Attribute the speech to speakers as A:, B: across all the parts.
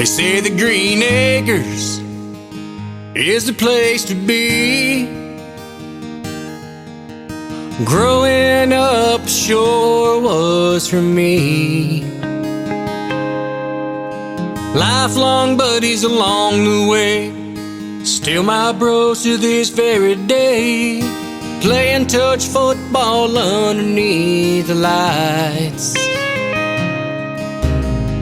A: They say the Green Acres is the place to be. Growing up sure was for me. Lifelong buddies along the way, still my bros to this very day. Playing touch football underneath the lights,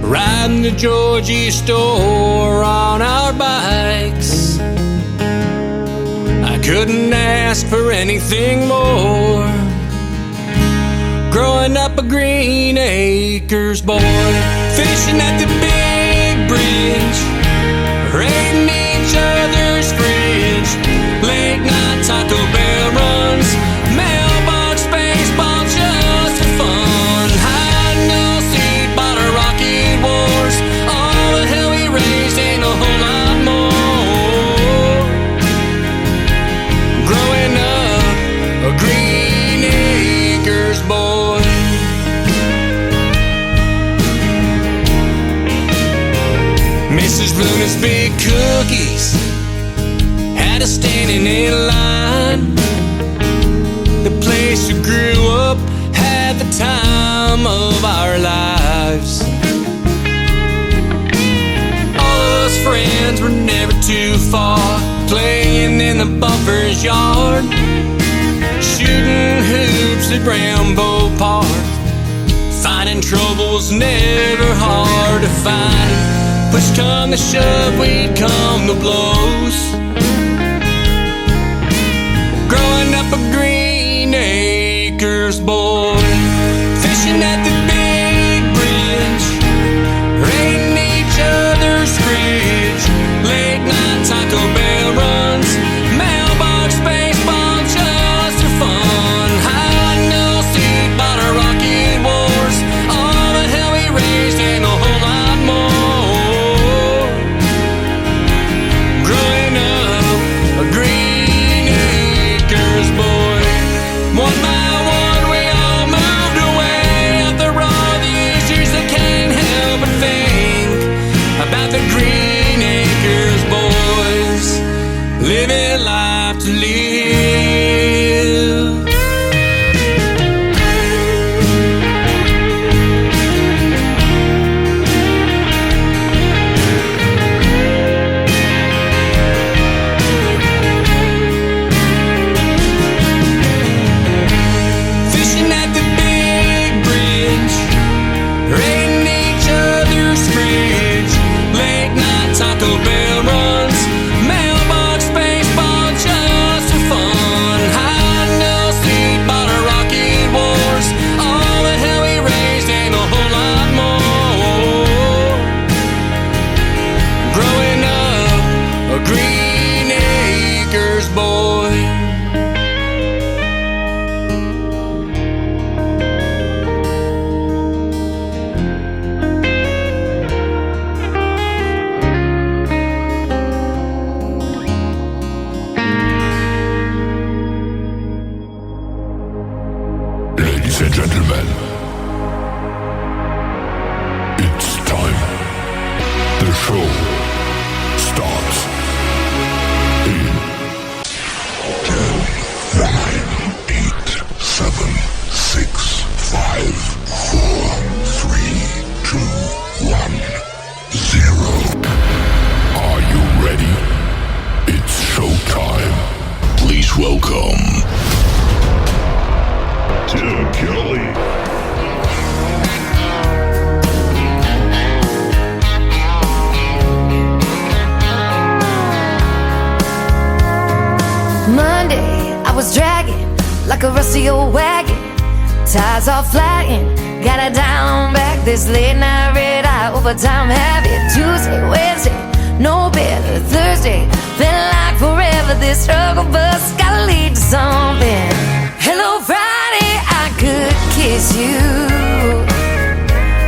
A: riding the Georgie store on our bikes. I couldn't ask for anything more. Growing up a Green Acres boy, fishing at the big bridge, raiding each other's fridge, late night Taco Bell runs, mailbox baseball just for fun, hide and go seek, bottle rocket wars, all the hell we raised and a whole lot more. Growing up a Green Acres boy. Mrs. Luna's big cookies had us standing in line. The place we grew up had the time of our lives. All us friends were never too far, playing in the buffer's yard, shooting hoops at Rambo Park. Finding trouble's never hard to find. Push come to shove, we'd come to blows. Growing up a Green Acres boy, fishing at the big bridge, raiding each other's fridge, late night Taco Bell runs, mailbox baseball just for fun, hide and go seek, bottle rocket wars, all the hell we raised and a whole lot more. A Green Acres boy. One by one we all moved away. After all these years I can't help but think about the Green Acres boys, living life to live. Taco Bell runs, mailbox baseball just for fun, hide and go seek, bottle rocket wars, all the hell we raised and a whole lot more. Growing up a Green Acres boy.
B: Ladies and gentlemen, it's time. The show starts in 10, 9, 8, 7, 6, 5, 4, 3, 2, 1, 0. Are you ready? It's showtime. Please welcome Tim Kelly.
C: Monday, I was dragging like a rusty old wagon, tires all flying, got it down back. This late night red eye overtime habit. Tuesday, Wednesday, no better. Thursday, felt like forever. This struggle bus gotta lead to something. Hello Friday, I could kiss you.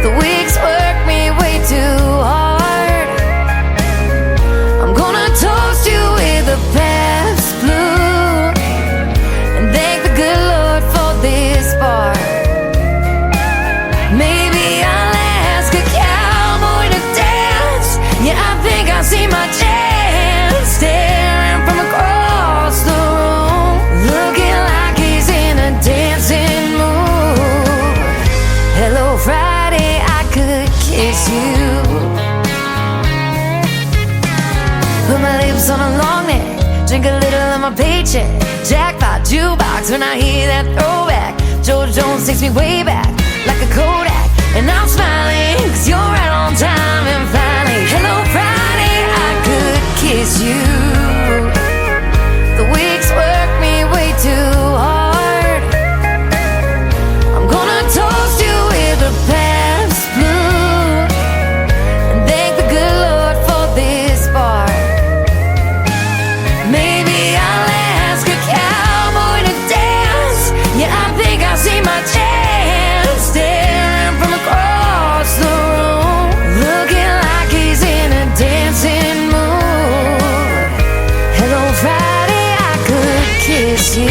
C: The weeks work me way too hard. I'm gonna toast you with a past blue and thank the good Lord for this part. Maybe I'll ask a cowboy to dance. see my chance, staring from across the room, looking like he's in a dancing mood. Hello Friday, I could kiss you. Put my lips on a long neck, drink a little of my paycheck, jackpot jukebox when I hear that throwback. George Jones takes me way back like a Kodak, and I'm smiling 'cause you're right on time. And finally, hello Friday, I could kiss you. The weeks work me way too hard. I'm gonna toast you with a Pabst Blue and thank the good Lord for this bar. Maybe I'll ask a cowboy to dance. Yeah, I think I see my chance, staring from across the room, looking like he's in a dancing mood. Hello Friday, I could kiss you.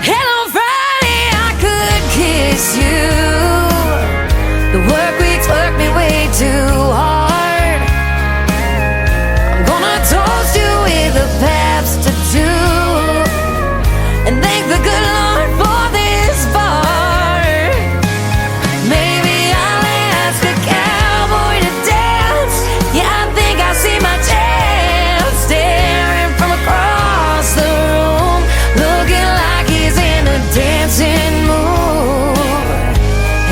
C: Hello Friday, I could kiss you. The work weeks work me way too hard. I'm gonna toast you with a Pabst tattoo and thank the good Lord for this bar. Maybe I'll ask a cowboy to dance. Yeah, I think I see my chance, staring from across the room, looking like he's in a dancing mood.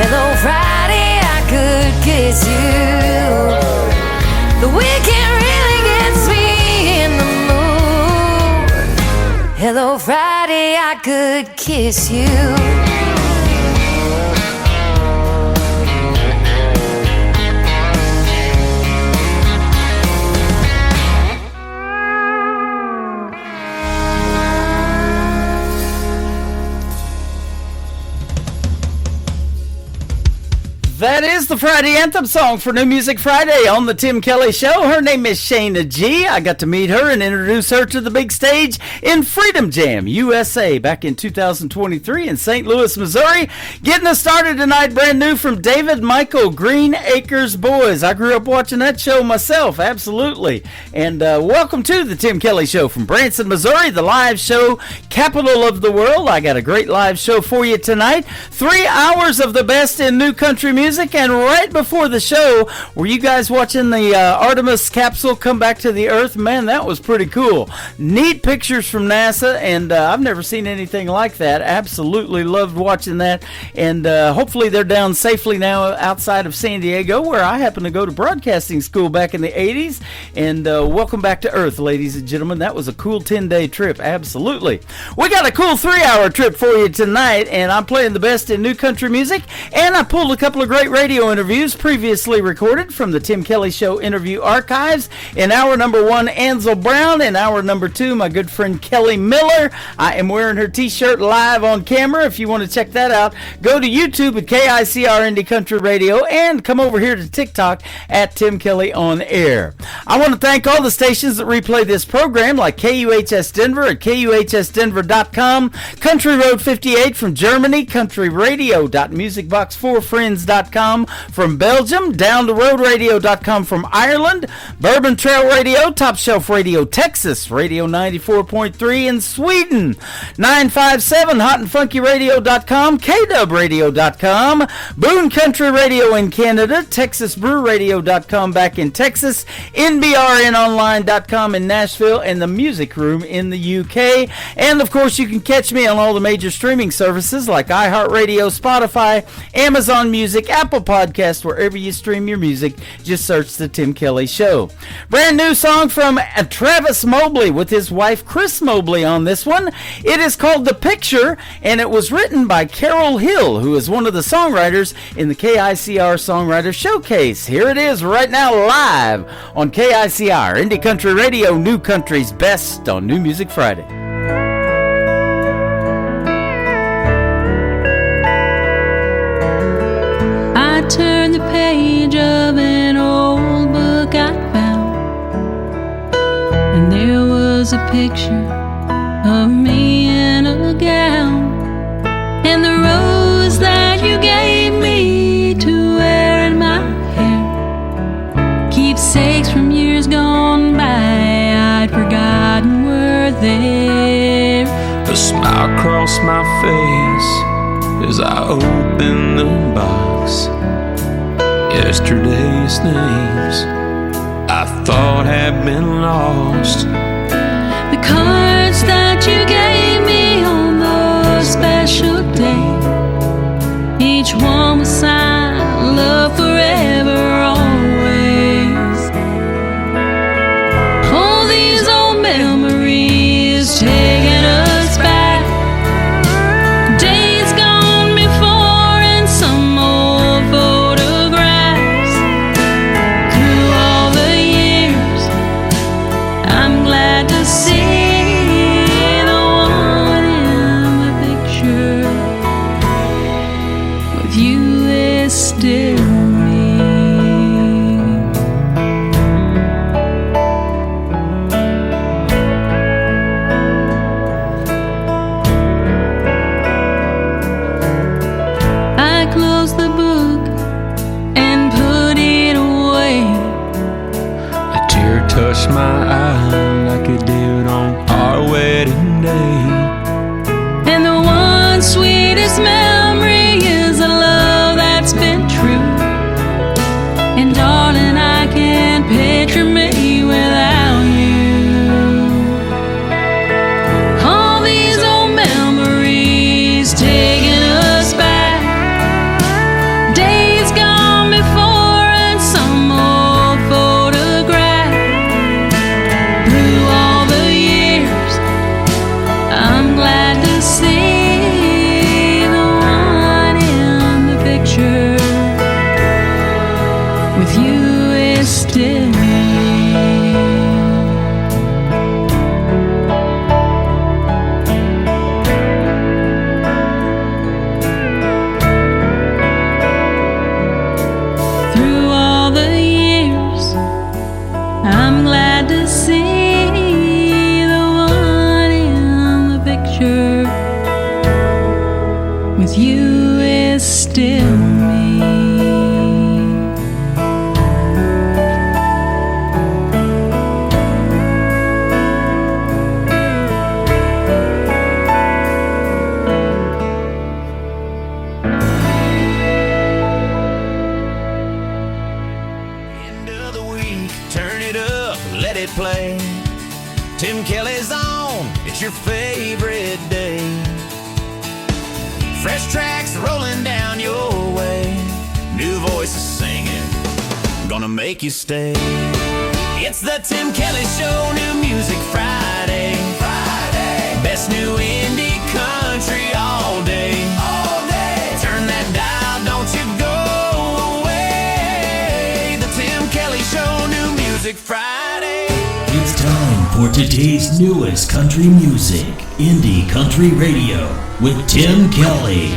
C: Hello Friday, I could kiss you. The weekend really gets me in the mood. Hello Friday, I could kiss you.
D: That is the Friday anthem song for New Music Friday on the Tim Kelly Show. Her name is Shayna G. I got to meet her and introduce her to the big stage in Freedom Jam USA back in 2023 in St. Louis, Missouri. Getting us started tonight, brand new from David Michael, Green Acres Boys. I grew up watching that show myself, absolutely. And welcome to the Tim Kelly Show from Branson, Missouri, the live show, capital of the world. I got a great live show for you tonight. 3 hours of the best in new country music. And right before the show, were you guys watching the Artemis capsule come back to the Earth? Man, that was pretty cool. Neat pictures from NASA, and I've never seen anything like that. Absolutely loved watching that. And hopefully they're down safely now outside of San Diego, where I happened to go to broadcasting school back in the 80s. And welcome back to Earth, ladies and gentlemen. That was a cool 10-day trip. Absolutely. We got a cool 3-hour trip for you tonight, and I'm playing the best in new country music. And I pulled a couple of great radio interviews previously recorded from the Tim Kelly Show interview archives. In hour number 1, Ansel Brown. In hour number 2, my good friend Kelly Miller. I am wearing her t-shirt live on camera. If you want to check that out, go to YouTube at KICR Indie Country Radio and come over here to TikTok at Tim Kelly On Air. I want to thank all the stations that replay this program, like KUHS Denver at KUHSdenver.com, Country Road 58 from Germany, countryradio.musicbox4friends.com from Belgium, downtheroadradio.com from Ireland, Bourbon Trail Radio, Top Shelf Radio Texas, Radio 94.3 in Sweden, 957hotandfunkyradio.com, KWradio.com, Boone Country Radio in Canada, TexasBrewRadio.com back in Texas, NBRNonline.com in Nashville, and the Music Room in the UK. And of course, you can catch me on all the major streaming services like iHeartRadio, Spotify, Amazon Music, Apple Podcast, wherever you stream your music. Just search The Tim Kelly Show. Brand new song from Travis Mobley with his wife Chris Mobley on this one. It is called The Picture, and it was written by Carol Hill, who is one of the songwriters in the KICR Songwriter Showcase. Here it is right now live on KICR, Indie Country Radio, New Country's best on New Music Friday.
E: I turned the page of an old book I found. picture of me in a gown, and the rose that you gave me to wear in my hair. Keepsakes from years gone by I'd forgotten were there.
A: A smile crossed my face as I opened the box. Yesterday's names I thought had been lost.
E: The cards that you gave me on those special days, each one was signed, love forever, always. All these old memories taking us back, days gone before and some old photographs. Through all the years, I'm glad to see the one in the picture with you is still me. I closed the book and put it away.
A: A tear touched my eye like it did on our wedding day.
E: And the one sweetest memory is a love that's been true. And darling, I can't picture me without you. All these old memories taking us back, days gone before and some old photograph. Through all the years, I'm glad to see the one in the picture with you is still me. Through all the years, I'm glad to see the one in the picture with you is still me.
A: End of the week, turn it up, let it play. Tim Kelly's on, it's your favorite day. Fresh tracks rolling down your way. New voices singing, gonna make you stay. It's the Tim Kelly Show, New Music Friday. Best new indie country all day. Turn that dial, don't you go away. The Tim Kelly Show, New Music Friday.
F: It's time for today's newest country music, Indie Country Radio, with Tim Kelly.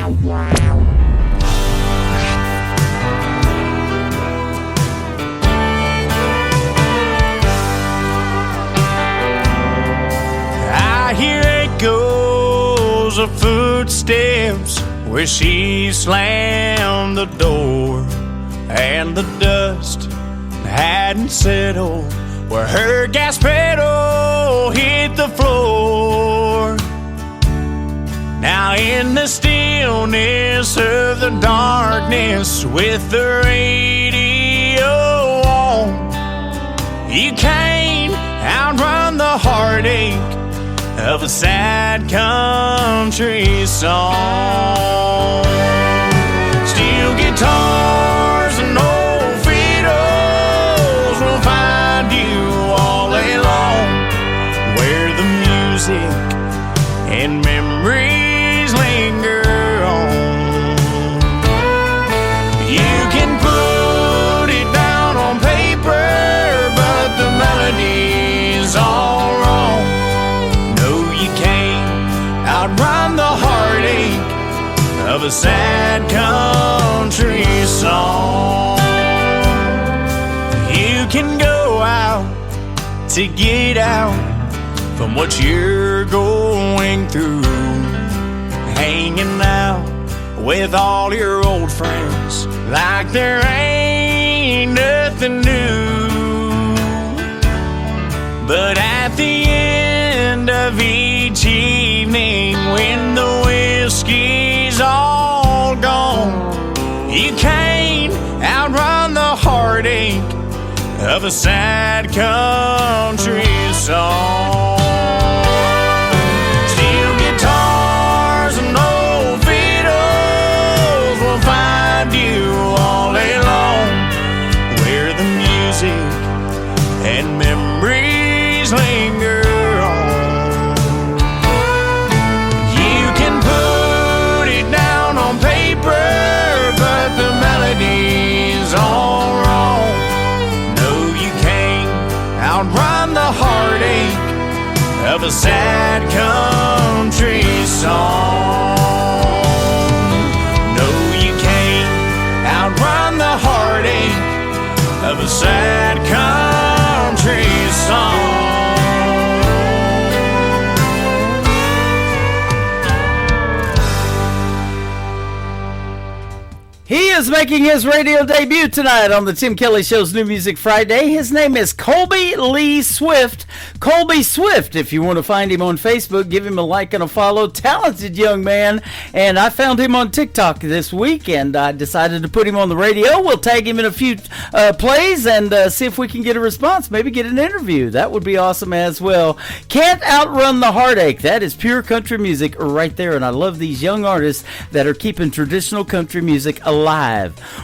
A: I hear echoes of footsteps where she slammed the door, and the dust hadn't settled where her gas pedal hit the floor. Now in the stillness of the darkness with the radio on, you can't outrun the heartache of a sad country song. Steel guitars and old fiddles will find you all day long, where the music and memories linger on. You can put it down on paper, but the melody's all wrong. No, you can't outrun the heartache of a sad country song. You can go out to get out from what you're going through. Hanging out with all your old friends like there ain't nothing new. But at the end of each evening, when the whiskey's all gone, you can't outrun the heartache of a sad country song. Steel guitars and old fiddles will find you all day long, where the music and memories linger on. You can put it down on paper, but the melody's all wrong. No, you can't outrun the heartache of a sad country song. No, you can't outrun the heartache of a sad country song.
D: He is making his radio debut tonight on the Tim Kelly Show's New Music Friday. His name is Colby Lee Swift. Colby Swift, if you want to find him on Facebook, give him a like and a follow. Talented young man. And I found him on TikTok this week, and I decided to put him on the radio. We'll tag him in a few plays and see if we can get a response. Maybe get an interview. That would be awesome as well. Can't outrun the heartache. That is pure country music right there. And I love these young artists that are keeping traditional country music alive.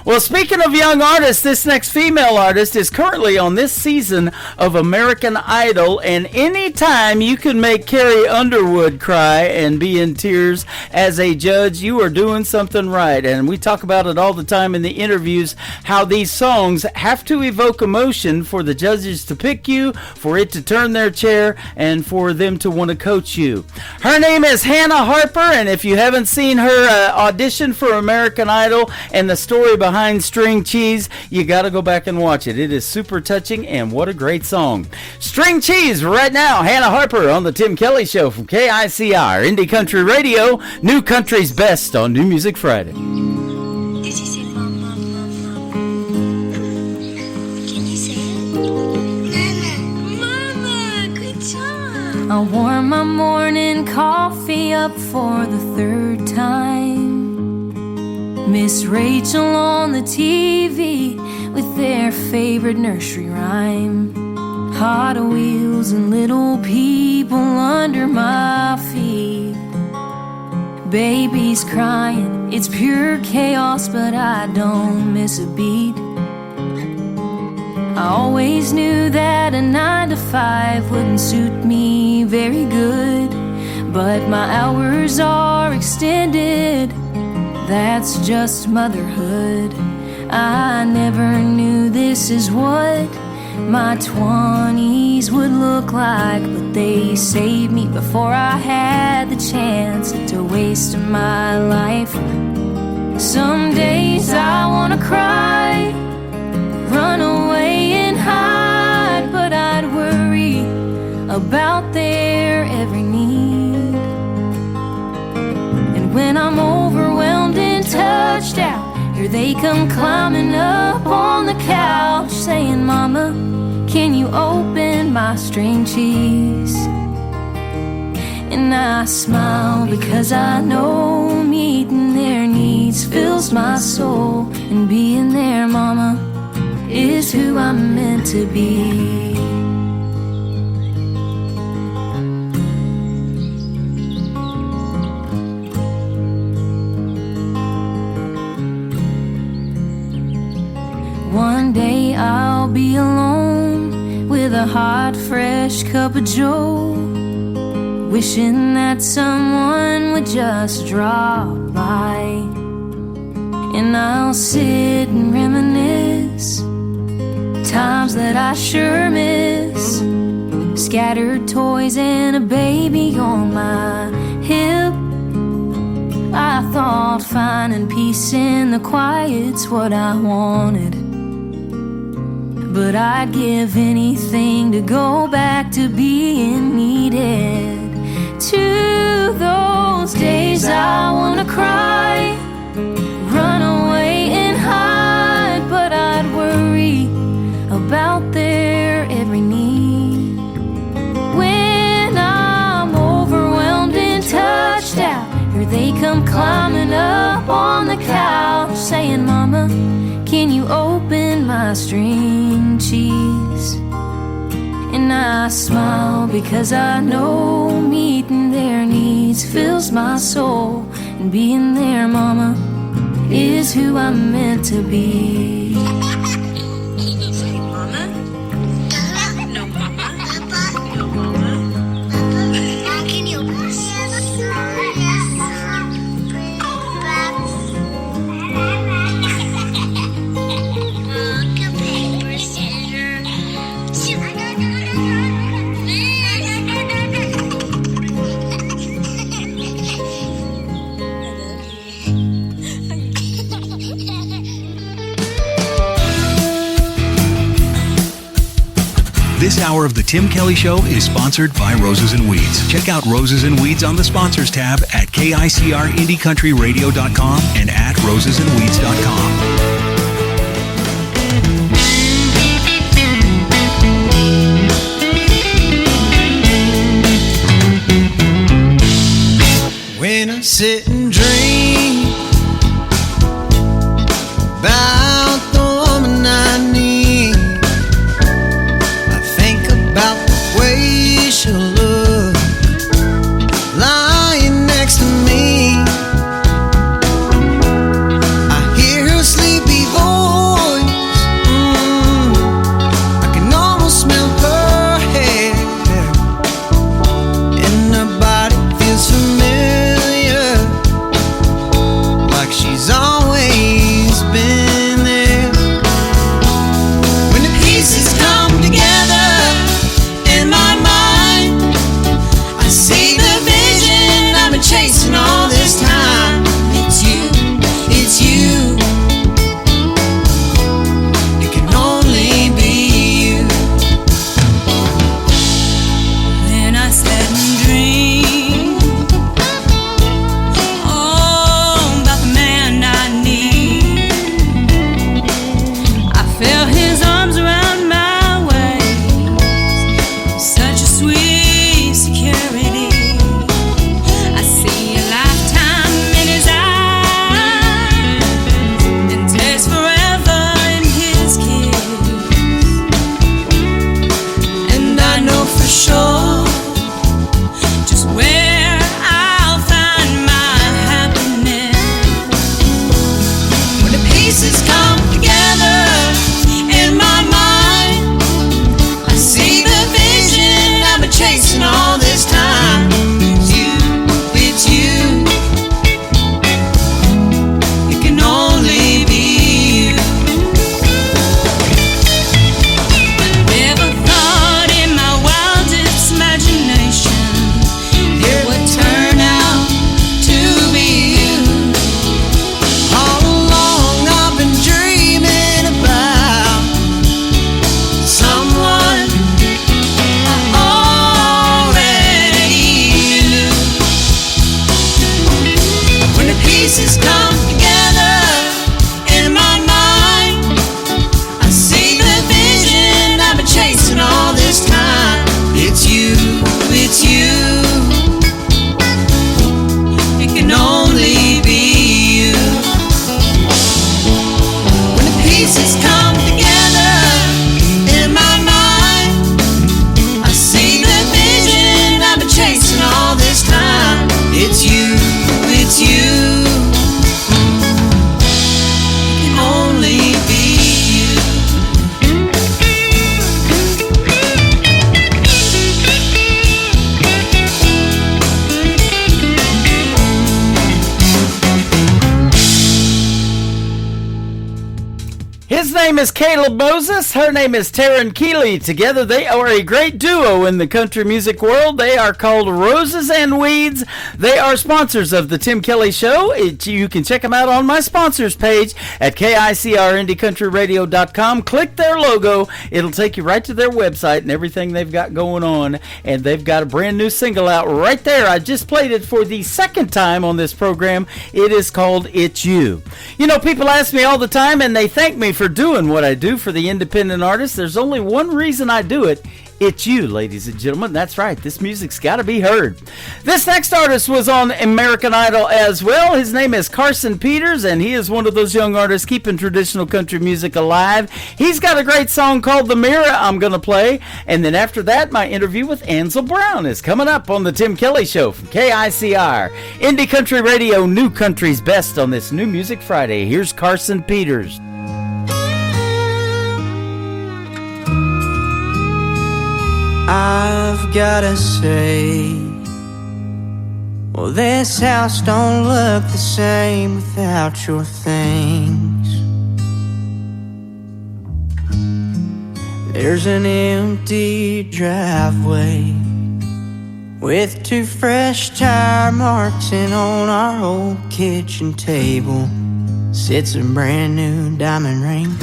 D: Well, speaking of young artists, this next female artist is currently on this season of American Idol, and anytime you can make Carrie Underwood cry and be in tears as a judge, you are doing something right. And we talk about it all the time in the interviews, how these songs have to evoke emotion for the judges to pick you, for it to turn their chair, and for them to want to coach you. Her name is Hannah Harper, and if you haven't seen her audition for American Idol and the story behind String Cheese, you got to go back and watch it. It is super touching, and what a great song. String Cheese right now. Hannah Harper on the Tim Kelly Show from KICR, Indie Country Radio, New Country's Best on New Music Friday.
G: Did you say mom, mom, mom, mom? Can you say it? Mama. Mama, good job.
E: I warm my morning coffee up for the third time. Miss Rachel on the TV with their favorite nursery rhyme. Hot Wheels and little people under my feet. Baby's crying, it's pure chaos, but I don't miss a beat. I always knew that a 9 to 5 wouldn't suit me very good, but my hours are extended. That's just motherhood. I never knew this is what my 20s would look like, but they saved me before I had the chance to waste my life. Some days I wanna cry, run away and hide, but I'd worry about their every need. And when I'm overwhelmed and touched out, here they come climbing up on the couch, saying, Mama, can you open my string cheese? And I smile because I know meeting their needs fills my soul, and being their mama is who I'm meant to be. One day I'll be alone with a hot, fresh cup of joe, wishing that someone would just drop by. And I'll sit and reminisce times that I sure miss, scattered toys and a baby on my hip. I thought finding peace in the quiet's what I wanted, but I'd give anything to go back to being needed. To those days I wanna cry, run away and hide, but I'd worry about their every need. When I'm overwhelmed and touched out, here they come climbing up on the couch, saying, Mama, can you open my string cheese? And I smile because I know meeting their needs fills my soul, and being there, Mama, is who I'm meant to be.
G: Say mama. No mama. No mama. Can you paper,
H: This hour of The Tim Kelly Show is sponsored by Roses and Weeds. Check out Roses and Weeds on the Sponsors tab at KICRIndieCountryRadio.com and at rosesandweeds.com.
I: When I sit and dream about the woman I need, I think about the way she'll look lying next to me. I hear her sleep
D: name is Caleb Moses. Her name is Taryn Keeley. Together, they are a great duo in the country music world. They are called Roses and Weeds. They are sponsors of the Tim Kelly Show. You can check them out on my sponsors page at KICRIndieCountryRadio.com. Click their logo. It'll take you right to their website and everything they've got going on. And they've got a brand new single out right there. I just played it for the second time on this program. It is called It's You. You know, people ask me all the time, and they thank me for doing what I do for the independent artists. There's only one reason I do it. It's you, ladies and gentlemen. That's right. This music's got to be heard. This next artist was on American Idol as well. His name is Carson Peters, and he is one of those young artists keeping traditional country music alive. He's got a great song called The Mirror I'm going to play. And then after that, my interview with Ansel Brown is coming up on the Tim Kelly Show from KICR. Indie Country Radio, New Country's Best on this New Music Friday. Here's Carson Peters.
I: I've gotta say, well, this house don't look the same without your things. There's an empty driveway with 2 fresh tire marks, and on our old kitchen table sits a brand new diamond ring.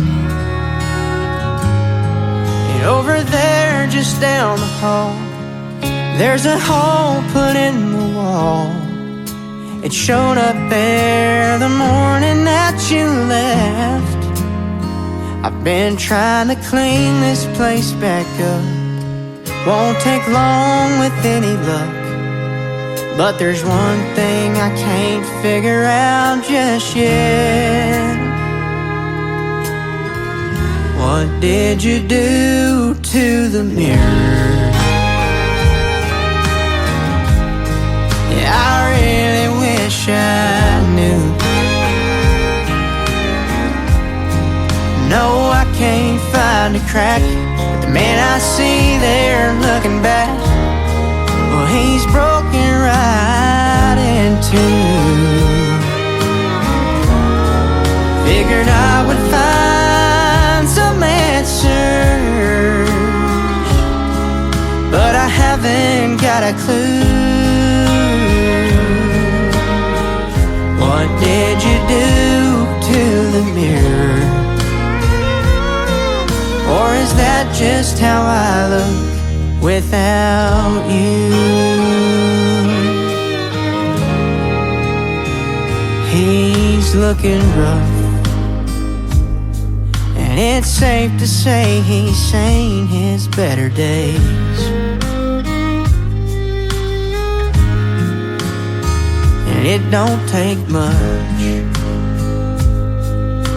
I: Over there, just down the hall, there's a hole put in the wall. It showed up there the morning that you left. I've been trying to clean this place back up. Won't take long with any luck, but there's one thing I can't figure out just yet. What did you do to the mirror? Yeah, I really wish I knew. No, I can't find a crack, but the man I see there looking back, well, he's broken right in two. Figured I would find some answers, but I haven't got a clue. What did you do to the mirror? Or is that just how I look without you? He's looking rough, and it's safe to say he's seen his better days. And it don't take much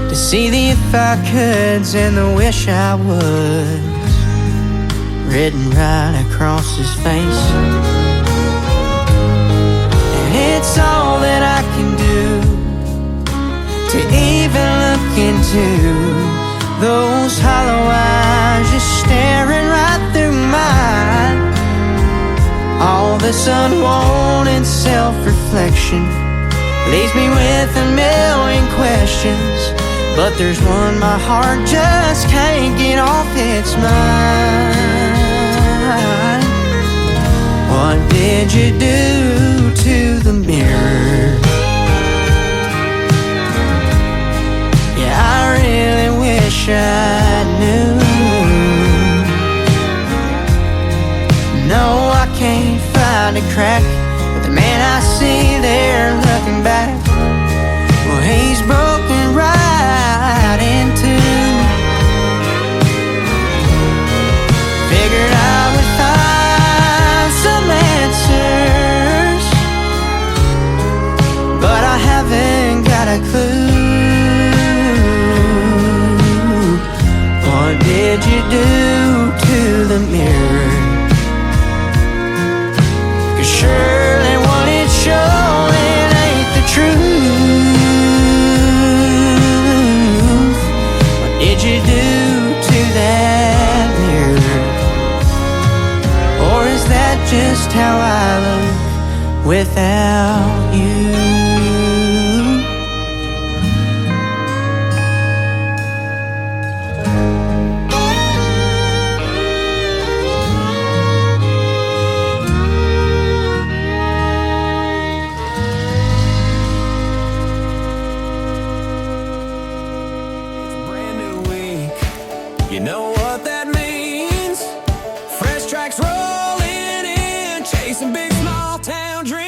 I: to see the if I coulds and the wish I was written right across his face. And it's all that I can do to even look into those hollow eyes just staring right through mine. All this unwanted self-reflection leaves me with a million questions, but there's one my heart just can't get off its mind. What did you do to the mirror? Yeah, I really wish I knew. No, I can't find a crack, but the man I see there looking back, well, he's broken right in two. Figured I would find some answers, but I haven't got a clue. What did you do to the mirror? 'Cause surely what it's showing ain't the truth. What did you do to that mirror? Or is that just how I look without you?
A: You know what that means? Fresh tracks rolling in, chasing big small town dreams.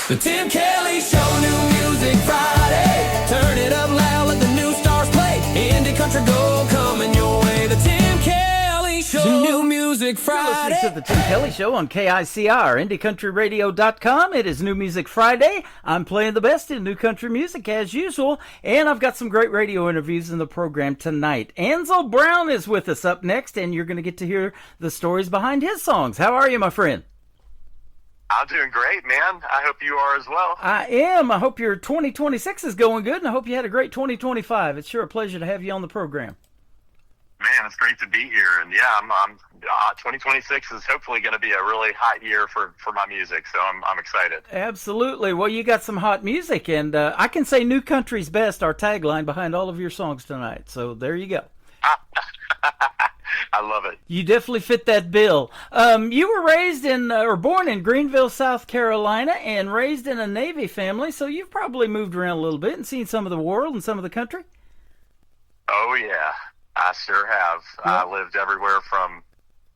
A: The Tim Kelly Show, New Music Friday. Turn it up loud, let the new stars play. Indie country gold coming your way. The Tim Kelly Show, New Music Friday.
D: You're listening to the Tim Kelly Show on KICR, IndieCountryRadio.com. It is New Music Friday. I'm playing the best in new country music as usual, and I've got some great radio interviews in the program tonight. Ansel Brown is with us up next, and you're going to get to hear the stories behind his songs. How are you, my friend?
J: I'm doing great, man. I hope you are as well.
D: I am. I hope your 2026 is going good, and I hope you had a great 2025. It's sure a pleasure to have you on the program.
J: Man, it's great to be here, and yeah, I'm 2026 is hopefully going to be a really hot year for my music, so I'm excited.
D: Absolutely. Well, you got some hot music, and I can say "New Country's Best," our tagline behind all of your songs tonight. So there you go.
J: I love it.
D: You definitely fit that bill. You were raised in or born in Greenville, South Carolina, and raised in a Navy family, so you've probably moved around a little bit and seen some of the world and some of the country.
J: Oh yeah, I sure have.
D: Yeah.
J: I lived everywhere from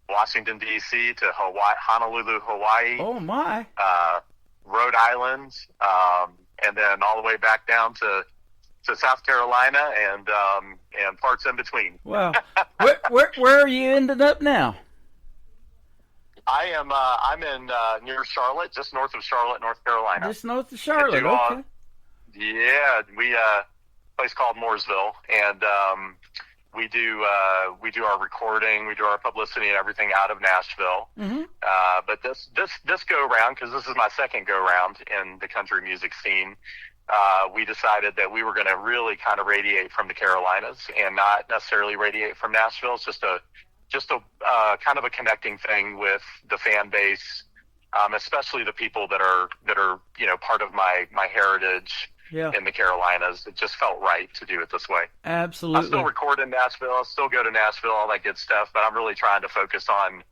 J: Washington D.C. to Hawaii, Honolulu, Hawaii.
D: Oh my!
J: Rhode Island, and then all the way back down to South Carolina and parts in between.
D: Wow. Where are you ended up now?
J: I'm in near Charlotte, just north of Charlotte, North Carolina.
D: Just north of Charlotte. Okay.
J: Yeah, we place called Mooresville, and we do our recording, we do our publicity and everything out of Nashville.
D: Mm-hmm.
J: But this go round, because this is my second go round in the country music scene, we decided that we were going to really kind of radiate from the Carolinas and not necessarily radiate from Nashville. It's just a kind of a connecting thing with the fan base, especially the people that are part of my heritage.
D: Yeah.
J: In the Carolinas. It just felt right to do it this way.
D: Absolutely.
J: I still record in Nashville. I still go to Nashville, all that good stuff, but I'm really trying to focus on,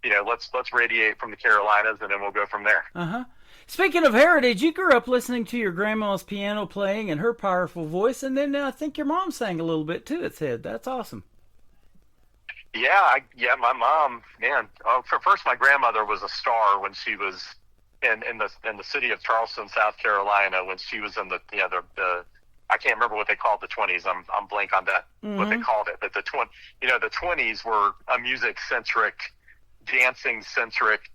J: let's radiate from the Carolinas, and then we'll go from there.
D: Uh-huh. Speaking of heritage, you grew up listening to your grandma's piano playing and her powerful voice, and then I think your mom sang a little bit too, it said. That's awesome.
J: Yeah, my mom, man. First, my grandmother was a star when she was in the city of Charleston, South Carolina, when she was in the I can't remember what they called the 20s. I'm blank on that, what they called it. But the 20s were a music centric, dancing centric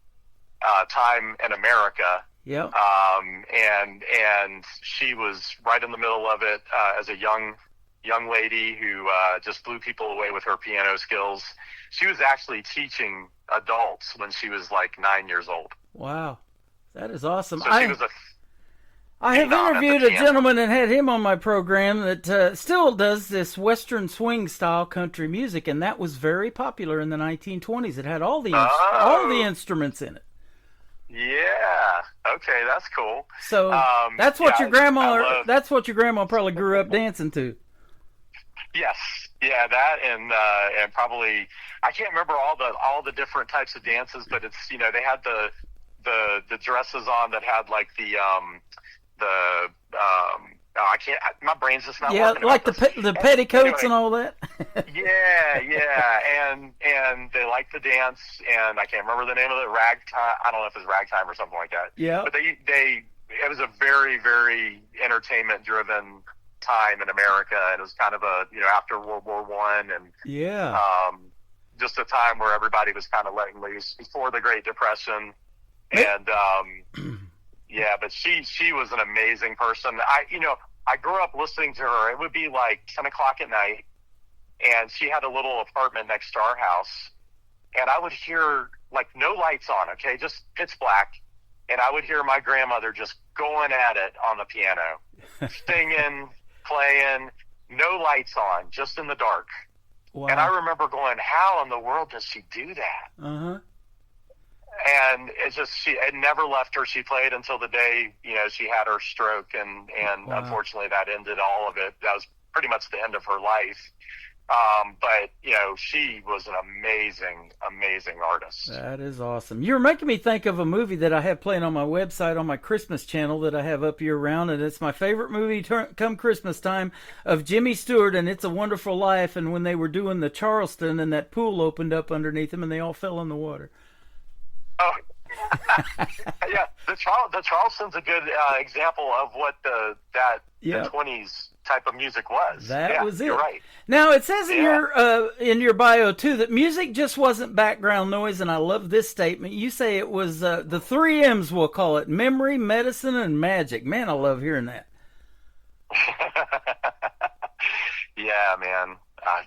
J: time in America.
D: Yeah.
J: And she was right in the middle of it as a young lady who just blew people away with her piano skills. She was actually teaching adults when she was like 9 years old.
D: Wow. That is awesome.
J: So she was
D: I have interviewed a gentleman and had him on my program that still does this Western swing style country music, and that was very popular in the 1920s. It had all the instruments in it.
J: Yeah. Okay, that's cool.
D: So that's what your grandma. That's what your grandma probably grew up dancing to.
J: Yes. Yeah, that and probably I can't remember all the different types of dances, but it's they had the dresses on that had like I can't. My brain's just not working.
D: Yeah, like the petticoats and all that.
J: yeah, and they like to dance, and I can't remember the name of it. Ragtime. I don't know if it's ragtime or something like that.
D: Yeah.
J: But it was a very, very entertainment driven time in America, and it was kind of after World War I, and just a time where everybody was kind of letting loose before the Great Depression. And yeah, but she was an amazing person. I grew up listening to her. It would be like 10 o'clock at night, and she had a little apartment next to our house, and I would hear like no lights on, okay, just pitch black, and I would hear my grandmother just going at it on the piano, singing, playing, no lights on, just in the dark.
D: Wow.
J: And I remember going, how in the world does she do that?
D: Uh-huh.
J: And it never left her. She played until the day, she had her stroke, and
D: wow.
J: Unfortunately that ended all of it. That was pretty much the end of her life. But, she was an amazing, amazing artist.
D: That is awesome. You're making me think of a movie that I have playing on my website on my Christmas channel that I have up year round, and it's my favorite movie come Christmas time, of Jimmy Stewart and It's a Wonderful Life, and when they were doing the Charleston and that pool opened up underneath them and they all fell in the water.
J: Oh, yeah. The Charleston's a good example of what the 20s type of music was.
D: That was it.
J: You're right.
D: Now it says in your bio too that music just wasn't background noise, and I love this statement. You say it was the 3 M's, we'll call it: memory, medicine, and magic. Man, I love hearing that.
J: Yeah, man.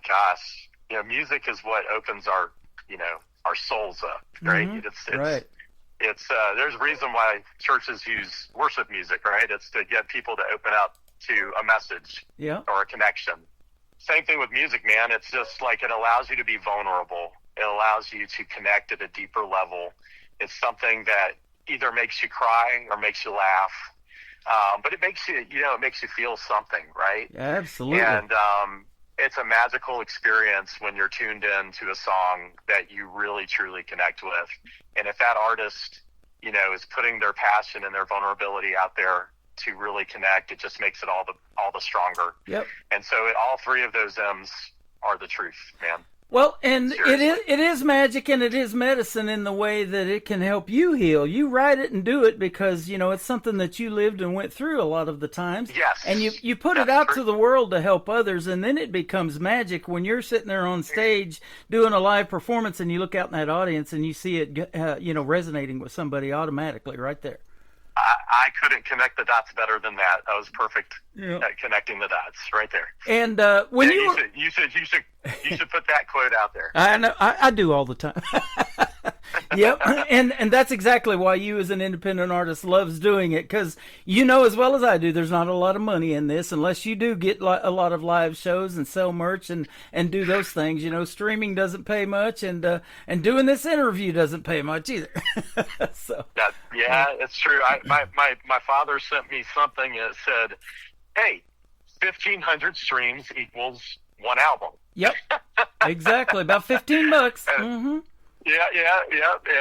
J: Gosh, music is what opens our souls up, right?
D: Mm-hmm. Right.
J: It's there's a reason why churches use worship music, right? It's to get people to open up to a message or a connection. Same thing with music, man. It's just like it allows you to be vulnerable. It allows you to connect at a deeper level. It's something that either makes you cry or makes you laugh. But it makes you, it makes you feel something, right?
D: Absolutely.
J: And it's a magical experience when you're tuned in to a song that you really, truly connect with. And if that artist, is putting their passion and their vulnerability out there to really connect, it just makes it all the stronger.
D: Yep.
J: And so all 3 of those M's are the truth, man.
D: Well, and it is magic and it is medicine in the way that it can help you heal. You write it and do it because, it's something that you lived and went through a lot of the times.
J: Yes.
D: And you put it out to the world to help others, and then it becomes magic when you're sitting there on stage doing a live performance and you look out in that audience and you see it, resonating with somebody automatically right there.
J: I couldn't connect the dots better than that. That was perfect at connecting the dots right there.
D: And when you
J: should put that quote out there.
D: I know I do all the time. Yep, and that's exactly why you as an independent artist loves doing it, because as well as I do, there's not a lot of money in this unless you do get a lot of live shows and sell merch and do those things. Streaming doesn't pay much, and doing this interview doesn't pay much either. So
J: it's true. My father sent me something that said, "Hey, 1,500 streams equals 1 album."
D: Yep, exactly. About $15. Mm-hmm.
J: Yeah.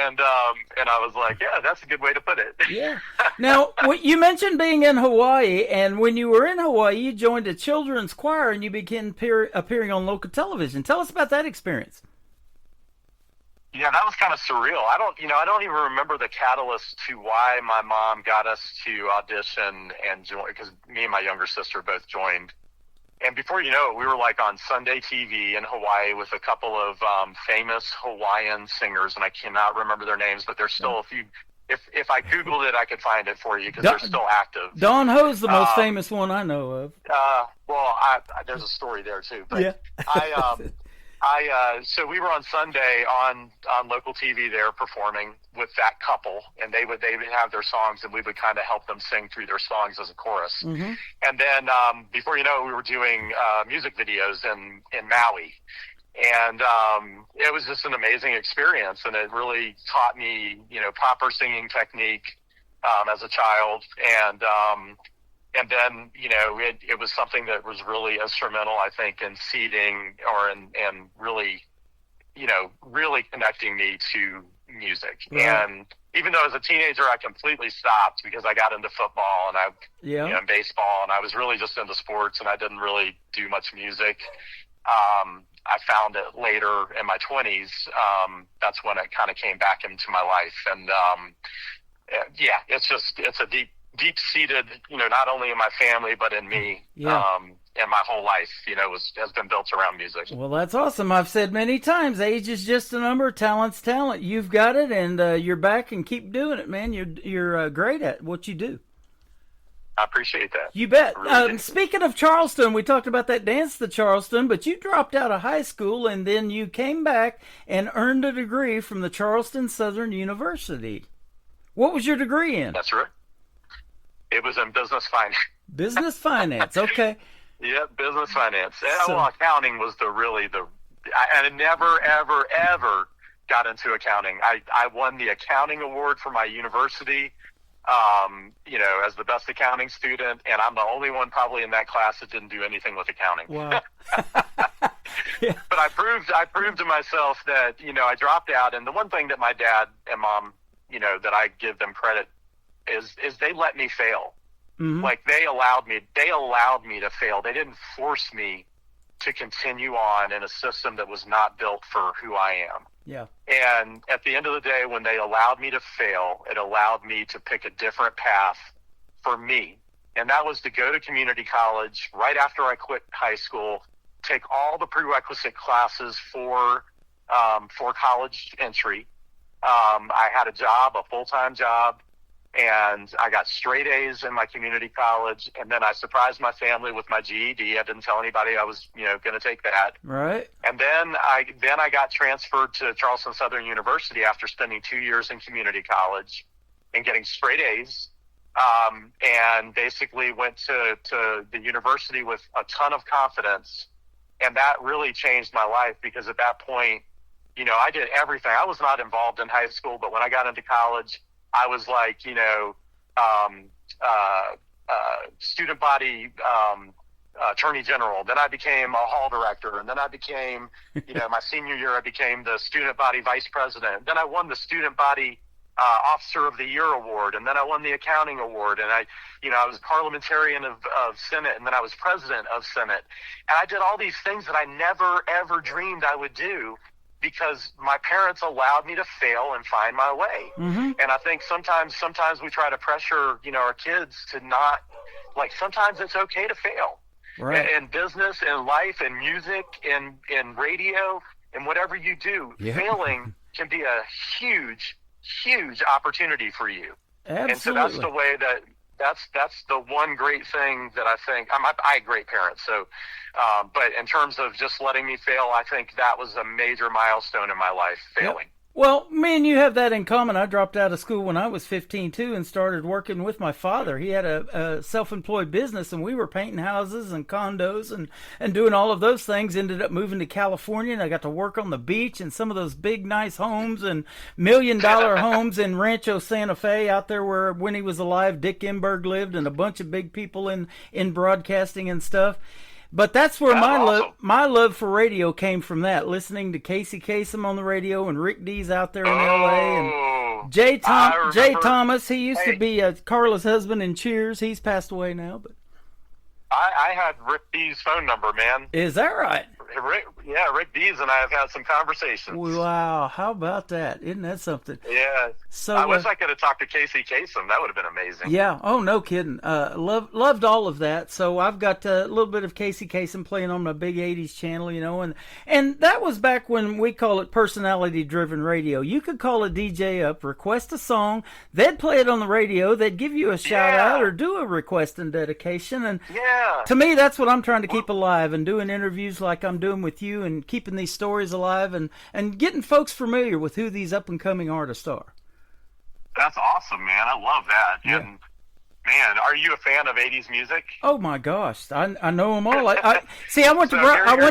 J: And I was like, that's a good way to put it.
D: Yeah. Now, you mentioned being in Hawaii, and when you were in Hawaii, you joined a children's choir and you began appearing on local television. Tell us about that experience.
J: Yeah, that was kind of surreal. I don't even remember the catalyst to why my mom got us to audition and join, because me and my younger sister both joined. And before you know it, we were like on Sunday TV in Hawaii with a couple of famous Hawaiian singers, and I cannot remember their names, but there's still a few. If I Googled it, I could find it for you because they're still active.
D: Don Ho's the most famous one I know of.
J: Well, there's a story there too. But so we were on Sunday on local TV there performing with that couple, and they would have their songs, and we would kind of help them sing through their songs as a chorus. Mm-hmm. And then before you know it, we were doing music videos in Maui. And it was just an amazing experience, and it really taught me, proper singing technique as a child. And then, it was something that was really instrumental, I think, in seeding and really, really connecting me to music. Yeah. And even though as a teenager, I completely stopped because I got into football and and baseball, and I was really just into sports, and I didn't really do much music. I found it later in my 20s. That's when it kind of came back into my life. And, it's a deep-seated, not only in my family, but in me, and my whole life, has been built around music.
D: Well, that's awesome. I've said many times, age is just a number, talent's talent. You've got it, and you're back, and keep doing it, man. You're great at what you do.
J: I appreciate that.
D: You bet.
J: Really
D: speaking of Charleston, we talked about that dance to Charleston, but you dropped out of high school, and then you came back and earned a degree from the Charleston Southern University. What was your degree in?
J: That's right. It was in business finance.
D: Business finance, okay.
J: Yeah, business finance. Accounting was I never, ever, ever got into accounting. I won the accounting award for my university, as the best accounting student, and I'm the only one probably in that class that didn't do anything with accounting.
D: Wow.
J: But I proved to myself that, I dropped out. And the one thing that my dad and mom, that I give them credit is they let me fail.
D: Mm-hmm.
J: Like they allowed me to fail. They didn't force me to continue on in a system that was not built for who I am.
D: Yeah.
J: And at the end of the day, when they allowed me to fail, it allowed me to pick a different path for me. And that was to go to community college right after I quit high school, take all the prerequisite classes for college entry. I had a job, a full-time job, and I got straight A's in my community college. And then I surprised my family with my GED. I didn't tell anybody I was, going to take that.
D: Right.
J: And then I got transferred to Charleston Southern University after spending 2 years in community college and getting straight A's. And basically went to the university with a ton of confidence. And that really changed my life because at that point, I did everything. I was not involved in high school, but when I got into college, I was like, student body attorney general. Then I became a hall director. And then I became, my senior year, I became the student body vice president. Then I won the student body Officer of the Year award, and then I won the accounting award, and I was parliamentarian of Senate, and then I was president of Senate, and I did all these things that I never ever dreamed I would do because my parents allowed me to fail and find my way.
D: Mm-hmm.
J: And I think sometimes we try to pressure our kids to not, like, sometimes it's okay to fail.
D: Right.
J: In business, in life, in music, in radio, and whatever you do, failing can be a huge opportunity for you.
D: Absolutely.
J: And so that's the way that's the one great thing that I think. I had great parents, so but in terms of just letting me fail, I think that was a major milestone in my life, failing.
D: Yep. Well, me and you have that in common. I dropped out of school when I was 15 too and started working with my father. He had a self-employed business, and we were painting houses and condos and doing all of those things. Ended up moving to California, and I got to work on the beach in some of those big, nice homes and $1 million homes in Rancho Santa Fe, out there where, when he was alive, Dick Enberg lived, and a bunch of big people in broadcasting and stuff. But that's where my love for radio came from, that, listening to Casey Kasem on the radio and Rick Dees out there in L.A. and Jay Thomas. He used to be Carla's husband in Cheers. He's passed away now. But
J: I had Rick Dees' phone number, man.
D: Is that right?
J: Rick Dees and I have had some conversations.
D: Wow, how about that? Isn't that something?
J: Yeah. So I wish I could have talked to Casey Kasem. That would have been amazing.
D: Yeah. Oh, no kidding. Loved all of that. So I've got a little bit of Casey Kasem playing on my big 80s channel, and that was back when we call it personality-driven radio. You could call a DJ up, request a song, they'd play it on the radio, they'd give you a shout-out or do a request and dedication, and to me, that's what I'm trying to keep alive, and doing interviews like I'm doing with you and keeping these stories alive and getting folks familiar with who these up-and-coming artists are.
J: That's awesome, man. I love that.
D: Yeah.
J: And, man, are you a fan of 80s music?
D: Oh, my gosh. I know them all. I went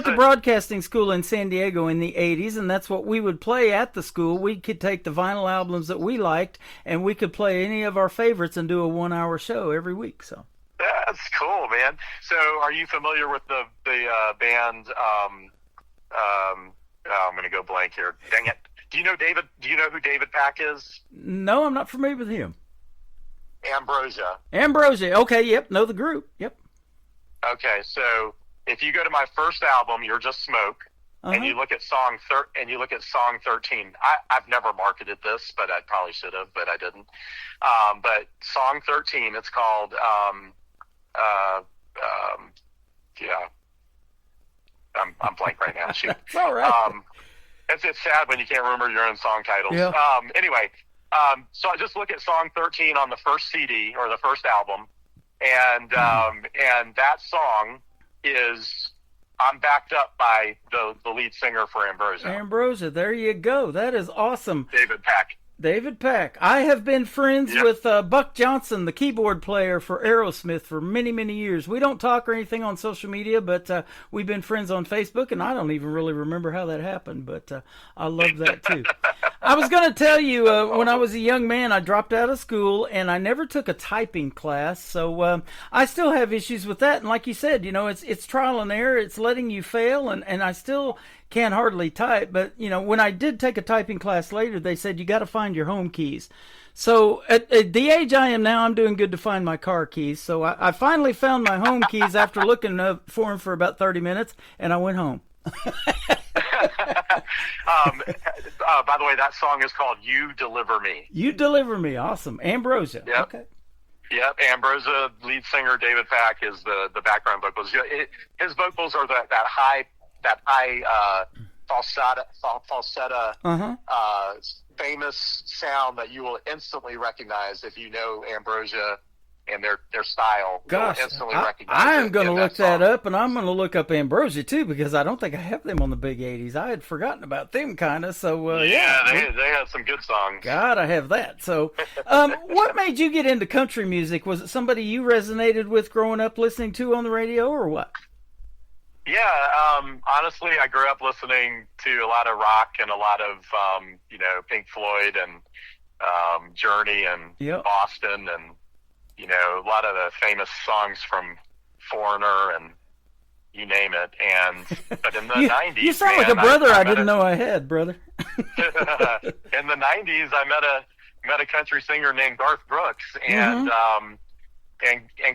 D: to broadcasting school in San Diego in the 80s, and that's what we would play at the school. We could take the vinyl albums that we liked, and we could play any of our favorites and do a 1-hour show every week. So
J: that's cool, man. So are you familiar with the band I'm going to go blank here. Dang it. Do you know who David Pack is?
D: No, I'm not familiar with him.
J: Ambrosia.
D: Okay, yep. Know the group. Yep.
J: Okay, so if you go to my first album, You're Just Smoke, and you look at song 13. I've never marketed this, but I probably should have, but I didn't. But song 13, it's called I'm blank right now. Shoot.
D: It's all right.
J: It's sad when you can't remember your own song titles.
D: Yeah.
J: Anyway, so I just look at song 13 on the first CD or the first album, and that song is, I'm backed up by the lead singer for Ambrosia.
D: Ambrosia, there you go. That is awesome.
J: David Pack.
D: I have been friends with Buck Johnson, the keyboard player for Aerosmith, for many, many years. We don't talk or anything on social media, but we've been friends on Facebook, and I don't even really remember how that happened, but I love that too. I was going to tell you, when I was a young man, I dropped out of school, and I never took a typing class, so I still have issues with that. And like you said, it's trial and error. It's letting you fail, and I still can't hardly type. But, when I did take a typing class later, they said you got to find your home keys. So at the age I am now, I'm doing good to find my car keys. So I finally found my home keys after looking for them for about 30 minutes, and I went home.
J: By the way, that song is called "You Deliver Me."
D: You Deliver Me, awesome. Ambrosia.
J: Yep.
D: Okay.
J: Yep, Ambrosia, lead singer David Pack is the background vocals. His vocals are that high falsetto, famous sound that you will instantly recognize if you know Ambrosia and their style.
D: Gosh,
J: instantly recognize
D: I am going to look that
J: song.
D: up, and I'm going to look up Ambrosia too, because I don't think I have them on the big 80s. I had forgotten about them kind of. So
J: they had some good songs.
D: God, I have that. So, what made you get into country music? Was it somebody you resonated with growing up listening to on the radio, or what?
J: Yeah, honestly, I grew up listening to a lot of rock and a lot of Pink Floyd and Journey and Boston and a lot of the famous songs from Foreigner and you name it. But in the 90s,
D: you sound like a brother I didn't know I had, brother.
J: In the 90s, I met a country singer named Garth Brooks, and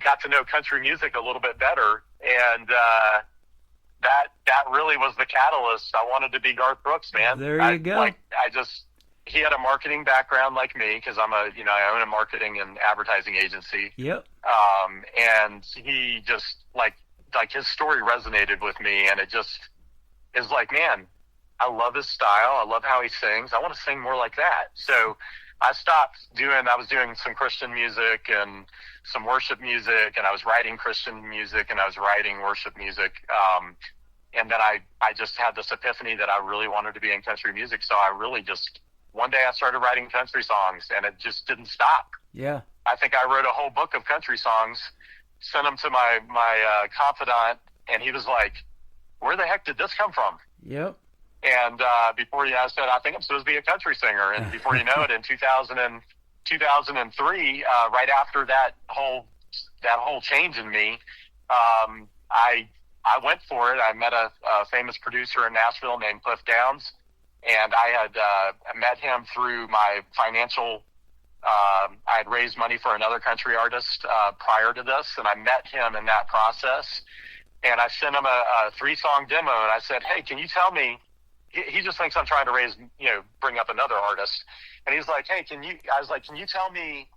J: got to know country music a little bit better, and that really was the catalyst. I wanted to be Garth Brooks, man.
D: There you go.
J: He had a marketing background like me, because I own a marketing and advertising agency.
D: Yep.
J: And he just like his story resonated with me, and it just is like, man, I love his style. I love how he sings. I want to sing more like that. So I was doing some Christian music and some worship music, and I was writing Christian music and I was writing worship music. And then I just had this epiphany that I really wanted to be in country music. So I really just, one day I started writing country songs, and it just didn't stop.
D: Yeah.
J: I think I wrote a whole book of country songs, sent them to my confidant, and he was like, where the heck did this come from?
D: Yep.
J: And before I said, I think I'm supposed to be a country singer. And before you know it, in 2003, right after that whole change in me, I went for it. I met a famous producer in Nashville named Cliff Downs, and I had met him through my financial. I had raised money for another country artist prior to this, and I met him in that process. And I sent him a 3-song demo, and I said, "Hey, can you tell me?" He just thinks I'm trying to bring up another artist, and he's like, "Hey, can you?" I was like, "Can you tell me?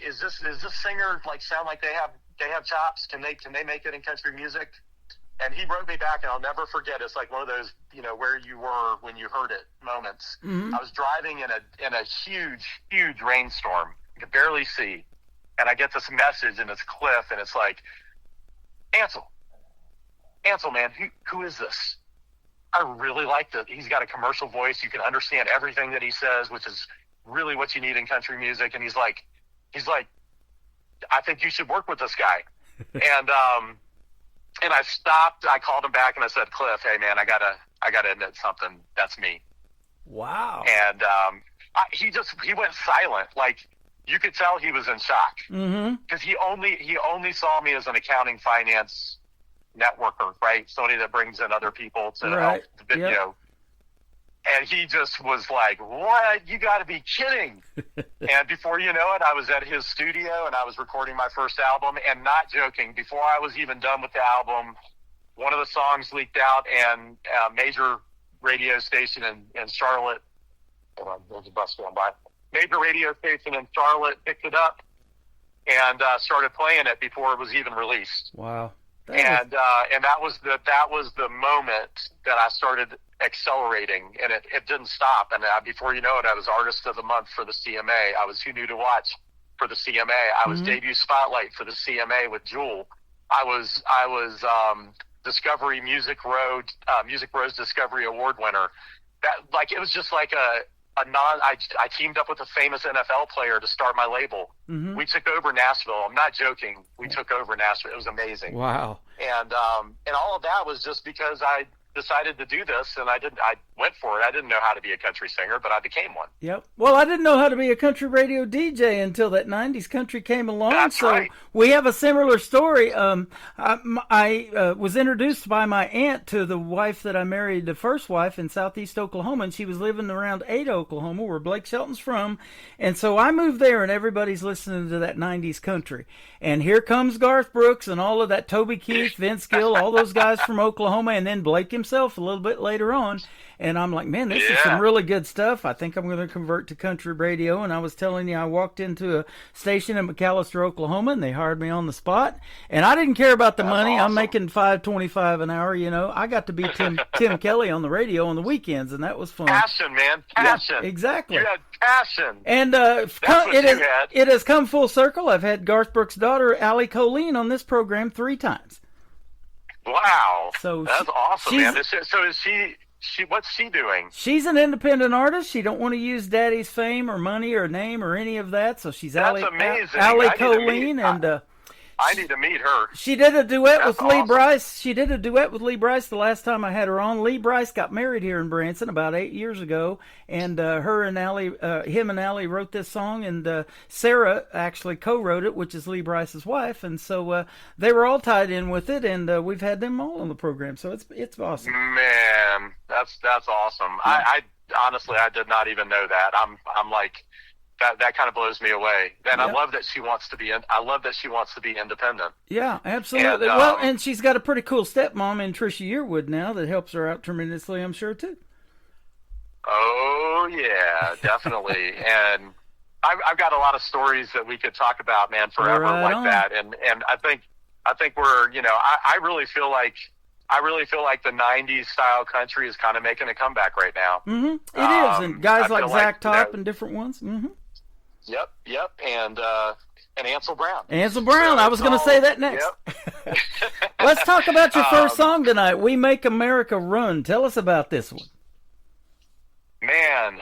J: Is this singer sound like they have chops? Can they make it in country music?" And he wrote me back, and I'll never forget. It's like one of those, where you were when you heard it moments. Mm-hmm. I was driving in a huge rainstorm. You could barely see. And I get this message, and it's Cliff, and it's like, Ansel, man, who is this? I really liked it. He's got a commercial voice. You can understand everything that he says, which is really what you need in country music. And he's like, I think you should work with this guy. And I stopped. I called him back and I said, Cliff, hey man, I gotta admit something. That's me.
D: Wow.
J: And he went silent. Like, you could tell he was in shock, because he only saw me as an accounting finance networker, right? Somebody that brings in other people to help the video. And he just was like, what? You got to be kidding. And before you know it, I was at his studio and I was recording my first album, and not joking, before I was even done with the album, one of the songs leaked out, and a major radio station in Charlotte, hold on, there's a bus going by, major radio station in Charlotte picked it up and started playing it before it was even released.
D: Wow.
J: And that was the moment that I started accelerating, and it didn't stop. And before you know it, I was Artist of the Month for the CMA. I was Who Knew to Watch for the CMA. I was Debut Spotlight for the CMA with Jewel. I was Discovery Music Row's Discovery Award winner. That, it was just like I teamed up with a famous NFL player to start my label. Mm-hmm. We took over Nashville. I'm not joking. We took over Nashville. It was amazing.
D: Wow.
J: And all of that was just because I decided to do this, and I went for it. I didn't know how to be a country singer, but I became one.
D: Yep. Well, I didn't know how to be a country radio DJ until that 90s country came along.
J: That's
D: so
J: right.
D: We have a similar story. I was introduced by my aunt to the wife that I married, the first wife, in southeast Oklahoma, and she was living around Ada, Oklahoma, where Blake Shelton's from. And so I moved there, and everybody's listening to that 90s country. And here comes Garth Brooks and all of that, Toby Keith, Vince Gill, all those guys from Oklahoma, and then Blake himself a little bit later on. And I'm like, man, this is some really good stuff. I think I'm going to convert to country radio. And I was telling you, I walked into a station in McAllister, Oklahoma, and they hired me on the spot. And I didn't care about the money. Awesome. I'm making $5.25 an hour. You know, I got to be Tim Kelly on the radio on the weekends, and that was fun.
J: Passion, man, passion.
D: Yeah, exactly.
J: You had passion.
D: And it has come full circle. I've had Garth Brooks' daughter, Allie Colleen, on this program 3 times.
J: Wow.
D: So
J: that's awesome, man. So is she? What's she doing?
D: She's an independent artist. She don't want to use daddy's fame or money or name or any of that. So she's Allie Colleen, and
J: I need to meet her.
D: She did a duet with Lee Brice. She did a duet with Lee Brice the last time I had her on. Lee Brice got married here in Branson about 8 years ago, and him and Allie wrote this song, and Sarah actually co-wrote it, which is Lee Brice's wife, and so they were all tied in with it, and we've had them all on the program, so it's awesome.
J: Man, that's awesome. Yeah. I honestly, I did not even know that. I'm like. That kind of blows me away. And I love that she wants to be independent.
D: Yeah, absolutely. And, and she's got a pretty cool stepmom in Trisha Yearwood now that helps her out tremendously, I'm sure, too.
J: Oh, yeah, definitely. And I've got a lot of stories that we could talk about, man, forever that. And I think we're, you know, I really feel like the 90s style country is kind of making a comeback right now.
D: Mm-hmm. It is. And guys like Zach Top and different ones. Mm-hmm.
J: Yep. And Ansel Brown.
D: Ansel Brown. I was going to say that next. Yep. Let's talk about your first song tonight, We Make America Run. Tell us about this one.
J: Man,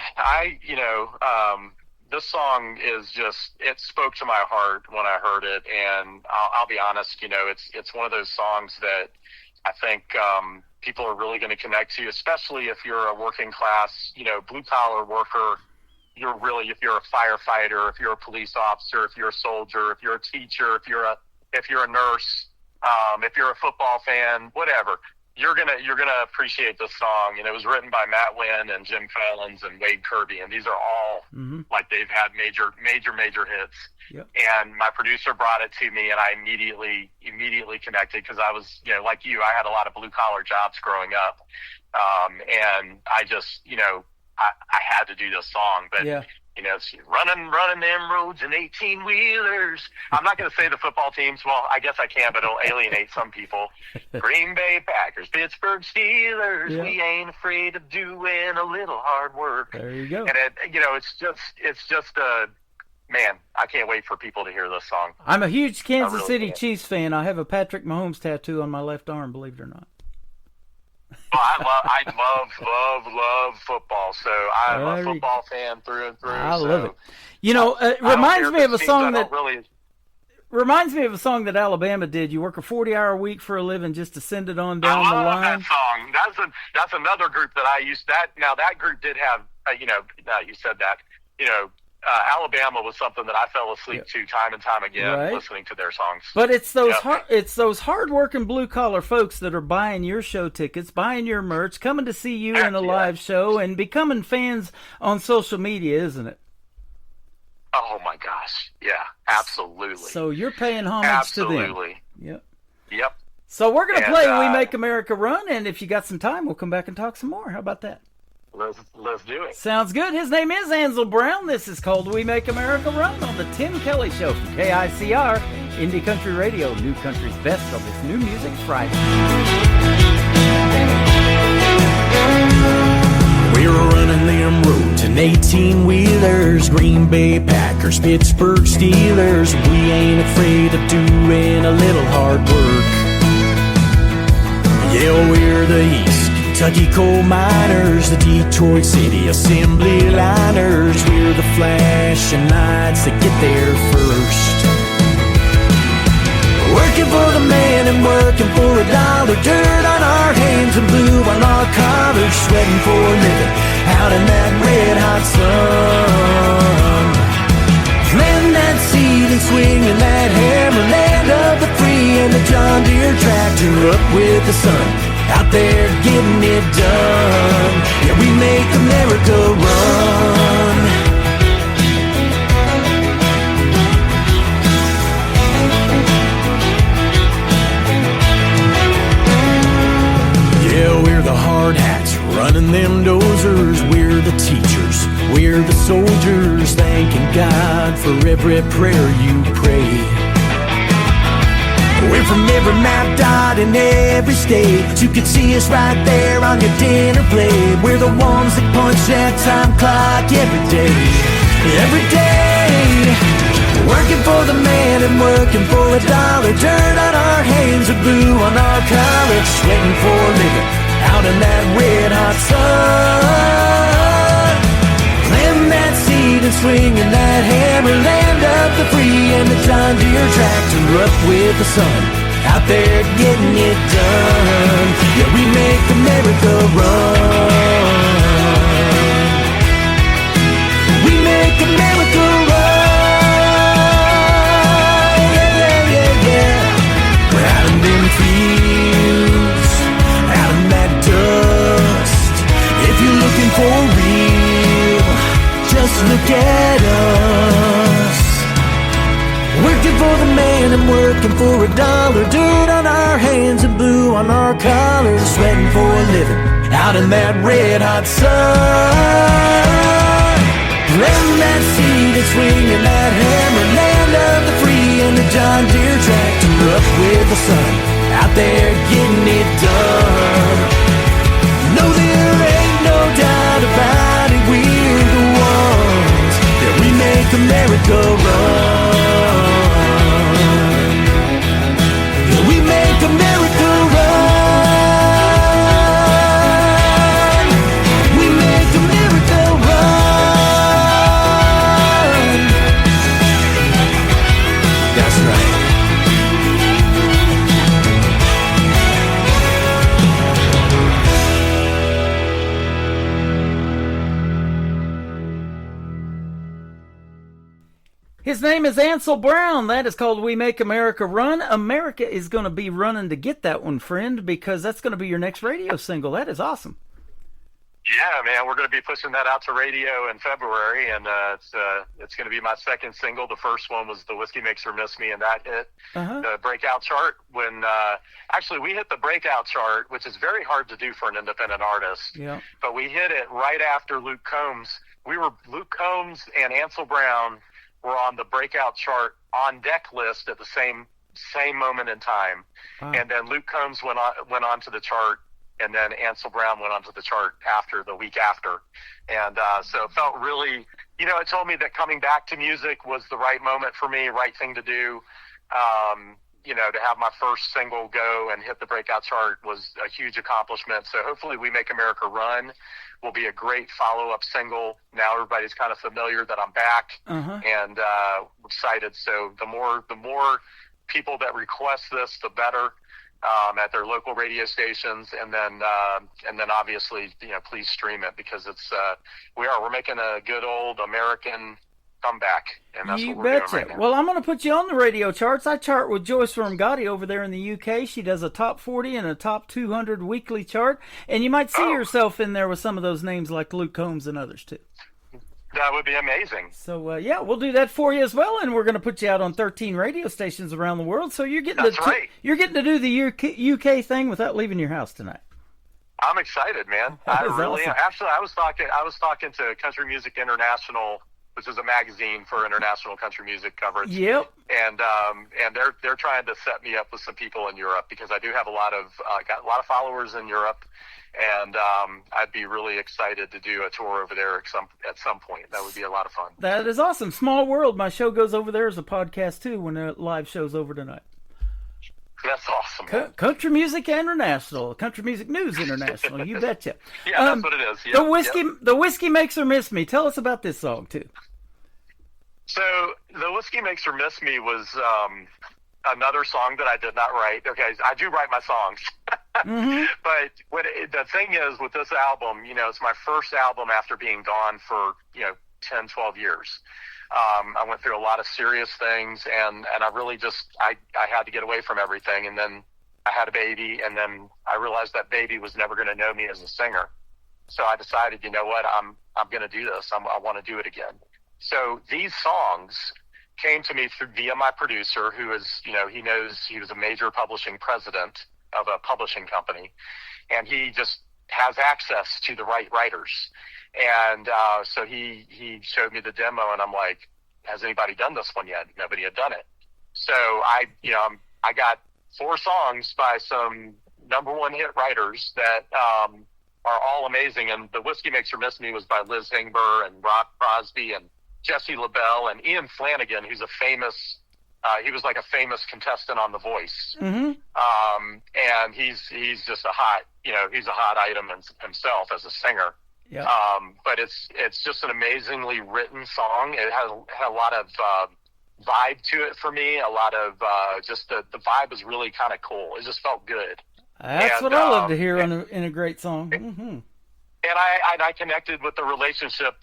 J: this song is just, it spoke to my heart when I heard it. And I'll be honest, you know, it's one of those songs that I think people are really going to connect to, especially if you're a working class, you know, blue collar worker. If you're a firefighter, if you're a police officer, if you're a soldier, if you're a teacher, if you're a nurse, if you're a football fan, whatever, you're gonna appreciate this song. And it was written by Matt Wynn and Jim Collins and Wade Kirby, and these are all like they've had major hits.
D: Yep.
J: And my producer brought it to me, and I immediately connected because I was, you know, like you, I had a lot of blue collar jobs growing up, and I just, you know, I had to do this song, but you know, it's running them roads in 18-wheelers. I'm not going to say the football teams. Well, I guess I can, but it'll alienate some people. Green Bay Packers, Pittsburgh Steelers.
D: Yeah.
J: We ain't afraid of doing a little hard work.
D: There you go.
J: And it's just man, I can't wait for people to hear this song.
D: I'm a huge Kansas City Chiefs fan. I have a Patrick Mahomes tattoo on my left arm, believe it or not.
J: I love football, so I'm a football fan through and through.
D: I love it. You know, it reminds me of a song that Alabama did. You work a 40-hour week for a living just to send it on down the line.
J: I love that song. That's another group that I used. That group did have, you said that, you know, Alabama was something that I fell asleep to time and time again, listening to their songs.
D: But it's those hard-working blue-collar folks that are buying your show tickets, buying your merch, coming to see you in a live show, and becoming fans on social media, isn't it?
J: Oh, my gosh. Yeah, absolutely.
D: So you're paying homage to them.
J: Absolutely. Yep.
D: So we're going to play We Make America Run, and if you got some time, we'll come back and talk some more. How about that?
J: Let's do it.
D: Sounds good. His name is Ansel Brown. This is called We Make America Run on the Tim Kelly Show from KICR, Indie Country Radio, New Country's best on this New Music Friday.
K: We're running them roads in 18-wheelers, Green Bay Packers, Pittsburgh Steelers. We ain't afraid of doing a little hard work. Yeah, we're the East Kentucky coal miners, the Detroit City assembly liners. We're the flashing lights that get there first. Working for the man and working for a dollar. Dirt on our hands and blue on our collars. Sweating for a living out in that red hot sun. Planting that seed and swinging that hammer. Land of the free and the John Deere tractor. Up with the sun, out there getting it done. Yeah, we make America run. Yeah, we're the hard hats running them dozers. We're the teachers, we're the soldiers, thanking God for every prayer you pray. We're from every map dot in every state. You can see us right there on your dinner plate. We're the ones that punch that time clock every day. Every day. Working for the man and working for a dollar. Dirt on our hands and blue on our collars. Sweating for a living out in that red hot sun. Planting that seed and swinging that hammer. Land of the free and the John Deere tractor. Up with the sun, out there getting it done. Yeah, we make America run. We make America run. Yeah, yeah, yeah. We're out in them fields, out in that dust. If you're looking for real, just look at us. Working for the man and working for a dollar. Dirt on our hands and blue on our collars. Sweating for a living out in that red hot sun. Planting that seed and swinging that hammer. Land of the free and the John Deere tractor. Up with the sun, out there getting it done. No, there ain't no doubt about it. We're the ones that we make America run. Yeah, we make America run. We make America run. That's right.
D: His name is Ansel Brown. That is called We Make America Run. America is going to be running to get that one, friend, because that's going to be your next radio single. That is awesome.
J: Yeah, man, we're going to be pushing that out to radio in February, and it's going to be my second single. The first one was The Whiskey Makes Her Miss Me, and that hit the breakout chart. When actually we hit the breakout chart, which is very hard to do for an independent artist.
D: Yeah.
J: But we hit it right after Luke Combs. Luke Combs and Ansel Brown were on the breakout chart on deck list at the same moment in time.
D: Wow.
J: And then Luke Combs went on to the chart, and then Ansel Brown went onto the chart the week after. And so it felt really, it told me that coming back to music was the right moment for me, right thing to do. To have my first single go and hit the breakout chart was a huge accomplishment. So hopefully We Make America Run will be a great follow-up single. Now everybody's kind of familiar that I'm back, and excited. So the more people that request this, the better, at their local radio stations, and then obviously, please stream it, because we're making a good old American comeback, and that's what we're doing right now.
D: Well, I'm going to put you on the radio charts. I chart with Joyce from Gotti over there in the UK. She does a top 40 and a top 200 weekly chart, and you might see yourself in there with some of those names like Luke Combs and others too.
J: That would be amazing.
D: So, we'll do that for you as well, and we're going to put you out on 13 radio stations around the world. So you're getting you're getting to do the UK thing without leaving your house tonight.
J: I'm excited, man. I really am. Actually, I was talking to Country Music International, which is a magazine for international country music coverage.
D: Yep.
J: And they're trying to set me up with some people in Europe, because I do have got a lot of followers in Europe, and I'd be really excited to do a tour over there at some point. That would be a lot of fun.
D: That is awesome. Small world. My show goes over there as a podcast too when the live show's over tonight.
J: That's awesome.
D: Country Music International, Country Music News International. You betcha.
J: Yeah, that's what it is. Yep,
D: the Whiskey Makes Her Miss Me. Tell us about this song too.
J: So The Whiskey Makes Her Miss Me was another song that I did not write. Okay, I do write my songs. But the thing is with this album, it's my first album after being gone for, 10, 12 years. I went through a lot of serious things, and I really I had to get away from everything. And then I had a baby, and then I realized that baby was never going to know me as a singer. So I decided, you know what, I'm going to do this. I want to do it again. So these songs came to me via my producer, who is, he knows he was a major publishing president of a publishing company, and he just has access to the right writers. And so he showed me the demo, and I'm like, has anybody done this one yet? Nobody had done it. So I got 4 songs by some #1 hit writers that are all amazing. And the Whiskey Makes Her Miss Me was by Liz Hingber and Rob Crosby and Jesse LaBelle and Ian Flanagan, who's a famous, he was like a famous contestant on The Voice. And he's just a hot, he's a hot item himself as a singer.
D: Yeah.
J: But it's just an amazingly written song. It had a lot of vibe to it for me. A lot of just the vibe was really kind of cool. It just felt good.
D: That's what I love to hear in a great song.
J: And I connected with the relationship,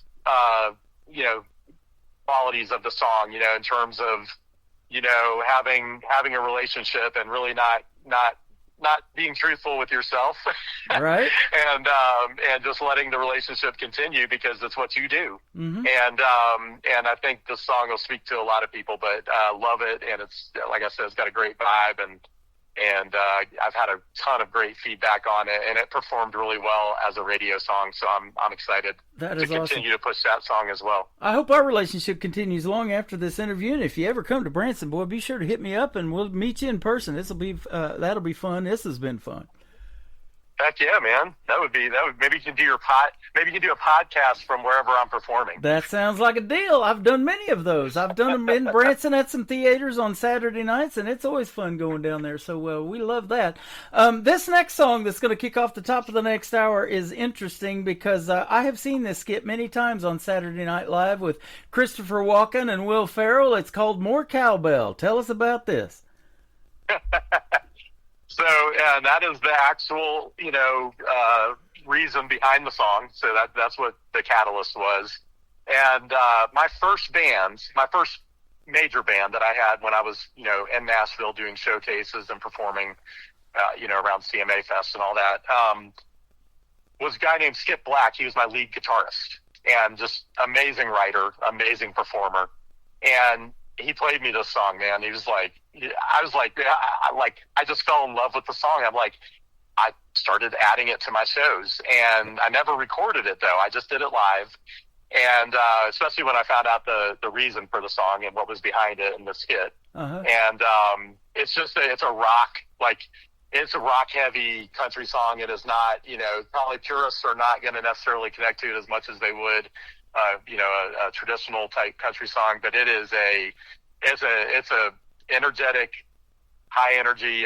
J: qualities of the song, in terms of, having a relationship and really not being truthful with yourself.
D: Right.
J: And just letting the relationship continue because it's what you do. And I think this song will speak to a lot of people, but love it. And it's, like I said, it's got a great vibe, and I've had a ton of great feedback on it, and it performed really well as a radio song. So I'm excited to continue to push that song as well.
D: I hope our relationship continues long after this interview. And if you ever come to Branson, boy, be sure to hit me up, and we'll meet you in person. That'll be fun. This has been fun.
J: Heck yeah, man. That would maybe you can do a podcast from wherever I'm performing.
D: That sounds like a deal. I've done many of those. I've done them in Branson at some theaters on Saturday nights, and it's always fun going down there. So we love that. This next song that's going to kick off the top of the next hour is interesting because I have seen this skit many times on Saturday Night Live with Christopher Walken and Will Ferrell. It's called More Cowbell. Tell us about this.
J: So, that is the actual, reason behind the song. So that's what the catalyst was. And my first major band that I had when I was, in Nashville doing showcases and performing, around CMA Fest and all that, was a guy named Skip Black. He was my lead guitarist and just amazing writer, amazing performer. And he played me this song, man. He was like, I just fell in love with the song. I'm like, I started adding it to my shows, and I never recorded it though. I just did it live. And, especially when I found out the reason for the song and what was behind it and the skit. And, it's just, it's a rock heavy country song. It is not, probably purists are not going to necessarily connect to it as much as they would, a traditional type country song, but it's a energetic, high energy,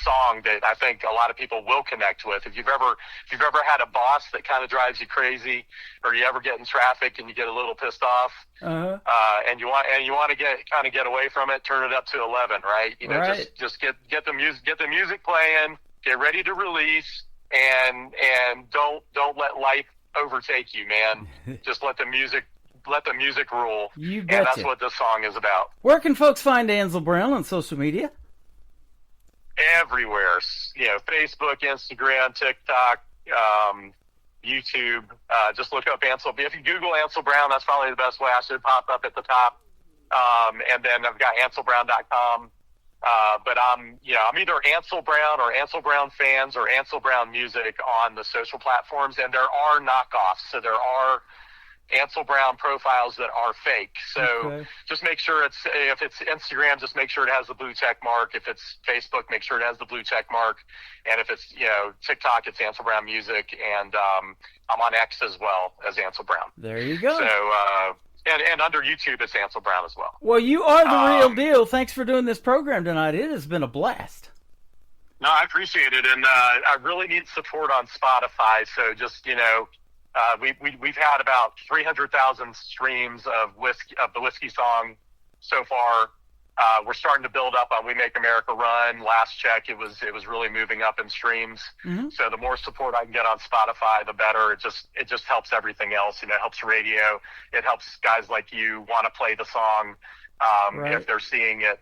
J: song that I think a lot of people will connect with. If you've ever had a boss that kind of drives you crazy, or you ever get in traffic and you get a little pissed off, and you want to get away from it, turn it up to 11, right?
D: Right.
J: Just get the music playing, get ready to release, and don't let life overtake you, man. Just let the music rule.
D: You betcha.
J: And that's what this song is about.
D: Where can folks find Ansel Brown on social media?
J: Everywhere, Facebook, Instagram, TikTok, YouTube. Just look up Ansel. If you Google Ansel Brown, that's probably the best way. I should pop up at the top. And then I've got AnselBrown.com. But I'm either Ansel Brown or Ansel Brown Fans or Ansel Brown Music on the social platforms, and there are knockoffs. So there are Ansel Brown profiles that are fake. So just make sure if it's Instagram, just make sure it has the blue check mark. If it's Facebook, make sure it has the blue check mark. And if it's, TikTok, it's Ansel Brown Music. And I'm on X as well as Ansel Brown.
D: There you go.
J: So, and under YouTube, it's Ansel Brown as well.
D: Well, you are the real deal. Thanks for doing this program tonight. It has been a blast.
J: No, I appreciate it. And I really need support on Spotify. So just, we've had about 300,000 streams of the Whiskey song so far. we're starting to build up on We Make America Run. Last check, it was really moving up in streams.
D: Mm-hmm.
J: So the more support I can get on Spotify, the better. It just helps everything else. It helps radio. It helps guys like you want to play the song.
D: Right.
J: If they're seeing it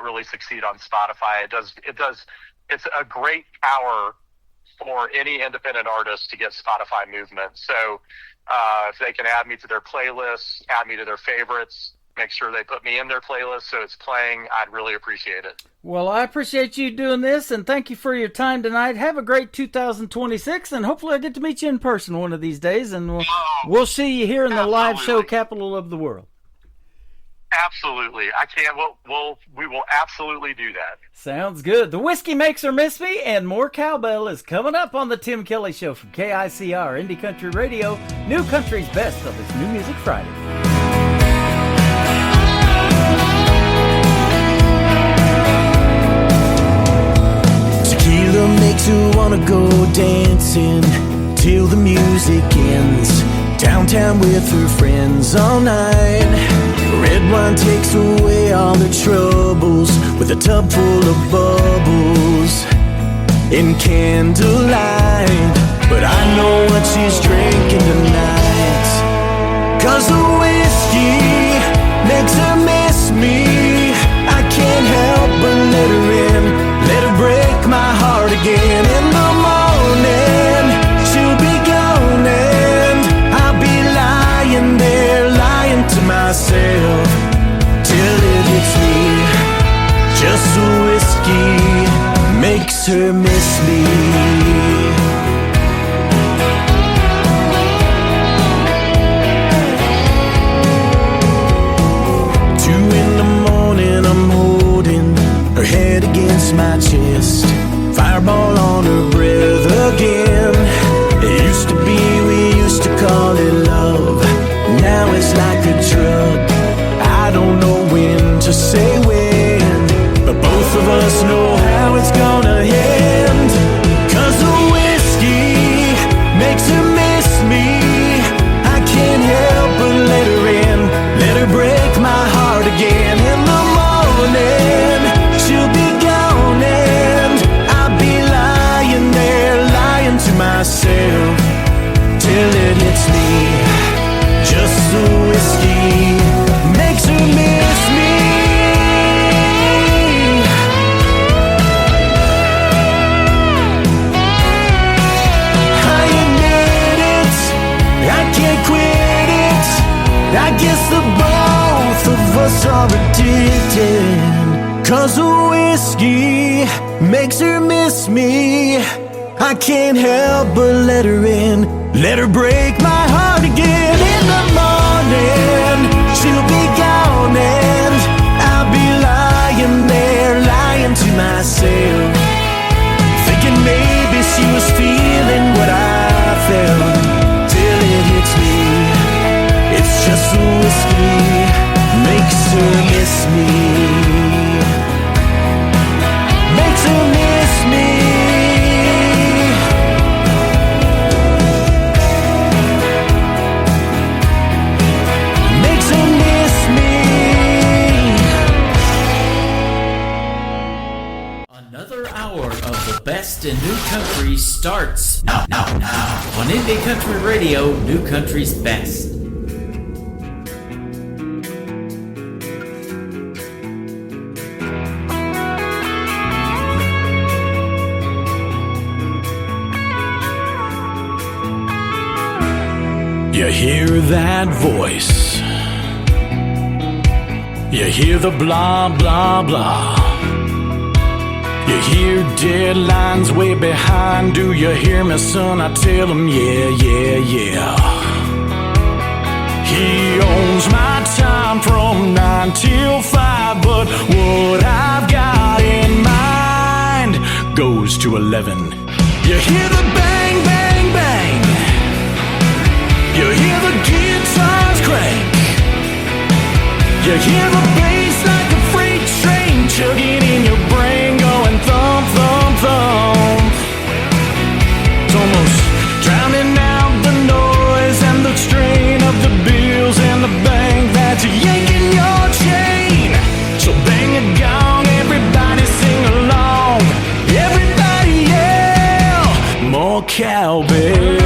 J: really succeed on Spotify, it does. It's a great power for any independent artist to get Spotify movement. So if they can add me to their playlists, add me to their favorites, make sure they put me in their playlist so it's playing, I'd really appreciate it.
D: Well, I appreciate you doing this, and thank you for your time tonight. Have a great 2026, and hopefully I get to meet you in person one of these days, and we'll see you here in the live show capital of the world.
J: Absolutely. I can't. We will absolutely do that.
D: Sounds good. The Whiskey Makes Her Miss Me and more cowbell is coming up on the Tim Kelly Show from KICR Indie Country Radio, New Country's best of this New Music Friday.
K: Tequila makes you wanna go dancing till the music ends. Downtown with her friends all night. Red wine takes away all the troubles with a tub full of bubbles in candlelight. But I know what she's drinking tonight, 'cause the whiskey makes her miss me. I can't help but let her in, let her break my heart again. In the morning she'll be gone and I'll be lying there, lying to myself till it hits me. Just the whiskey makes her miss me. 2 a.m, I'm holding her head against my chest, fireball on her breath again. It used to be, we used to call it love. Now it's like a drug. I don't know when to say when, but both of us know how it's gonna end. 'Cause the whiskey makes her miss me. I can't help but let her in, let her break my heart again. In the morning she'll be gone and I'll be lying there, lying to myself till it hits me. Just the whiskey makes her miss me. I admit it, I can't quit it. I guess the both of us are addicted. 'Cause the whiskey makes her miss me. I can't help but let her in, let her break my heart again. In the morning she'll be gone and I'll be lying there, lying to myself, thinking maybe she was feeling what I felt. Till it hits me, it's just the whiskey makes her miss me. Makes her miss me.
D: Best in New Country starts now on Indie Country Radio, New Country's best.
K: You hear that voice, you hear the blah blah blah. You hear deadlines way behind. Do you hear me, son? I tell him, yeah. He owns my time from 9 till 5, but what I've got in mind goes to 11. You hear the bang, bang, bang. You hear the guitars crank. You hear the bass like a freight train chugging in your brain, going thump, thump, thump. It's almost drowning out the noise and the strain of the bills and the bank that's yanking your chain. So cowbell.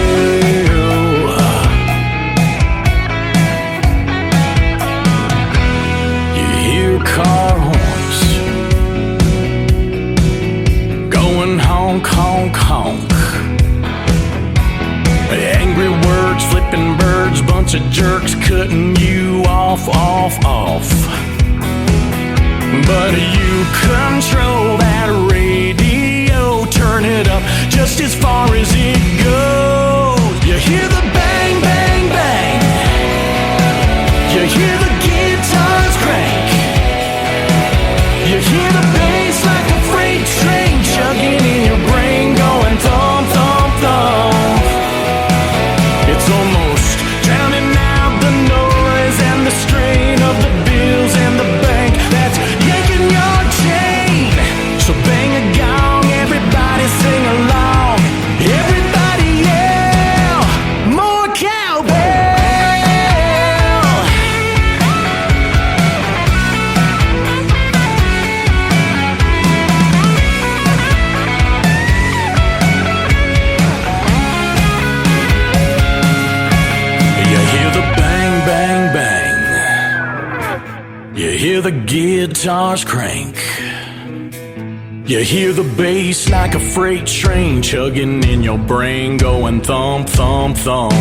K: You hear car horns going honk, honk, honk. Angry words, flipping birds, bunch of jerks cutting you off, off, off. But you control that radio, turn it up just as far as it goes. You hear the bang, bang, bang. You hear the guitars crank. You hear the bass like a freight train chugging in your brain, going thump, thump, thump. It's almost drowning out the noise and the strain of the bills and the bank that's yanking your chain. So bang a gong, everybody sing along. Everybody yell, more cowbell. You hear the bang, bang, bang. You hear the guitars crank. You hear the bass like a freight train chugging in your brain, going thump, thump, thump. You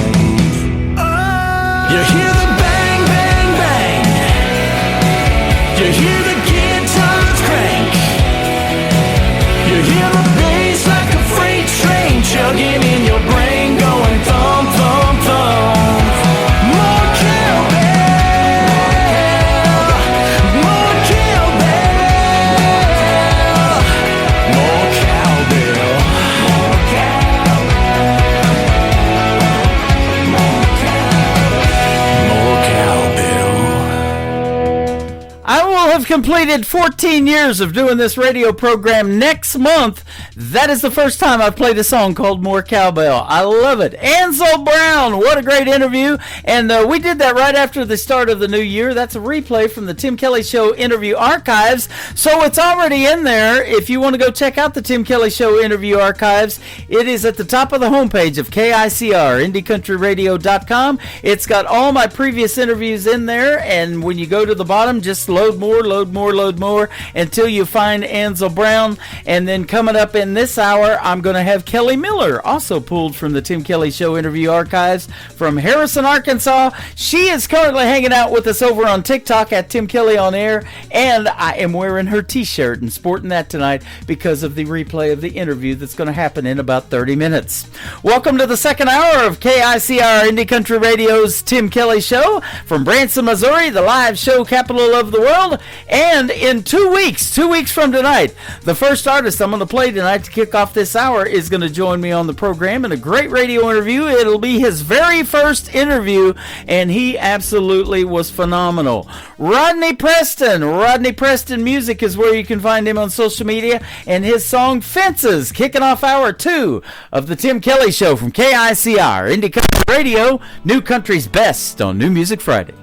K: hear the bang, bang, bang. You hear the guitars crank. You hear the bass like a freight train chugging in your brain, going thump, thump, thump. More cowbell, more cowbell, more cowbell, more cowbell, more cowbell.
D: I will have completed 14 years of doing this radio program next month. That is the first time I've played a song called More Cowbell. I love it. Ansel Brown, what a great interview. And we did that right after the start of the new year. That's a replay from the Tim Kelly Show interview archives. So it's already in there. If you want to go check out the Tim Kelly Show interview archives, it is at the top of the homepage of KICR, IndieCountryRadio.com. It's got all my previous interviews in there. And when you go to the bottom, just load more, load more, load more until you find Ansel Brown. And then coming up in this hour, I'm going to have Kelly Miller, also pulled from the Tim Kelly Show interview archives from Harrison, Arkansas. She is currently hanging out with us over on TikTok at Tim Kelly on Air, and I am wearing her t-shirt and sporting that tonight because of the replay of the interview that's going to happen in about 30 minutes. Welcome to the second hour of KICR Indie Country Radio's Tim Kelly Show from Branson, Missouri, the live show capital of the world. And in 2 weeks from tonight, the first artist I'm going to play tonight to kick off this hour is going to join me on the program in a great radio interview. It'll be his very first interview, and he absolutely was phenomenal. Rodney Preston. Rodney Preston Music is where you can find him on social media, and his song Fences, kicking off hour 2 of the Tim Kelly Show from KICR, Indie Country Radio, New Country's best on New Music Friday.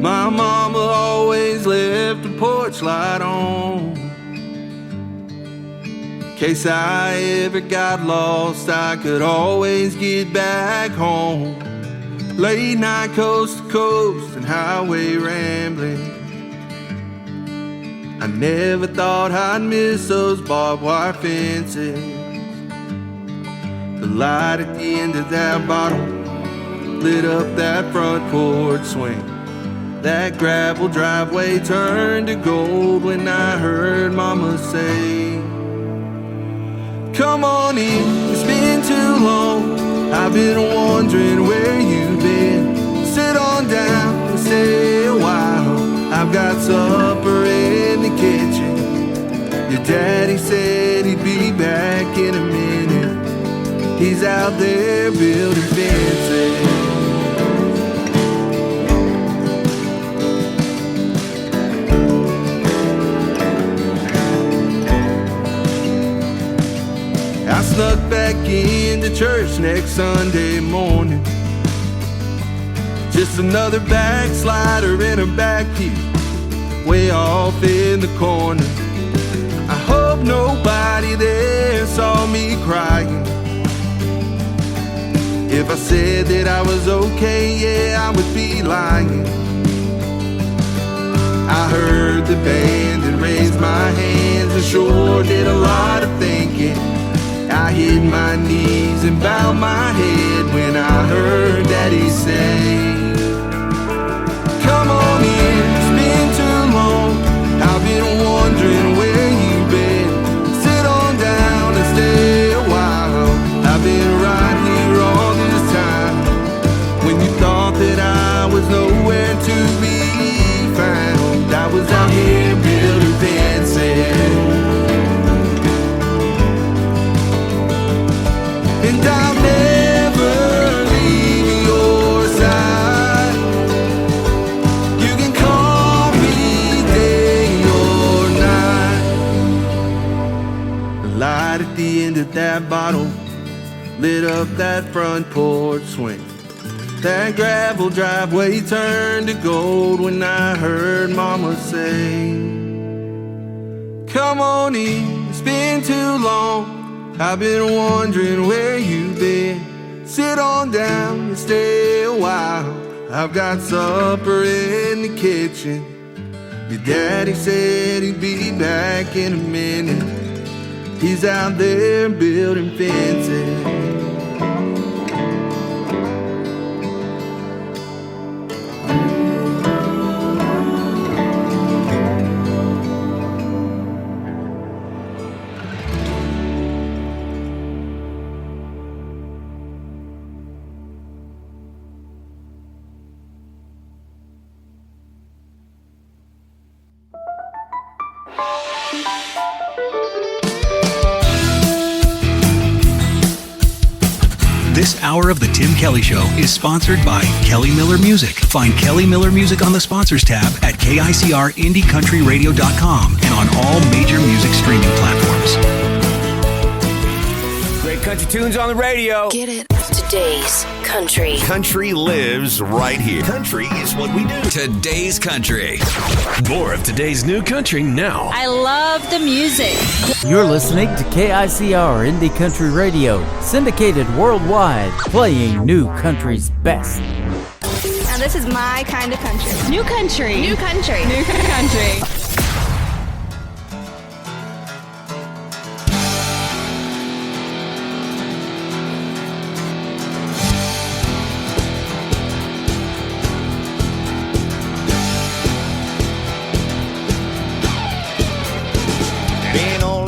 L: My mama always left the porch light on. In case I ever got lost, I could always get back home. Late night coast to coast and highway rambling. I never thought I'd miss those barbed wire fences. The light at the end of that bottle lit up that front porch swing. That gravel driveway turned to gold when I heard Mama say, come on in, it's been too long. I've been wondering where you've been. Sit on down and stay a while. I've got supper in the kitchen. Your daddy said he'd be back in a minute. He's out there building fences. snuck back into church next Sunday morning. Just another backslider in a back pew, way off in the corner. I hope nobody there saw me crying. If I said that I was okay, yeah, I would be lying. I heard the band and raised my hands and sure did a lot of thinking. I hit my knees and bowed my head when I heard Daddy say, come on in, it's been too long. I've been wondering where you've been. Sit on down and stay a while. I've been right here all this time. When you thought that I was nowhere to be found, I was out here building fences. And I'll never leave your side. You can call me day or night. The light at the end of that bottle lit up that front porch swing. That gravel driveway turned to gold when I heard Mama say, come on in, it's been too long. I've been wondering where you've been. Sit on down and stay a while. I've got supper in the kitchen. Your daddy said he'd be back in a minute. He's out there building fences.
H: This hour of The Tim Kelly Show is sponsored by Kelly Miller Music. Find Kelly Miller Music on the Sponsors tab at KICRIndieCountryRadio.com and on all major music streaming platforms.
M: Great country tunes on the radio.
N: Get it? Today's country.
O: Country lives right here. Country is what we do. Today's country. More of today's new country now.
E: I love the music.
D: You're listening to KICR Indie Country Radio, syndicated worldwide, playing new country's best.
P: Now this is my kind of country.
E: New country.
P: New country.
E: New country.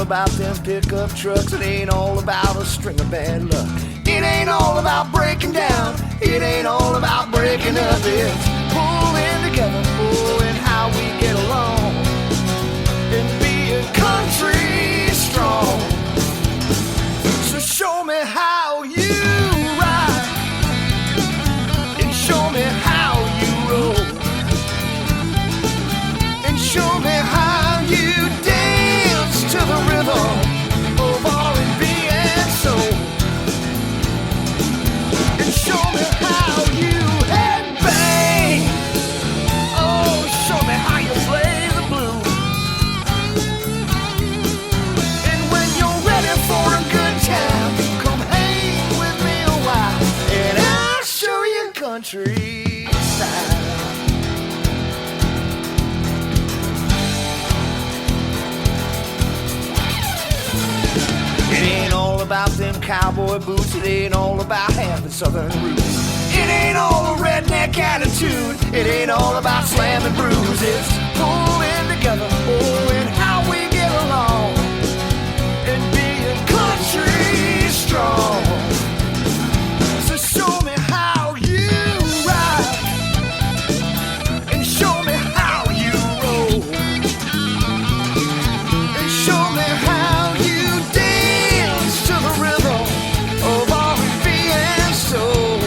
K: About them pickup trucks, it ain't all about a string of bad luck. It ain't all about breaking down, it ain't all about breaking up. It's pulling together, pulling how we get along, and being country strong. So show me how you ride, and show me how you roll, and show me how you dance to the rhythm of R&B and soul, and show me how you headbang. Oh, show me how you play the blues. And when you're ready for a good time, come hang with me a while, and I'll show you country style. It ain't all about them cowboy boots, it ain't all about having southern roots. It ain't all a redneck attitude, it ain't all about slamming brews. It's pulling together, pulling how we get along, and being country strong. So show me how you ride, and show me how you roll, and show me how you to the rhythm of R&B and soul,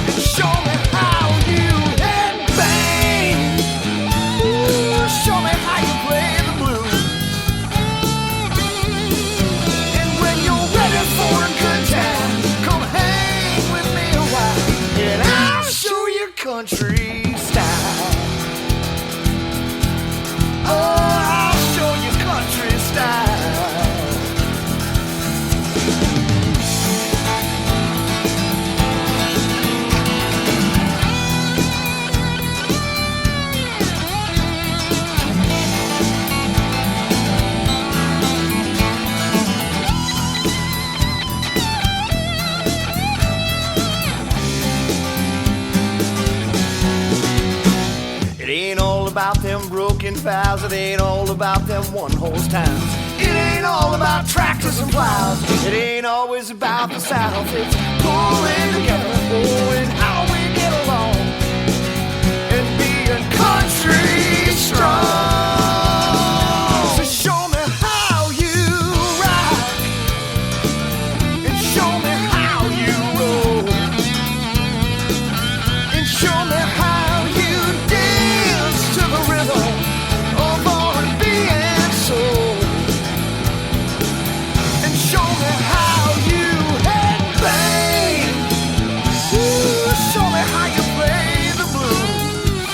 K: and show me how you headbang. them broken vows. It ain't all about them one-horse towns. It ain't all about tractors and plows. It ain't always about the South. It's pulling together, and how we get along, and being country strong. So show me how you ride, and show me how you roll, and show me how you dance to the rhythm of R&B and soul, and show me how you headbang. Ooh, show me how you play the blues.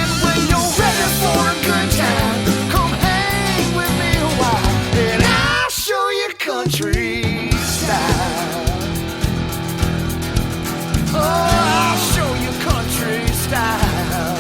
K: And when you're ready for a good time, come hang with me a while, and I'll show you country style. Oh, I'll show you country style.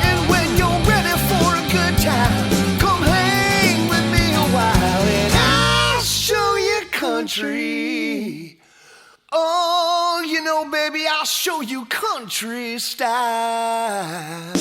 K: And when you're ready for a good time, come hang with me a while, and I'll show you country. Oh, you know, baby, I'll show you country style.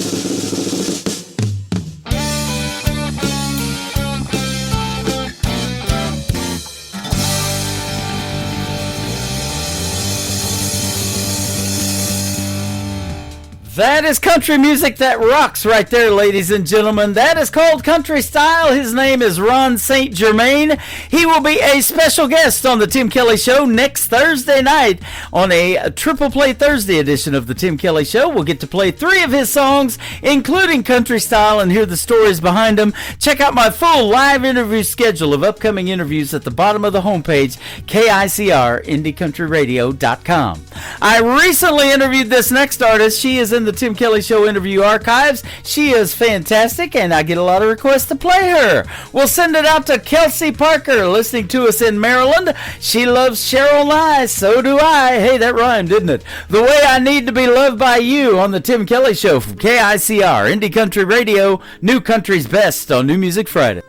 D: That is country music that rocks right there, ladies and gentlemen. That is called Country Style. His name is Ron St. Germain. He will be a special guest on the Tim Kelly Show next Thursday night on a Triple Play Thursday edition of the Tim Kelly Show. We'll get to play 3 of his songs, including Country Style, and hear the stories behind them. Check out my full live interview schedule of upcoming interviews at the bottom of the homepage, KICR-IndieCountryRadio.com. I recently interviewed this next artist. She is in the Tim Kelly Show interview archives. She is fantastic, and I get a lot of requests to play her. We'll send it out to Kelsey Parker, listening to us in Maryland. She loves Cheryl Nye, so do I. Hey, that rhymed, didn't it? The Way I Need to Be Loved by You on the Tim Kelly Show from KICR, Indie Country Radio, New Country's Best on New Music Friday.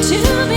E: To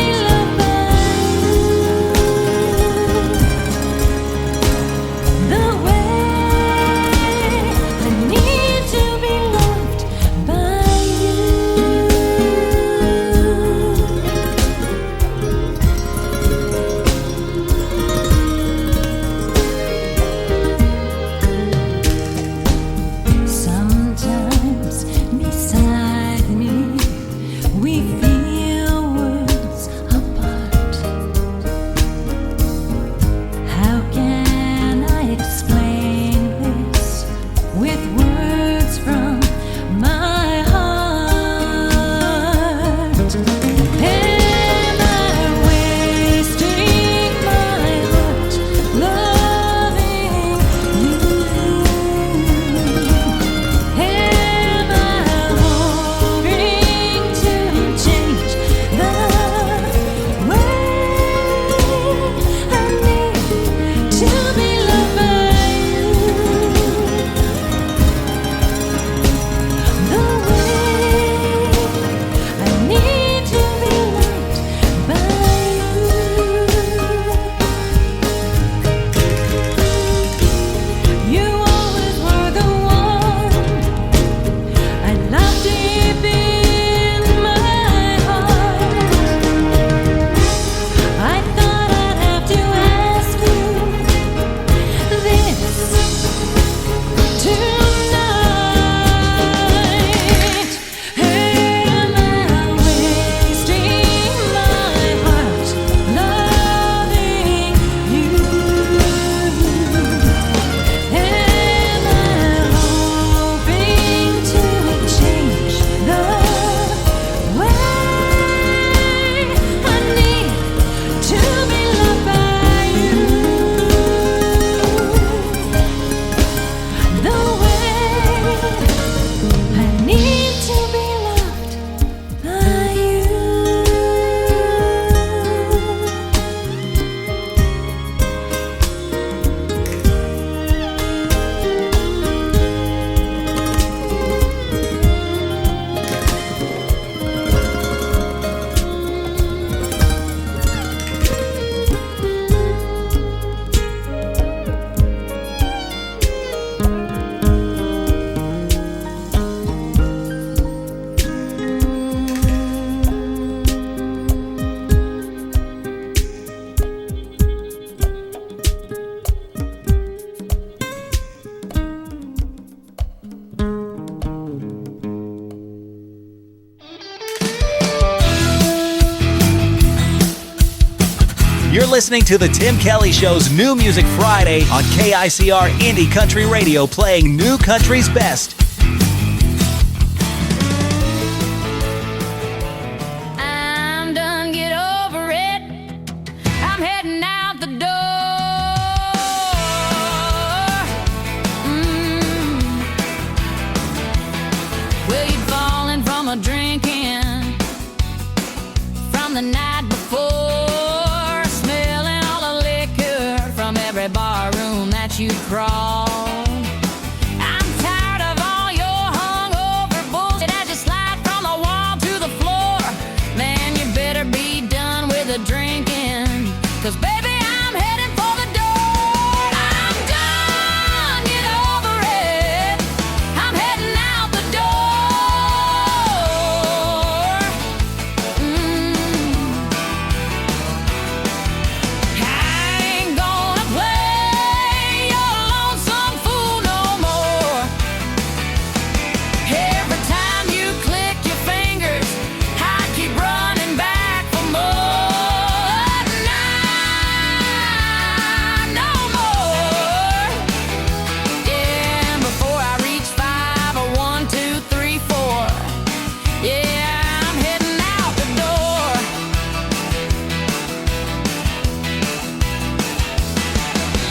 H: You're listening to the Tim Kelly Show's New Music Friday on KICR Indie Country Radio, playing new country's best.
C: I'm done, get over it. I'm heading out the door. Well, you'd fallen from a drinking from the night before, smelling all the liquor from every bar room that you crawl. I'm tired of all your hungover bullshit as you slide from the wall to the floor. Man, you better be done with the drinking, 'cause baby, I'm heading for the door. I'm done, get over it. I'm heading out the door. I ain't gonna play your lonesome fool no more. Every time you click your fingers, I keep running back for more. Nah, no more. Yeah, before I reach 5 or 1, 2, 3, 4. Yeah, I'm heading out the door.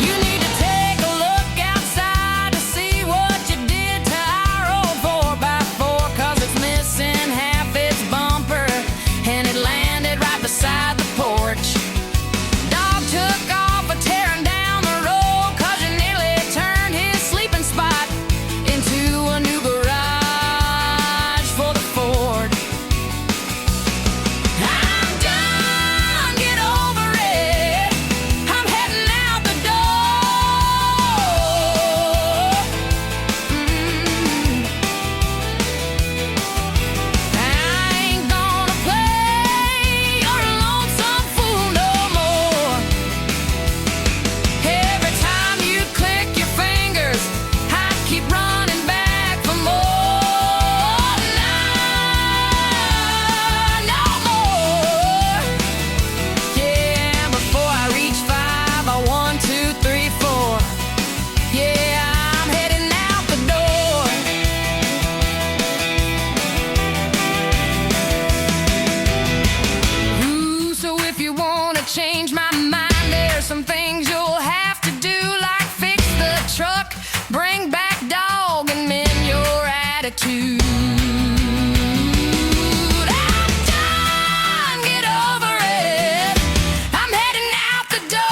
C: You need to take a look outside to see what you did to our old 4x4, 'cause it's missing half its bumper and it landed right beside the porch. Dog took off a tearing down the road 'cause you nearly turned his sleeping spot into a new garage for the Ford. I'm done, get over it. I'm heading out the door. I ain't gonna play your lonesome fool no more. Every time you click your fingers, I keep running back for more. Nah, no more. Yeah, before I reach 5 or 1, 2, 3, 4. Yeah, I'm heading out the door. Ooh, so if you wanna change my mind, there's some things you'll have to do, like fix the truck, bring back dog, and mend your attitude. I'm done, get over it. I'm heading out the door.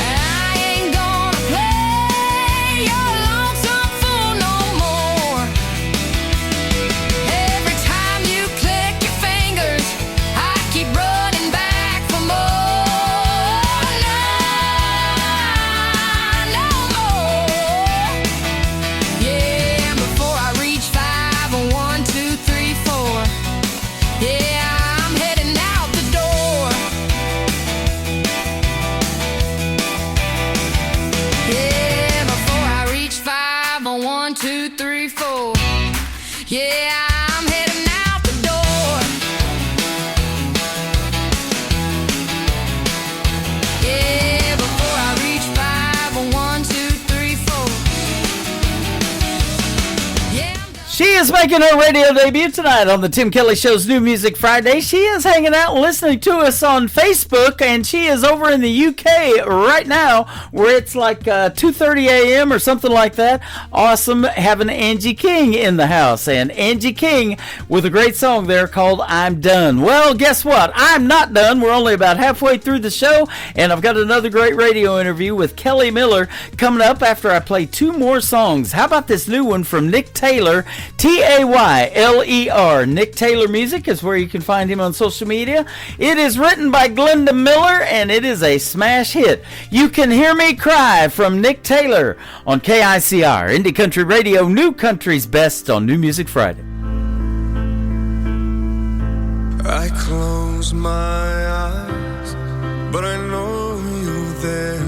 C: I ain't gonna play your lonesome fool no more. Every time you click your fingers, I keep running back for more. Nah, no more. Yeah, before I reach 5 or 1, 2, 3, 4. Yeah, I'm heading out the door. Yeah, before I reach 5 or 1, 2, 3, 4. Yeah, I'm heading out the door. Yeah, before I reach 5 or 1, 2, 3, 4. Yeah.
D: She is making her radio debut tonight on the Tim Kelly Show's New Music Friday. She is hanging out and listening to us on Facebook, and she is over in the UK right now, where it's like 2:30 a.m. or something like that. Awesome having Angie King in the house, and Angie King with a great song there called I'm Done. Well, guess what? I'm not done. We're only about halfway through the show, and I've got another great radio interview with Kelly Miller coming up after I play 2 more songs. How about this new one from Nick Taylor, Tayler. Nick Taylor Music is where you can find him on social media. It is written by Glenda Miller, and it is a smash hit. You Can Hear Me Cry from Nick Taylor on KICR, Indie Country Radio, New Country's Best on New Music Friday.
L: I close my eyes, but I know you're there.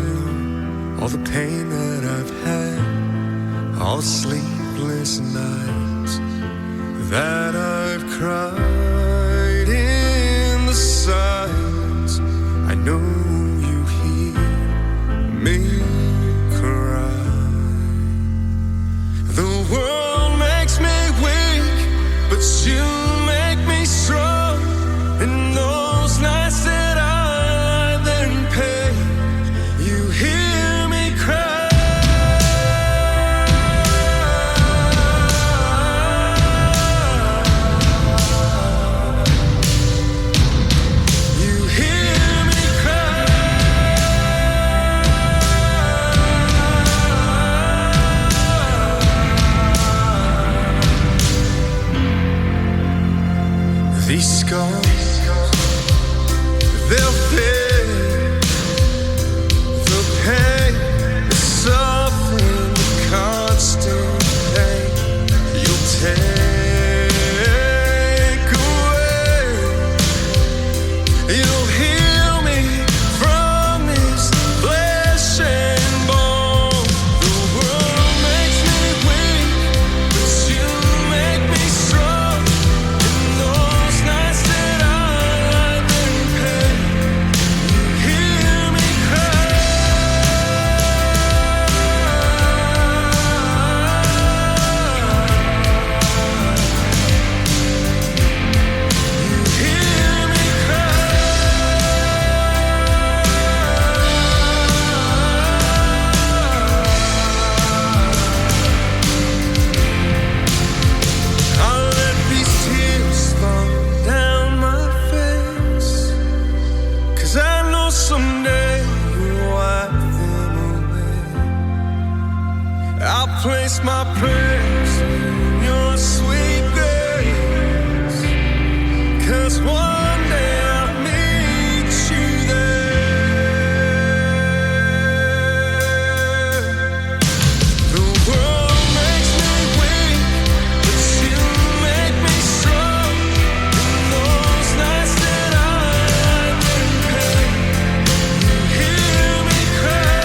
L: All the pain that I've had, all the sleepless nights, that I've cried in the silence. I know you hear me cry. The world makes me weak, but you make me strong. And those nights that I lie there in pain, you hear me cry. These scars, they'll fade. The pain, the suffering, the constant pain you'll take away. You'll heal me from this flesh and bone. The world makes me weak, but you make me strong. Place my prayers in your sweet grace, 'cause one day I'll meet you there. The world makes me weak, but you make me strong. In those nights that I lie in pain, you hear me cry.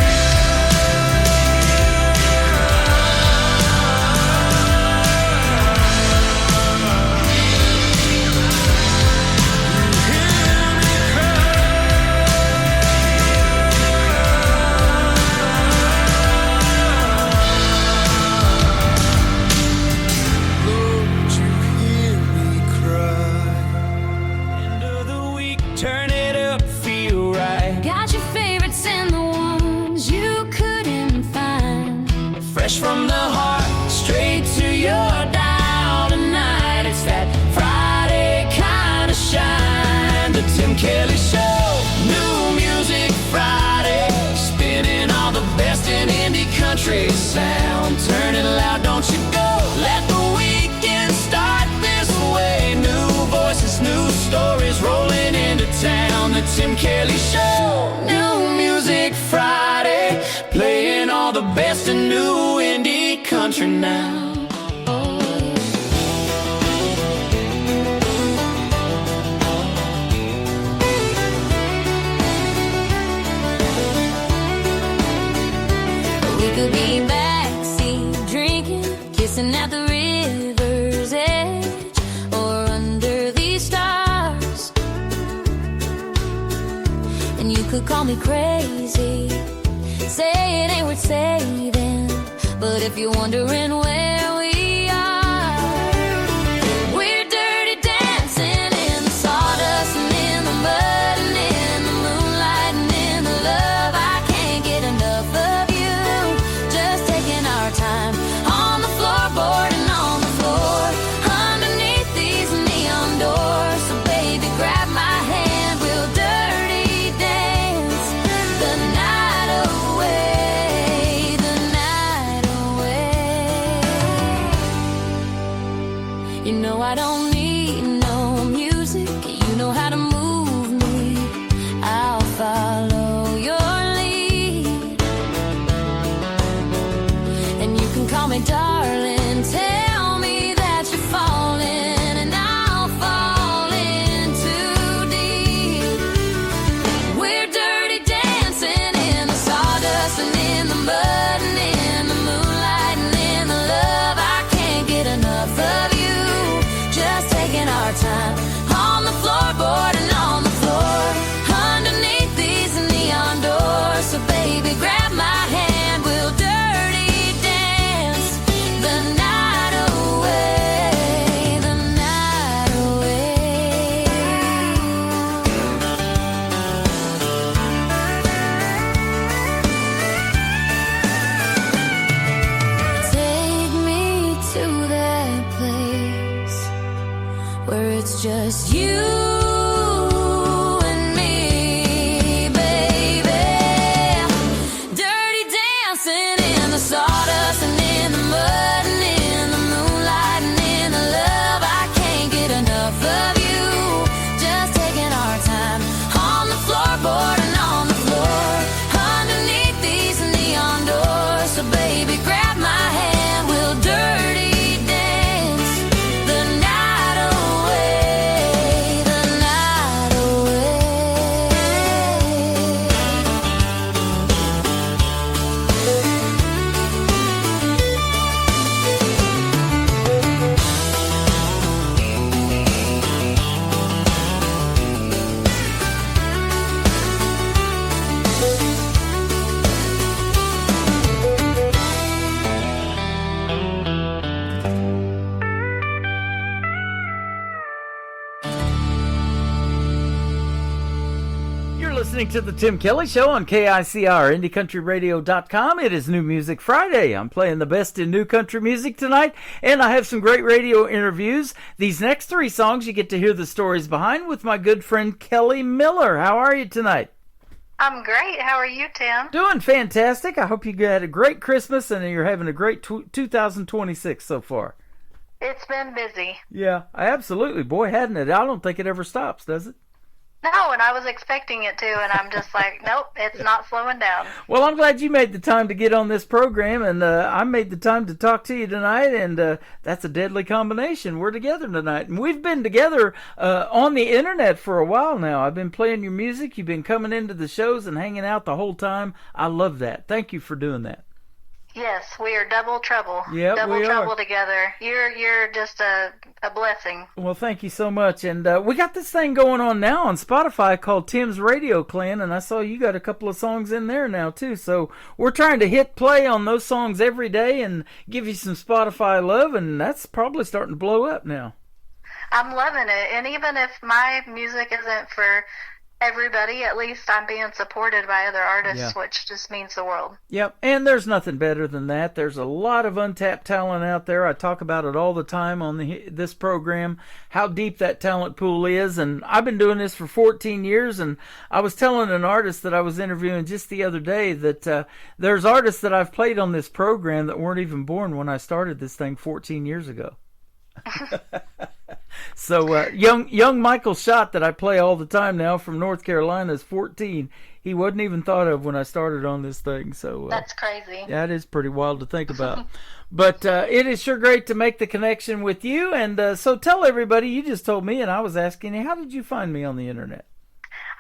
A: Turn it up, feel right.
C: Got your favorites and the ones you couldn't find.
A: Fresh from the heart, straight to your dial tonight. It's that Friday kind of shine. The Tim Kelly Show, New Music Friday. Spinning all the best in indie country sound. Turn it loud, don't you go. Let the weekend start this way. New voices, new stories rolling into town. The Tim Kelly Show, New Music Friday. Playing all the best in new indie country now.
C: We could be backseat drinking, kissing at the river's edge, or under these stars. And you could call me crazy, say it ain't worth saving, but if you're wondering where we are, we're dirty dancing in the sawdust and in the mud and in the moonlight and in the love. I can't get enough of you, just taking our time on the floorboard and on the floor underneath these neon doors. So baby, grab my hand, we'll dirty dance the night away, the night away. You know I don't need no music, you know how to move me. I'll follow your lead, and you can call me darling. Tell me that you're falling, and I'll fall in too deep. We're dirty dancing in the sawdust and in the mud and in the moonlight and in the love. I can't get enough of you, where it's just you and me, baby. Dirty dancing in the sawdust and in the mud and in the moonlight and in the love. I can't get enough of you. Just taking our time on the floorboard and on the floor underneath these neon doors. So baby, grab my hand, we'll dirty dance the night away, the night
D: You're listening to the Tim Kelly Show on KICR, IndieCountryRadio.com. It is New Music Friday. I'm playing the best in new country music tonight, and I have some great radio interviews. These next three songs you get to hear the stories behind with my good friend Kelly Miller. How are you tonight?
Q: I'm great. How are you, Tim?
D: Doing fantastic. I hope you had a great Christmas and you're having a great 2026 so far.
Q: It's been busy.
D: Yeah, absolutely. Boy, hadn't it? I don't think it ever stops, does it?
Q: No, and I was expecting it to, and I'm just like, nope, it's not slowing down.
D: Well, I'm glad you made the time to get on this program, and I made the time to talk to you tonight, and that's a deadly combination. We're together tonight, and we've been together on the internet for a while now. I've been playing your music. You've been coming into the shows and hanging out the whole time. I love that. Thank you for doing that.
Q: Yes, we are double trouble.
D: Yep,
Q: double
D: we
Q: trouble
D: are.
Q: together. You're just a blessing.
D: Well, thank you so much. And we got this thing going on now on Spotify called Tim's Radio Clan, and I saw you got a couple of songs in there now, too. So we're trying to hit play on those songs every day and give you some Spotify love, and that's probably starting to blow up now.
Q: I'm loving it. And even if my music isn't for everybody, at least I'm being supported by other artists,
D: Yeah.
Q: which just means the world.
D: Yep, and there's nothing better than that. There's a lot of untapped talent out there. I talk about it all the time on this program, how deep that talent pool is. And I've been doing this for 14 years, and I was telling an artist that I was interviewing just the other day that there's artists that I've played on this program that weren't even born when I started this thing 14 years ago. So young Michael Schott that I play all the time now from North Carolina is 14. He wasn't even thought of when I started on this thing. So
Q: That's crazy.
D: that is pretty wild to think about. But it is sure great to make the connection with you. And so tell everybody, you just told me, and I was asking you, how did you find me on the internet?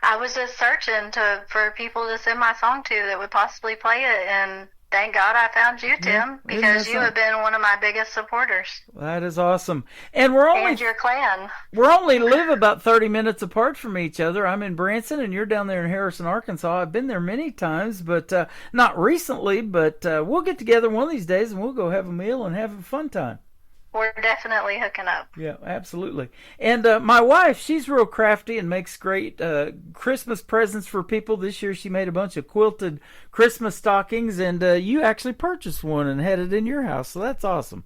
Q: I was just searching for people to send my song to that would possibly play it, and thank God I found you, Tim, because you have been one of my biggest supporters.
D: That is awesome. And we're only
Q: And your clan.
D: We're only live about 30 minutes apart from each other. I'm in Branson, and you're down there in Harrison, Arkansas. I've been there many times, but not recently. But we'll get together one of these days, and we'll go have a meal and have a fun time.
Q: We're definitely hooking up.
D: Yeah, absolutely. And my wife, she's real crafty and makes great Christmas presents for people. This year she made a bunch of quilted Christmas stockings, and you actually purchased one and had it in your house, so that's awesome.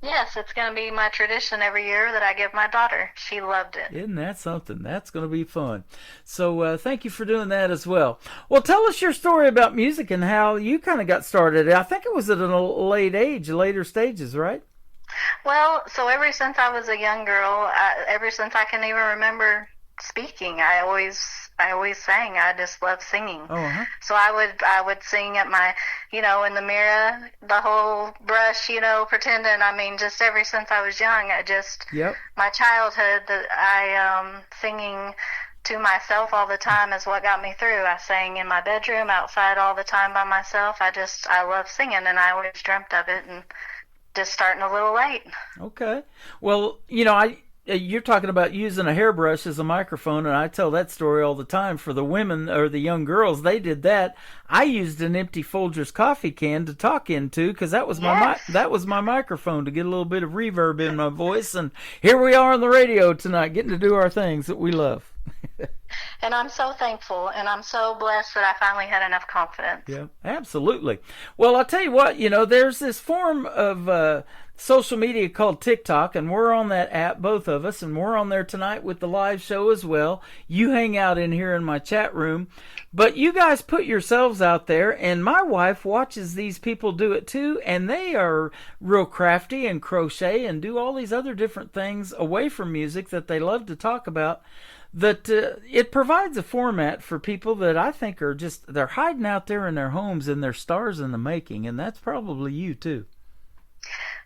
Q: Yes, it's going to be my tradition every year that I give my daughter. She loved it.
D: Isn't that something? That's going to be fun. So thank you for doing that as well. Well, tell us your story about music and how you kind of got started. I think it was at a later stages, right?
Q: Well, so ever since I was a young girl, ever since I can even remember speaking, I always sang. I just loved singing.
D: Oh, uh-huh.
Q: So I would sing at my, in the mirror, the whole brush, pretending. I mean, just ever since I was young, my childhood, that singing to myself all the time is what got me through. I sang in my bedroom, outside all the time by myself. I love singing, and I always dreamt of it, and just starting a little late.
D: Okay. Well, you're talking about using a hairbrush as a microphone, and I tell that story all the time. For the women or the young girls, they did that. I used an empty Folgers coffee can to talk into, because that was my microphone to get a little bit of reverb in my voice. And here we are on the radio tonight, getting to do our things that we love.
Q: And I'm so thankful, and I'm so blessed that I finally had enough confidence.
D: Yeah, absolutely. Well, I'll tell you what, there's this form of social media called TikTok, and we're on that app, both of us, and we're on there tonight with the live show as well. You hang out in here in my chat room, but you guys put yourselves out there, and my wife watches these people do it too, and they are real crafty and crochet and do all these other different things away from music that they love to talk about. That it provides a format for people that I think are just, they're hiding out there in their homes and they're stars in the making, and that's probably you too.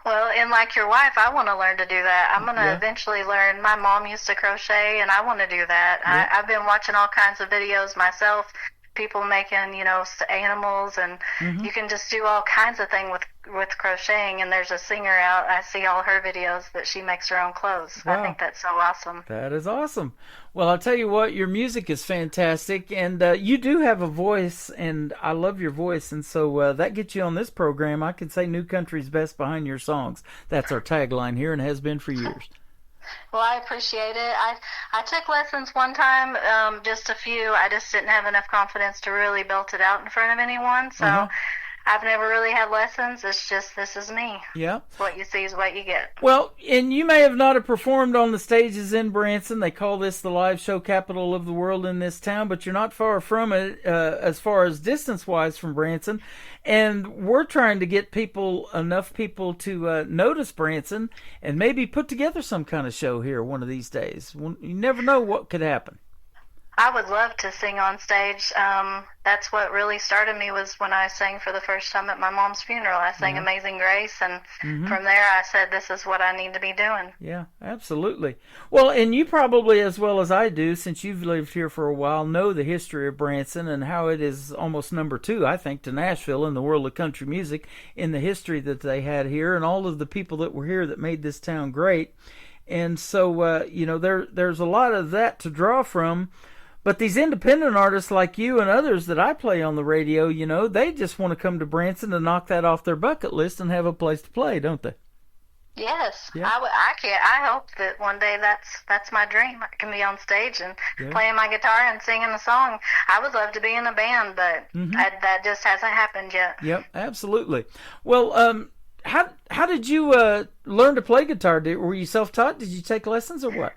Q: Well, and like your wife, I want to learn to do that. I'm going to eventually learn. My mom used to crochet, and I want to do that.
D: Yeah.
Q: I've been watching all kinds of videos myself, people making, you know, animals, and you can just do all kinds of things with crocheting. And there's a singer out, I see all her videos that she makes her own clothes.
D: Wow.
Q: I think that's so awesome.
D: That is awesome. Well, I'll tell you what, your music is fantastic, and you do have a voice, and I love your voice, and so that gets you on this program. I can say New Country's best behind your songs. That's our tagline here, and has been for years.
Q: Well, I appreciate it. I took lessons one time, just a few. I just didn't have enough confidence to really belt it out in front of anyone, so I've never really had lessons. It's just, this is me.
D: Yeah.
Q: What you see is what you get.
D: Well, and you may have not have performed on the stages in Branson. They call this the live show capital of the world in this town, but you're not far from it as far as distance-wise from Branson. And we're trying to get enough people to notice Branson and maybe put together some kind of show here one of these days. You never know what could happen.
Q: I would love to sing on stage. That's what really started me, was when I sang for the first time at my mom's funeral. I sang Amazing Grace, and from there I said, this is what I need to be doing.
D: Yeah, absolutely. Well, and you probably, as well as I do, since you've lived here for a while, know the history of Branson and how it is almost number 2, I think, to Nashville in the world of country music, in the history that they had here and all of the people that were here that made this town great. And so, you know, there's a lot of that to draw from. But these independent artists like you and others that I play on the radio, you know, they just want to come to Branson and knock that off their bucket list and have a place to play, don't they?
Q: Yes,
D: Yeah.
Q: I hope that one day that's my dream. I can be on stage and playing my guitar and singing a song. I would love to be in a band, but that just hasn't happened yet.
D: Yep, absolutely. Well, how did you learn to play guitar? Were you self-taught? Did you take lessons or what?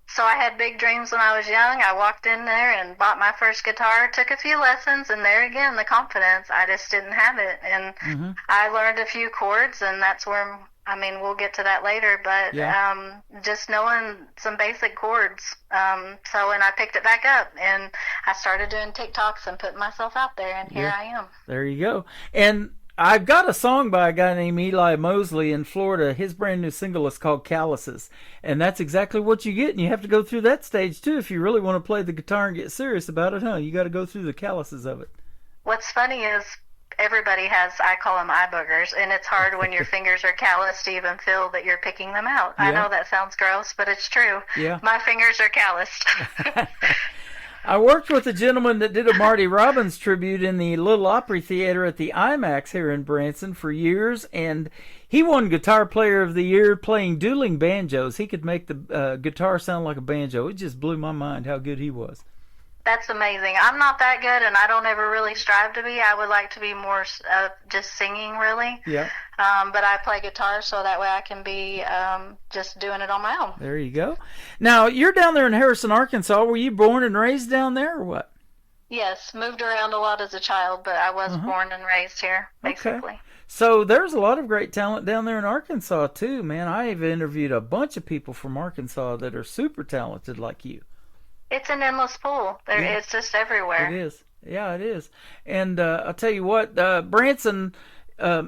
Q: So I had big dreams when I was young. I walked in there and bought my first guitar, took a few lessons, and there again, the confidence, I just didn't have it. And I learned a few chords, and that's where, I mean, we'll get to that later, but just knowing some basic chords. And I picked it back up, and I started doing TikToks and putting myself out there, and here I am.
D: There you go. And I've got a song by a guy named Eli Mosley in Florida. His brand new single is called Calluses. And that's exactly what you get. And you have to go through that stage, too, if you really want to play the guitar and get serious about it, huh? You got to go through the calluses of it.
Q: What's funny is everybody has, I call them eye boogers, and it's hard when your fingers are calloused to even feel that you're picking them out. I know that sounds gross, but it's true.
D: Yeah.
Q: My fingers are calloused.
D: I worked with a gentleman that did a Marty Robbins tribute in the Little Opry Theater at the IMAX here in Branson for years, and he won Guitar Player of the Year playing dueling banjos. He could make the guitar sound like a banjo. It just blew my mind how good he was.
Q: That's amazing. I'm not that good, and I don't ever really strive to be. I would like to be more just singing, really.
D: Yeah.
Q: But I play guitar, so that way I can be just doing it on my own.
D: There you go. Now, you're down there in Harrison, Arkansas. Were you born and raised down there, or what?
Q: Yes, moved around a lot as a child, but I was born and raised here, basically.
D: Okay. So there's a lot of great talent down there in Arkansas, too, man. I've interviewed a bunch of people from Arkansas that are super talented like you.
Q: It's an endless pool. It's just everywhere.
D: It is. Yeah, it is. And I'll tell you what, Branson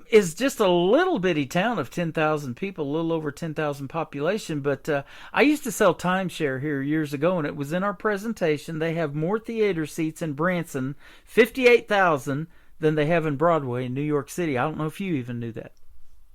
D: is just a little bitty town of 10,000 people, a little over 10,000 population. But I used to sell timeshare here years ago, and it was in our presentation. They have more theater seats in Branson, 58,000, than they have in Broadway in New York City. I don't know if you even knew that.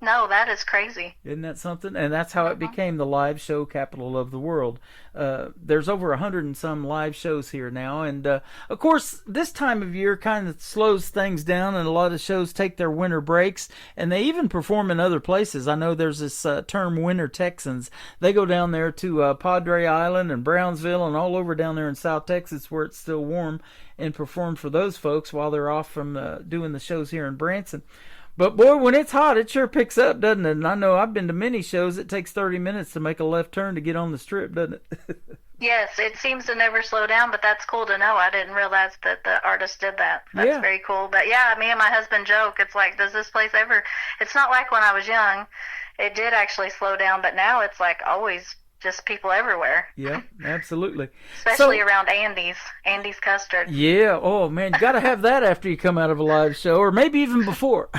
Q: No, that is crazy.
D: Isn't that something? And that's how it became the live show capital of the world. There's over 100 and some live shows here now. And, of course, this time of year kind of slows things down, and a lot of shows take their winter breaks. And they even perform in other places. I know there's this term Winter Texans. They go down there to Padre Island and Brownsville and all over down there in South Texas where it's still warm, and perform for those folks while they're off from doing the shows here in Branson. But boy, when it's hot, it sure picks up, doesn't it? And I know I've been to many shows. It takes 30 minutes to make a left turn to get on the strip, doesn't it?
Q: Yes, it seems to never slow down, but that's cool to know. I didn't realize that the artist did that. That's very cool. But yeah, me and my husband joke. It's like, does this place ever... It's not like when I was young. It did actually slow down, but now it's like always just people everywhere.
D: Yeah, absolutely.
Q: Especially around Andy's custard.
D: Yeah, oh man, you got to have that after you come out of a live show, or maybe even before.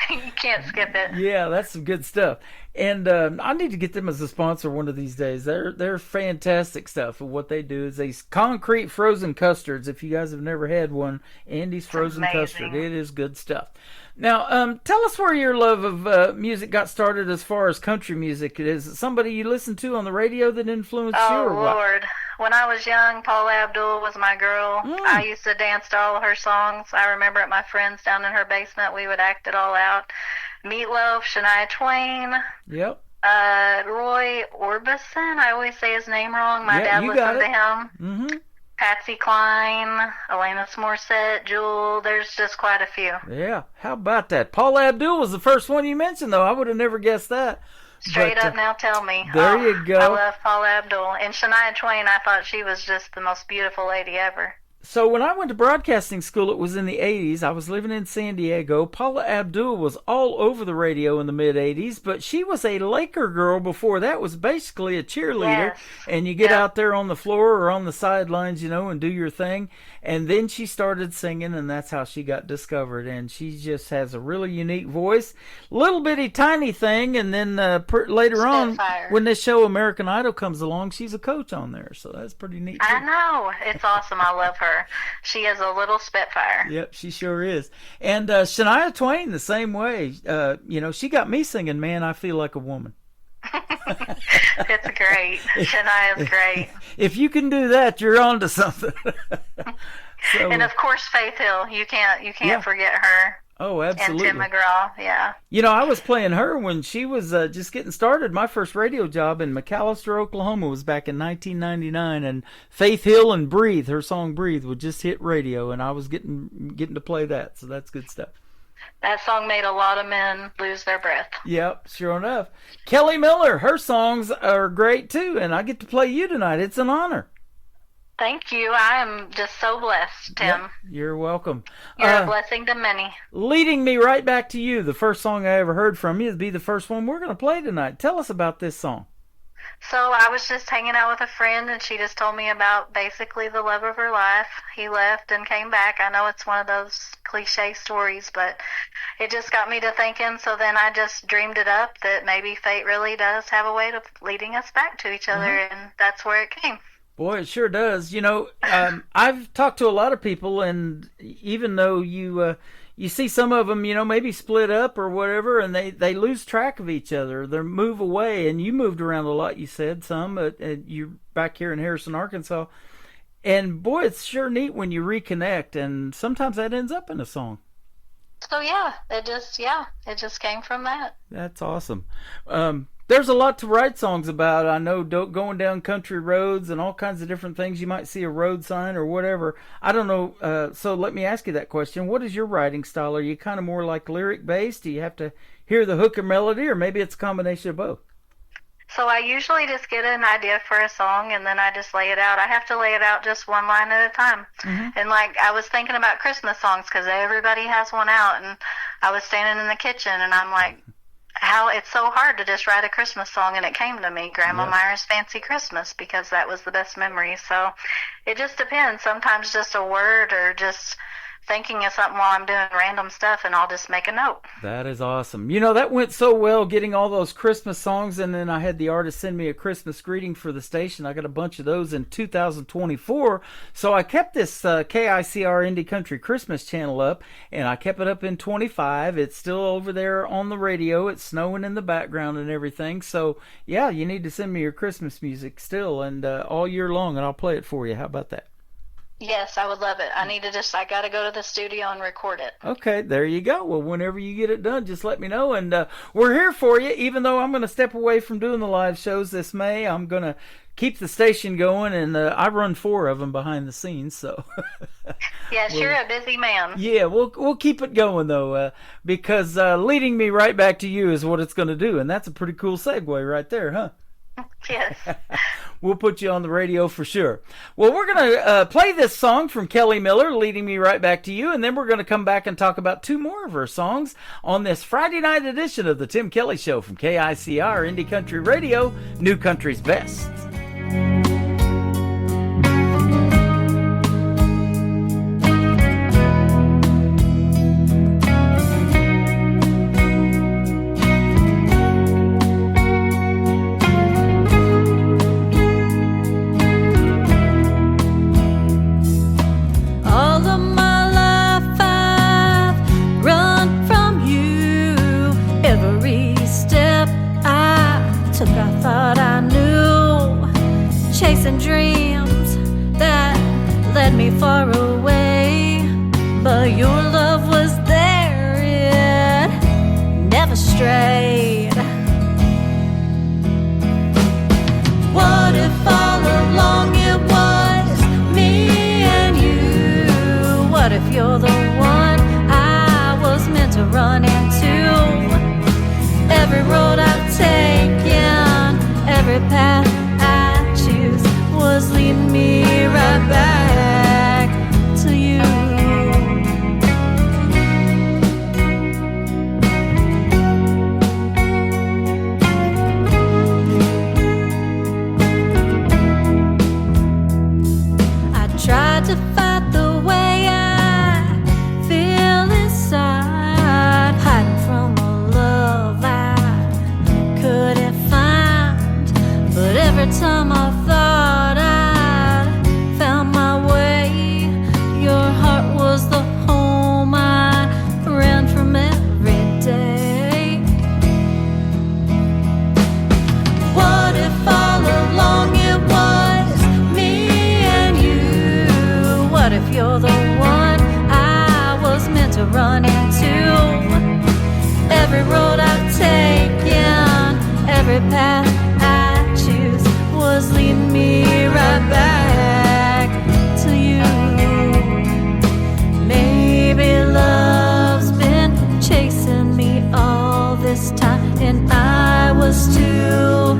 Q: You can't skip it.
D: Yeah, that's some good stuff. And I need to get them as a sponsor one of these days. They're fantastic stuff. And what they do is these concrete frozen custards. If you guys have never had one, Andy's Frozen Custard. It is good stuff. Now, tell us where your love of music got started as far as country music. Is it somebody you listened to on the radio that influenced you, or what?
Q: Oh, Lord. When I was young, Paula Abdul was my girl. I used to dance to all of her songs. I remember at my friend's down in her basement, we would act it all out. Meatloaf, Shania Twain.
D: Yep.
Q: Roy Orbison. I always say his name wrong. My dad listened to him.
D: Mm-hmm.
Q: Patsy Cline, Alanis Morissette, Jewel. There's just quite a few.
D: Yeah. How about that? Paula Abdul was the first one you mentioned, though. I would have never guessed that.
Q: Straight up now, tell me.
D: There you go.
Q: I love Paula Abdul. And Shania Twain, I thought she was just the most beautiful lady ever.
D: So when I went to broadcasting school, it was in the 80s. I was living in San Diego. Paula Abdul was all over the radio in the mid-80s, but she was a Laker girl before that, was basically a cheerleader.
Q: Yes.
D: And you get out there on the floor or on the sidelines, and do your thing. And then she started singing, and that's how she got discovered. And she just has a really unique voice. Little bitty tiny thing, and then later on, when this show American Idol comes along, she's a coach on there. So that's pretty neat, too.
Q: I know. It's awesome. I love her. She is a little spitfire.
D: Yep, she sure is. And Shania Twain, the same way. She got me singing, "Man, I Feel Like a Woman."
Q: It's great. Shania's great.
D: If you can do that, you're on to something.
Q: And of course, Faith Hill. You can't forget her.
D: Oh, absolutely.
Q: And Tim McGraw, yeah.
D: I was playing her when she was just getting started. My first radio job in McAllister, Oklahoma was back in 1999, and Faith Hill and Breathe, her song Breathe, would just hit radio, and I was getting to play that, so that's good stuff.
Q: That song made a lot of men lose their breath.
D: Yep, sure enough. Kelly Miller, her songs are great too, and I get to play you tonight. It's an honor.
Q: Thank you. I am just so blessed, Tim.
D: Yep, you're welcome.
Q: You're a blessing to many.
D: Leading me right back to you, the first song I ever heard from you would be the first one we're going to play tonight. Tell us about this song.
Q: So I was just hanging out with a friend, and she just told me about basically the love of her life. He left and came back. I know it's one of those cliche stories, but it just got me to thinking. So then I just dreamed it up that maybe fate really does have a way of leading us back to each other, and that's where it came.
D: Boy, it sure does. I've talked to a lot of people, and even though you see some of them, maybe split up or whatever, and they lose track of each other. They move away, and you moved around a lot, you said, some. You're back here in Harrison, Arkansas. And boy, it's sure neat when you reconnect, and sometimes that ends up in a song.
Q: So it just came from that.
D: That's awesome. There's a lot to write songs about. I know going down country roads and all kinds of different things. You might see a road sign or whatever. I don't know. So let me ask you that question. What is your writing style? Are you kind of more like lyric based? Do you have to hear the hook or melody, or maybe it's a combination of both?
Q: So I usually just get an idea for a song, and then I just lay it out. I have to lay it out just one line at a time. Mm-hmm. And I was thinking about Christmas songs because everybody has one out, and I was standing in the kitchen, and I'm like, how it's so hard to just write a Christmas song, and it came to me, Grandma Myra's Fancy Christmas, because that was the best memory. So it just depends. Sometimes just a word, or just thinking of something while I'm doing random stuff, and I'll just make a note.
D: That is awesome. That went so well, getting all those Christmas songs, and then I had the artist send me a Christmas greeting for the station. I got a bunch of those in 2024, so I kept this KICR Indie Country Christmas channel up, and I kept it up in 25. It's still over there on the radio. It's snowing in the background and everything, so yeah, you need to send me your Christmas music still, and all year long, and I'll play it for you. How about that?
Q: Yes, I would love it. I got to go to the studio and record it.
D: Okay, there you go. Well, whenever you get it done, just let me know. And we're here for you, even though I'm going to step away from doing the live shows this May. I'm going to keep the station going, and I run 4 of them behind the scenes. So,
Q: yes, you're a busy man.
D: Yeah, we'll keep it going, though, because leading me right back to you is what it's going to do. And that's a pretty cool segue right there, huh?
Q: Yes.
D: We'll put you on the radio for sure. Well, we're going to play this song from Kelly Miller, Leading Me Right Back to You, and then we're going to come back and talk about 2 more of her songs on this Friday night edition of the Tim Kelly Show from KICR Indie Country Radio, New Country's Best.
E: Chasing dreams that led me far away, but your love was there, it never strayed. What if all along it was me and you? What if you're the one I was meant to run into? Every road I've taken, every path was leading me right back to you. I tried to fight the way I feel inside, hiding from a love I couldn't find. But every time I thought you're the one I was meant to run into. Every road I've taken, every path I choose was leading me right back to you. Maybe love's been chasing me all this time, and I was too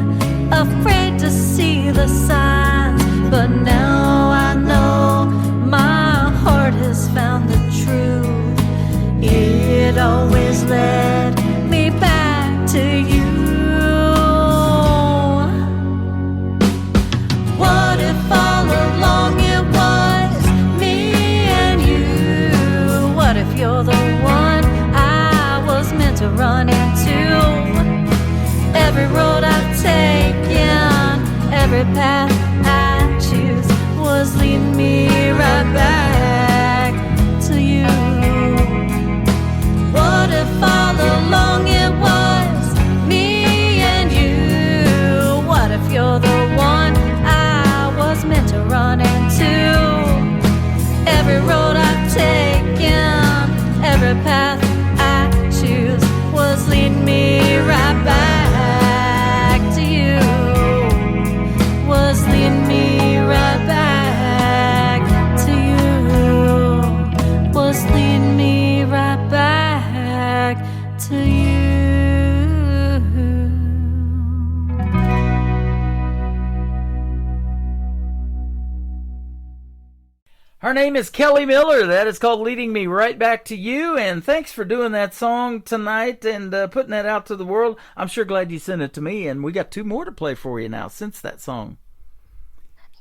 E: afraid to see the signs. But now I know my heart has found the truth. It always led me back to you. What if all along it was me and you? What if you're the one I was meant to run into? Every road I've taken, every path I choose was leading me right back to you. What if all along it was me and you? What if you're the one I was meant to run into? Every road I've taken, every path I choose was leading me right back to you. Was leading me right back to you. Was leading me right back to you.
D: Her name is Kelly Miller. That is called Leading Me Right Back to You. And thanks for doing that song tonight and putting that out to the world. I'm sure glad you sent it to me. And we got 2 more to play for you now since that song.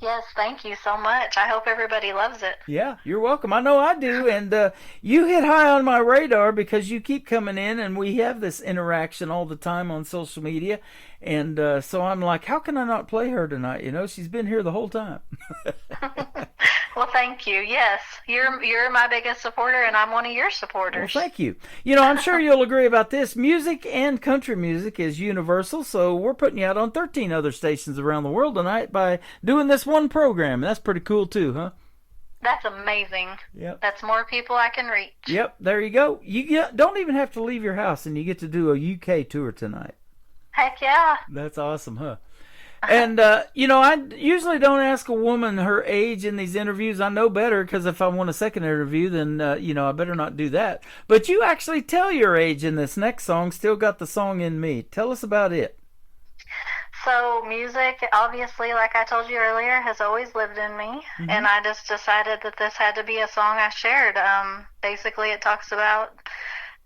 Q: Yes, thank you so much. I hope everybody loves it.
D: Yeah, you're welcome. I know I do. And you hit high on my radar because you keep coming in and we have this interaction all the time on social media. And so I'm like, how can I not play her tonight? You know, she's been here the whole time.
Q: Well, thank you. Yes, you're my biggest supporter, and I'm one of your supporters.
D: Well, thank you. You know, I'm sure you'll agree about this. Music and country music is universal, so we're putting you out on 13 other stations around the world tonight by doing this one program. That's pretty cool, too, huh?
Q: That's amazing.
D: Yep.
Q: That's more people I can reach.
D: Yep, there you go. Don't even have to leave your house, and you get to do a UK tour tonight.
Q: Heck yeah.
D: That's awesome, huh? And, I usually don't ask a woman her age in these interviews. I know better, because if I want a second interview, then, I better not do that. But you actually tell your age in this next song, Still Got the Song in Me. Tell us about it.
Q: So music, obviously, like I told you earlier, has always lived in me. Mm-hmm. And I just decided that this had to be a song I shared. Basically, it talks about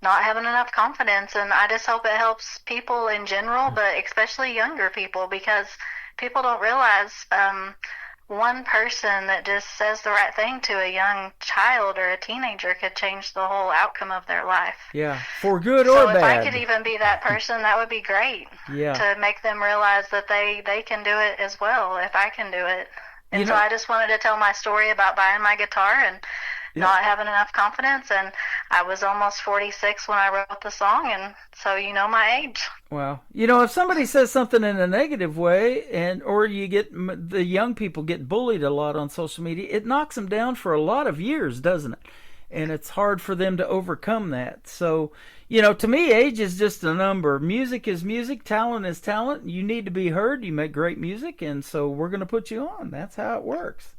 Q: not having enough confidence, and I just hope it helps people in general, but especially younger people, because people don't realize one person that just says the right thing to a young child or a teenager could change the whole outcome of their life.
D: Yeah, for good or bad.
Q: So if I could even be that person, that would be great.
D: Yeah.
Q: To make them realize that they can do it as well, if I can do it. And so I just wanted to tell my story about buying my guitar and not having enough confidence, and I was almost 46 when I wrote the song, and so you know my age.
D: Well, if somebody says something in a negative way, or you get the young people get bullied a lot on social media, it knocks them down for a lot of years, doesn't it? And it's hard for them to overcome that. So, to me, age is just a number. Music is music. Talent is talent. You need to be heard. You make great music, and so we're going to put you on. That's how it works.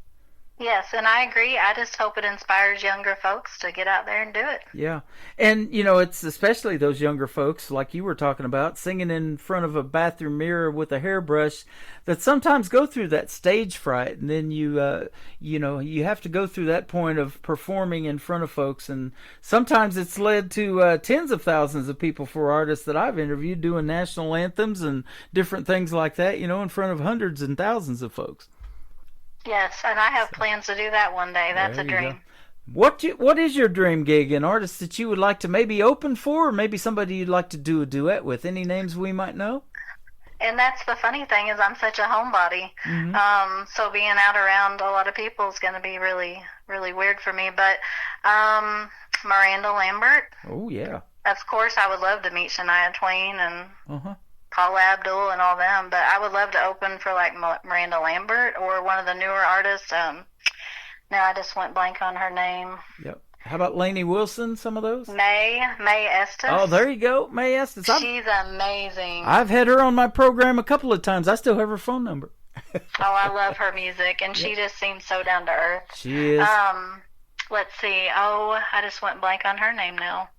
Q: Yes, and I agree. I just hope it inspires younger folks to get out there and do it.
D: Yeah. And, it's especially those younger folks, like you were talking about, singing in front of a bathroom mirror with a hairbrush, that sometimes go through that stage fright. And then you have to go through that point of performing in front of folks. And sometimes it's led to tens of thousands of people for artists that I've interviewed doing national anthems and different things like that, in front of hundreds and thousands of folks.
Q: Yes, and I have plans to do that one day. That's a dream.
D: What is your dream gig? An artist that you would like to maybe open for, or maybe somebody you'd like to do a duet with? Any names we might know?
Q: And that's the funny thing, is I'm such a homebody. Mm-hmm. So being out around a lot of people is going to be really, really weird for me. But Miranda Lambert.
D: Oh, yeah.
Q: Of course, I would love to meet Shania Twain and Paula Abdul and all them, but I would love to open for like Miranda Lambert or one of the newer artists. Now I just went blank on her name.
D: Yep. How about Lainey Wilson, some of those?
Q: Mae Estes.
D: Oh, there you go, Mae Estes.
Q: She's amazing.
D: I've had her on my program a couple of times. I still have her phone number.
Q: Oh, I love her music, and she just seems so down to earth.
D: She is.
Q: Let's see. Oh, I just went blank on her name now.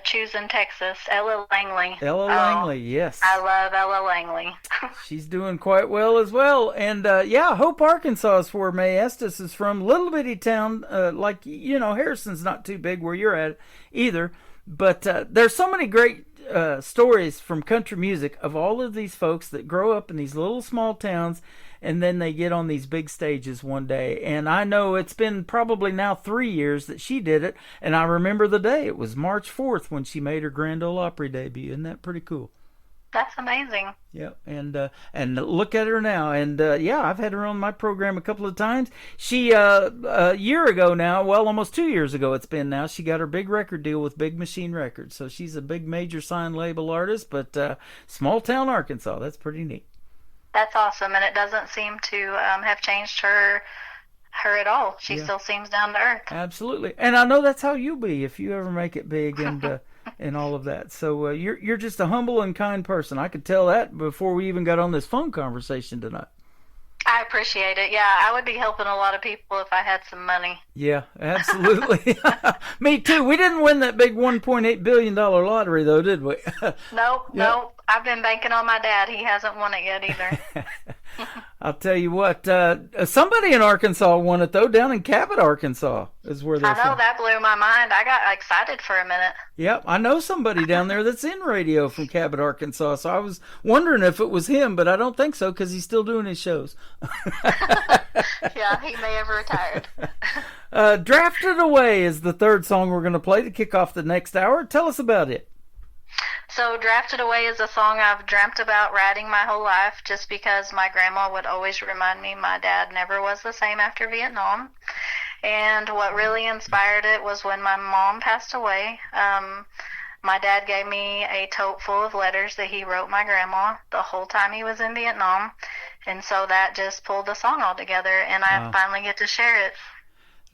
Q: Choosing Texas, Ella Langley.
D: Ella Langley, yes.
Q: I love Ella Langley.
D: She's doing quite well as well. And, Hope, Arkansas is where Mae Estes is from. Little bitty town, Harrison's not too big where you're at either. But there's so many great stories from country music of all of these folks that grow up in these little small towns, and then they get on these big stages one day. And I know it's been probably now 3 years that she did it, and I remember the day. It was March 4th when she made her Grand Ole Opry debut. Isn't that pretty cool?
Q: That's amazing.
D: Yeah, and look at her now. And I've had her on my program a couple of times. She a year ago now, well, almost 2 years ago it's been now, she got her big record deal with Big Machine Records. So she's a big major signed label artist, but small town Arkansas. That's pretty neat.
Q: That's awesome, and it doesn't seem to have changed her at all. She still seems down to earth.
D: Absolutely, and I know that's how you'll be if you ever make it big and and all of that. So you're just a humble and kind person. I could tell that before we even got on this phone conversation tonight.
Q: I appreciate it. Yeah, I would be helping a lot of people if I had some money.
D: Yeah, absolutely. Me too. We didn't win that big $1.8 billion lottery, though, did we?
Q: Nope. I've been banking on my dad. He hasn't won it yet either.
D: I'll tell you what, somebody in Arkansas won it, though, down in Cabot, Arkansas, is where they're from.
Q: That blew my mind. I got excited for a minute.
D: Yep, I know somebody down there that's in radio from Cabot, Arkansas, so I was wondering if it was him, but I don't think so, because he's still doing his shows.
Q: Yeah, he may have retired.
D: Drafted Away is the third song we're going to play to kick off the next hour. Tell us about it.
Q: So Drafted Away is a song I've dreamt about writing my whole life, just because my grandma would always remind me my dad never was the same after Vietnam. And what really inspired it was when my mom passed away. My dad gave me a tote full of letters that he wrote my grandma the whole time he was in Vietnam. And so that just pulled the song all together, and I finally get to share it.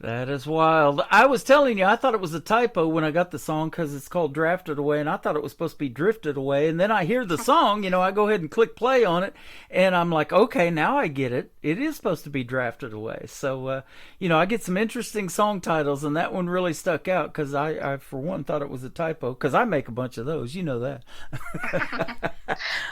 D: That is wild. I was telling you, I thought it was a typo when I got the song because it's called Drafted Away, and I thought it was supposed to be Drifted Away. And then I hear the song, I go ahead and click play on it, and I'm like, okay, now I get it. It is supposed to be Drafted Away. So, I get some interesting song titles, and that one really stuck out because I, for one, thought it was a typo because I make a bunch of those. You know that.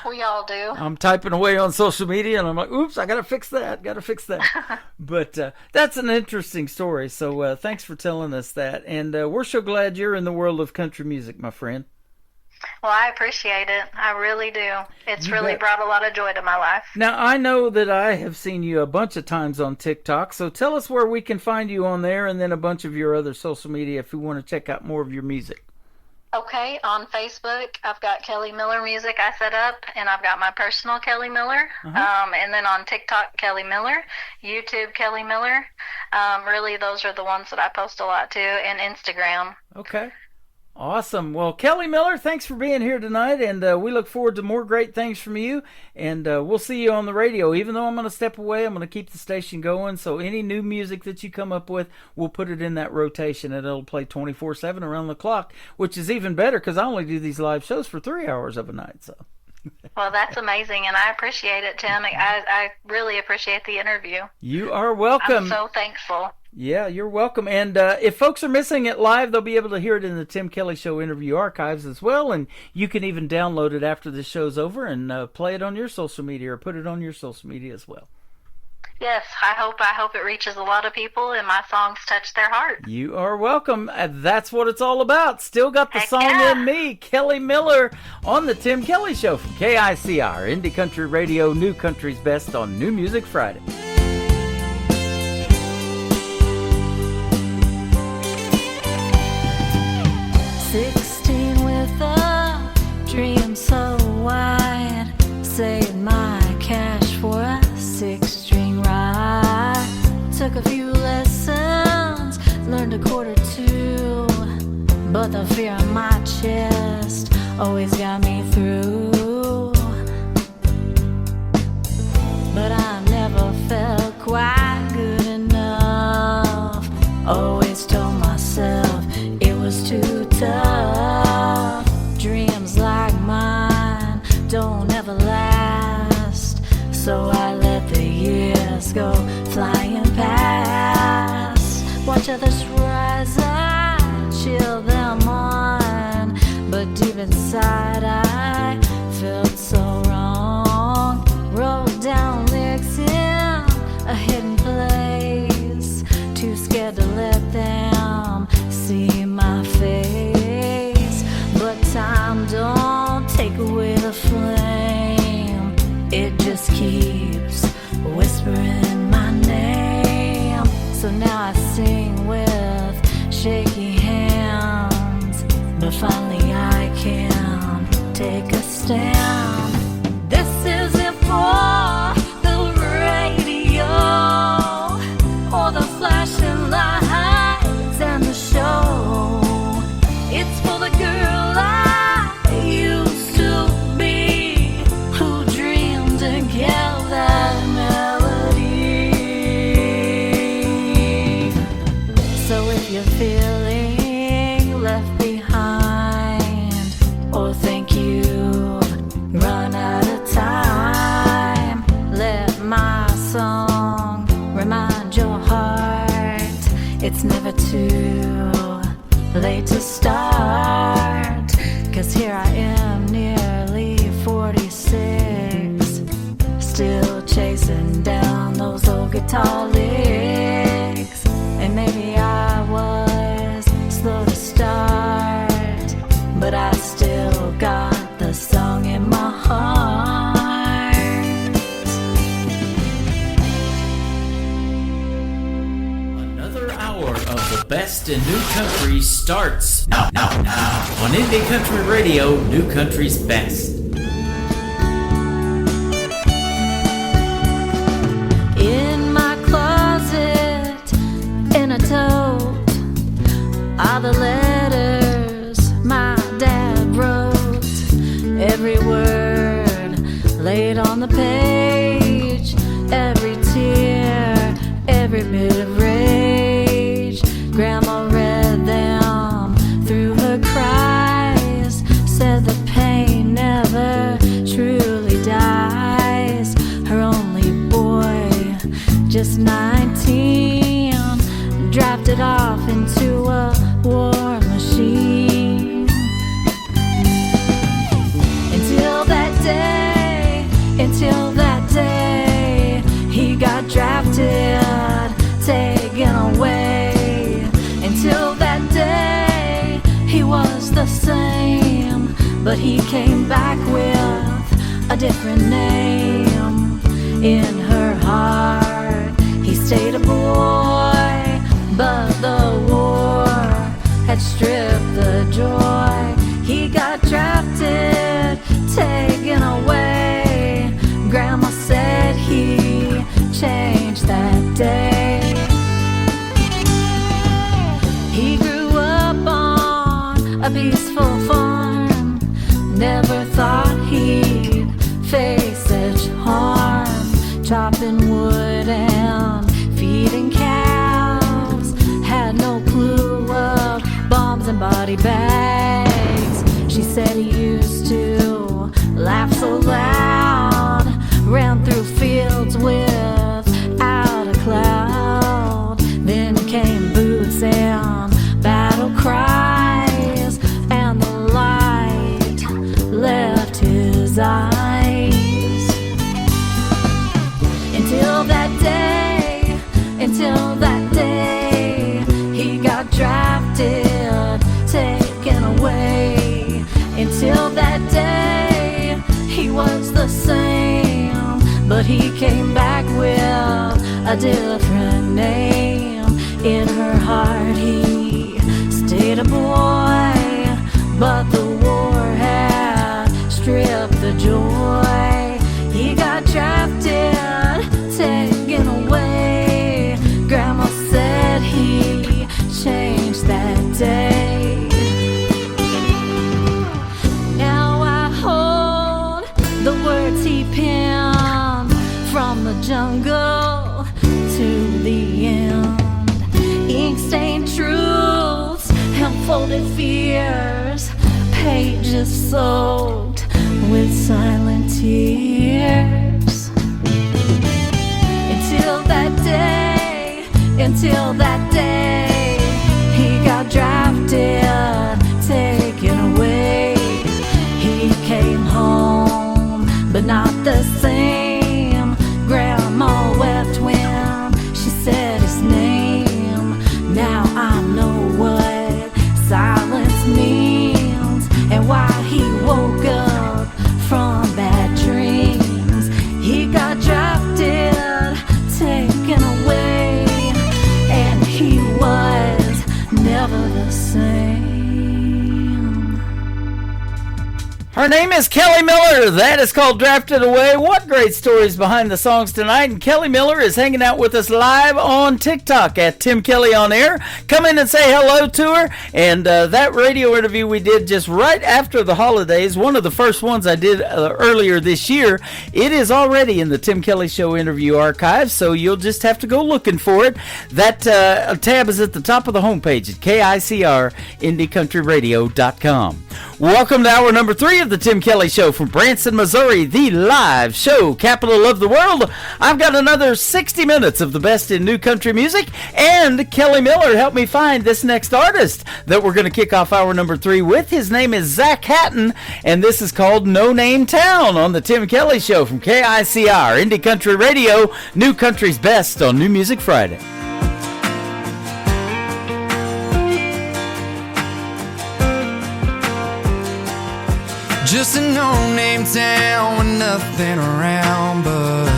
Q: We all do.
D: I'm typing away on social media, and I'm like, oops, I got to fix that. But that's an interesting story. So thanks for telling us that. And we're so glad you're in the world of country music, my friend.
Q: Well, I appreciate it. I really do. It's really brought a lot of joy to my life.
D: Now, I know that I have seen you a bunch of times on TikTok, so tell us where we can find you on there and then a bunch of your other social media if we want to check out more of your music.
Q: Okay, on Facebook, I've got Kelly Miller Music I set up, and I've got my personal Kelly Miller. And then on TikTok, Kelly Miller, YouTube, Kelly Miller. Really, those are the ones that I post a lot too, and Instagram.
D: Okay. Awesome. Well, Kelly Miller, thanks for being here tonight, and we look forward to more great things from you, and we'll see you on the radio. Even though I'm going to step away, I'm going to keep the station going, so any new music that you come up with, we'll put it in that rotation, and it'll play 24/7 around the clock, which is even better because I only do these live shows for 3 hours of a night. So.
Q: Well, that's amazing, and I appreciate it, Tim. I really appreciate the interview.
D: You are welcome.
Q: I'm so thankful.
D: Yeah, you're welcome. And if folks are missing it live, they'll be able to hear it in the Tim Kelly Show interview archives as well. And you can even download it after the show's over and play it on your social media or put it on your social media as well.
Q: Yes, I hope it reaches a lot of people and my songs touch their heart.
D: You are welcome. That's what it's all about. Still got the song in me. Kelly Miller on the Tim Kelly Show from KICR, Indie Country Radio, New Country's Best on New Music Friday.
E: With a dream so wide, saved my cash for a 6-string ride. Took a few lessons, learned a chord or two, but the fear in my chest always got me through. But I never felt quite good enough. Always told myself it was too tough. Dreams like mine don't ever last, so I let the years go flying past. Watch others rise, I chill them on, but deep inside I felt so wrong. Wrote down lyrics in a hidden place, too scared to let them see my face. But time don't take away the flame, it just keeps whispering my name. So now I sing with shaky hands, but finally I can take a stand. This isn't for the radio or the flashing lights and the show. It's for the girl I used to be, who dreamed and kept that melody. So if you're feeling left behind, or think you've run out of time, let my song remind your heart it's never too late to start. 'Cause here I am, nearly 46, still chasing down those old guitar licks. And maybe I was slow to start, but I still got the song in my heart.
D: Another hour of the best in new country starts now on Indie Country Radio, New Country's Best.
E: In my closet, in a tote, are the letters my dad wrote. Every word laid on the page, every tear, every bit of rage. Grandma read them through her cries, said the pain never truly dies. Her only boy, just 19, drafted off into a war machine. Until that day, he got drafted, taken away. Until that day, he was the same, but he came back with a different name. In her heart, he stayed a boy, but the war had stripped the joy. He got drafted, taken away. Grandma said he changed that day. He grew up on a peaceful farm, never thought he'd face such harm. Chopping wood and feeding cows, had no clue of bombs and body bags. She said he used to laugh so loud, ran through fields without a cloud. Then came boots and battle cries, and the light left his eyes. Until that day, he got drafted, taken away. Until that day, he was the same, but he came back with a different name. In her heart, he stayed a boy, but the war had stripped the joy. He got drafted, taken away. Grandma said he changed that day. Now I hold the words he penned, from the jungle to the end. Ink-stained truths and folded fears, pages soaked with silent tears. Until that day, he got drafted, taken away. He came home, but not the same. Grandma wept when she said his name. Now I know what silence means, and why he woke up from bad dreams. He got drafted, taken away, and he was never the same.
D: Her name is Kelly Miller. That is called Drafted Away. What great stories behind the songs tonight. And Kelly Miller is hanging out with us live on TikTok at Tim Kelly On Air. Come in and say hello to her. And that radio interview we did just right after the holidays, one of the first ones I did earlier this year, it is already in the Tim Kelly Show interview archive, so you'll just have to go looking for it. That tab is at the top of the homepage at KICRIndieCountryRadio.com. Welcome to hour number 3 of the Tim Kelly Show from Branson, Missouri, the live show capital of the world. I've got another 60 minutes of the best in new country music, and Kelly Miller helped me find this next artist that we're going to kick off hour number 3 with. His name is Zach Hatton, and this is called No Name Town on the Tim Kelly Show from KICR, Indie Country Radio, New Country's best on New Music Friday.
A: Just a no-name town with nothing around but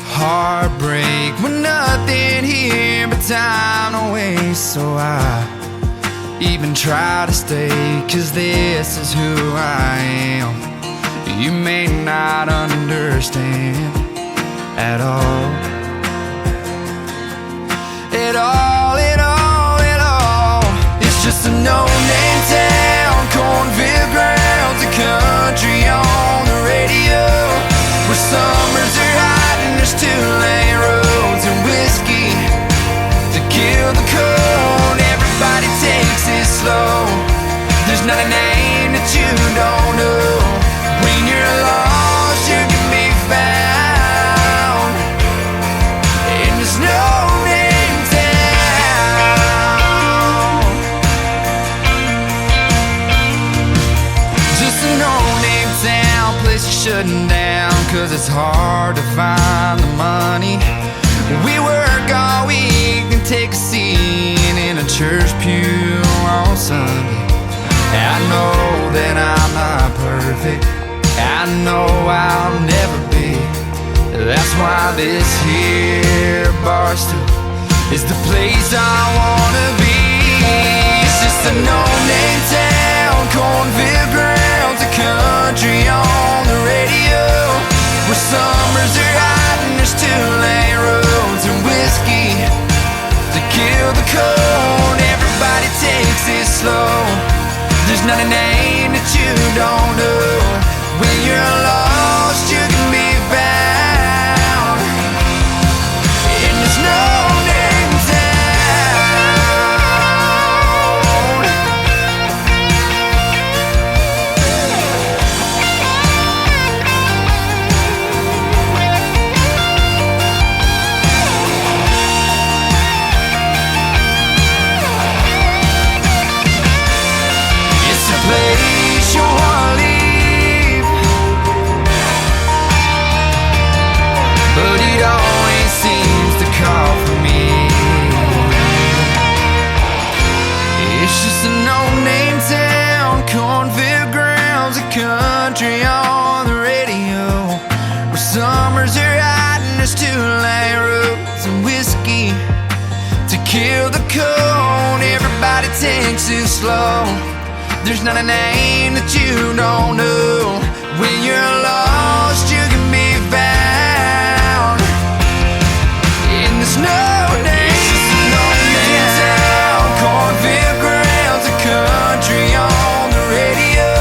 A: heartbreak, with nothing here but time to waste. So I even try to stay, 'cause this is who I am. You may not understand at all. At all, at all, at all. It's just a no-name town, cornfield grounds, a country on the radio, where summers are hot and shutting down 'cause it's hard to find the money. We work all week and take a seat in a church pew on Sunday. I know that I'm not perfect, I know I'll never be. That's why this here barstool is the place I wanna be. It's just a no-name town, cornfield grounds, a country on the radio, where summers are hot and there's two-lane roads and whiskey to kill the cold. Everybody takes it slow. There's not a name that you don't know. When you're lost, you can be found in this no-name town. It's a place you wanna leave, but it always seems to call for me. It's just a no-name town, cornfield grounds, a country on the radio, where summers are hot and there's two-lane roads and whiskey to kill the cold. Everybody takes it slow. There's not a name that you don't know. When you're lost, you can be found in this no-name town, cornfield grounds, a country on the radio,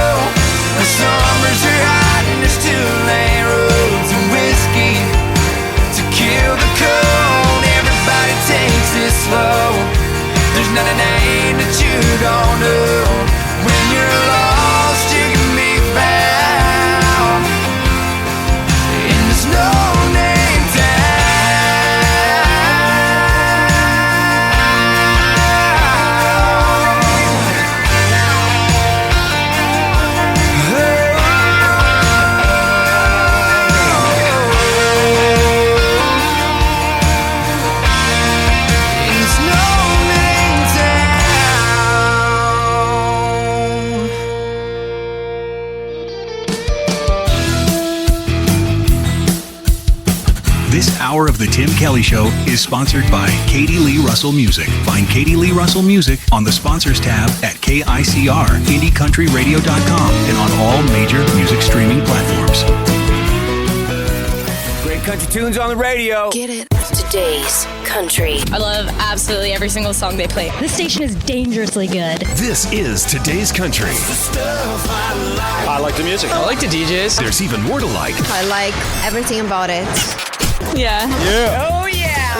A: where summers are hot and there's two-lane roads and whiskey to kill the cold. Everybody takes it slow. There's not a name that you don't know. When you're lost, you can be found in this no-name
H: This hour of The Tim Kelly Show is sponsored by Katie Lee Russell Music. Find Katie Lee Russell Music on the Sponsors tab at KICR, IndieCountryRadio.com, and on all major music streaming platforms.
M: Great country tunes on the radio.
N: Get it. Today's country.
R: I love absolutely every single song they play.
S: This station is dangerously good.
O: This is Today's Country.
T: I like the music.
M: I like the DJs.
O: There's even more to like.
P: I like everything about it.
R: Yeah.
T: Yeah.
R: Oh, yeah.